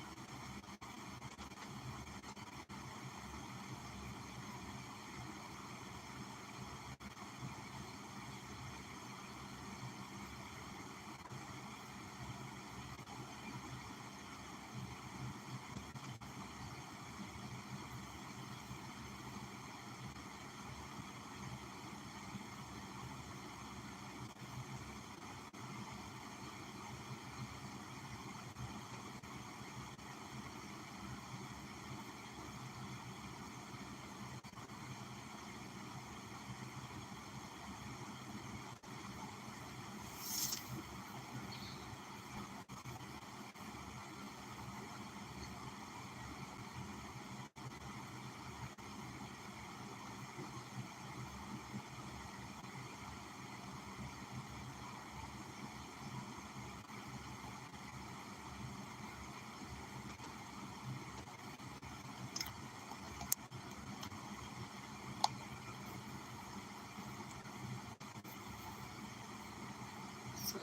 So,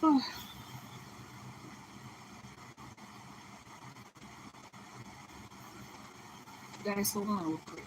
oh, guys, hold on real quick.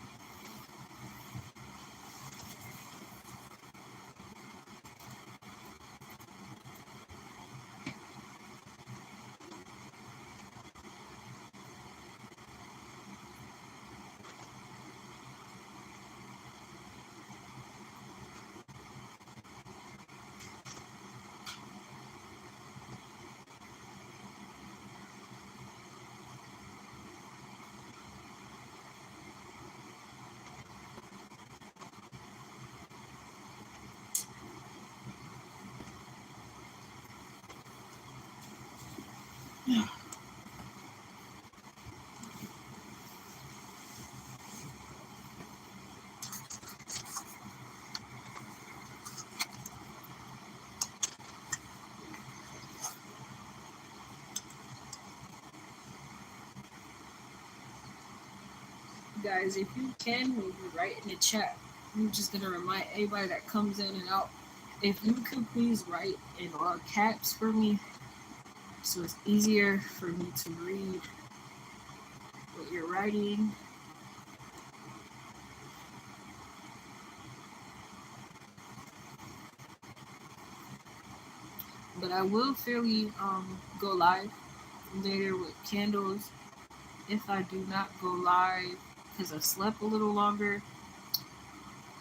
Guys, if you can, maybe write in the chat. I'm just gonna remind everybody that comes in and out. If you could please write in all caps for me, so it's easier for me to read what you're writing. But I will fairly go live later with candles. If I do not go live because I slept a little longer,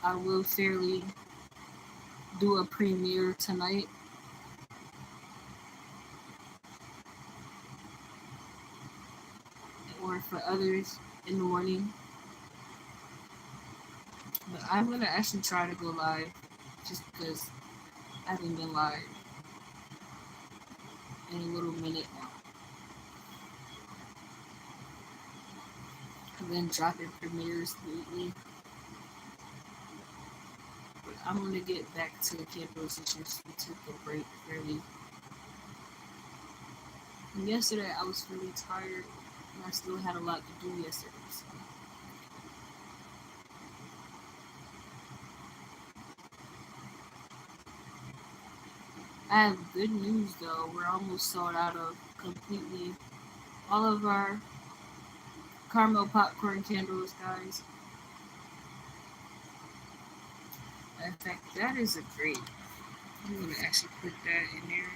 I will fairly do a premiere tonight. Or for others in the morning. But I'm gonna actually try to go live just because I haven't been live in a little minute now. I've been dropping premieres lately. But I'm gonna get back to the candles since we took a break fairly. And yesterday I was really tired and I still had a lot to do yesterday. So. I have good news though. We're almost sold out of completely all of our caramel popcorn candles, guys. In fact, that is a great. I'm gonna actually put that in there.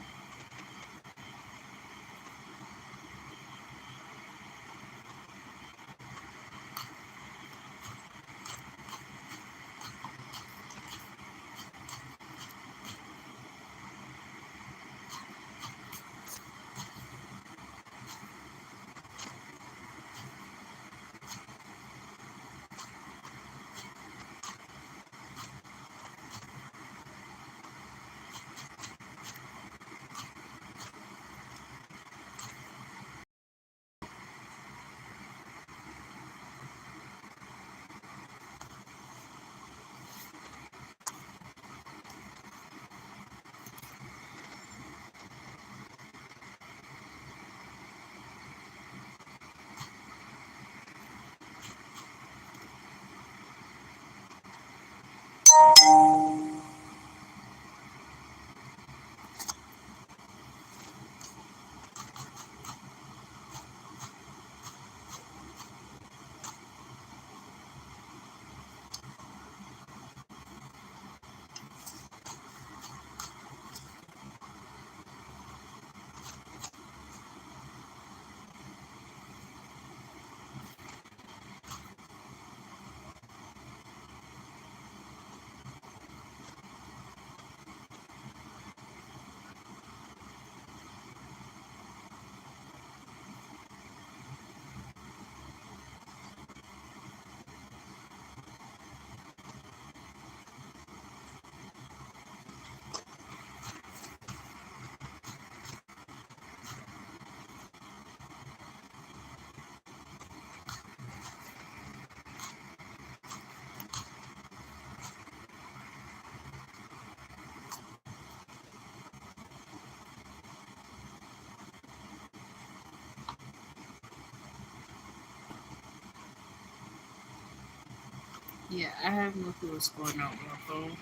Yeah, I have no clue what's going on with my phone.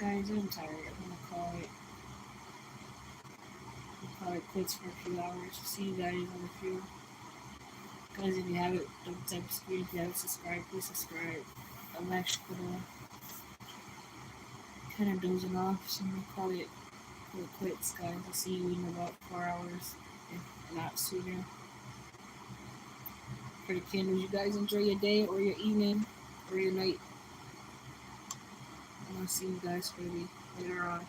guys. I'm tired. I'm gonna call it quits for a few hours. See you guys in a few. Guys, if you haven't, don't type screen. If you haven't subscribed, please subscribe. I'm actually gonna kind of dozing off, so I'm gonna call it quits, guys. I'll see you in about 4 hours, if not sooner. For the candles, you guys enjoy your day or your evening or your night. I'm gonna see you guys maybe later on.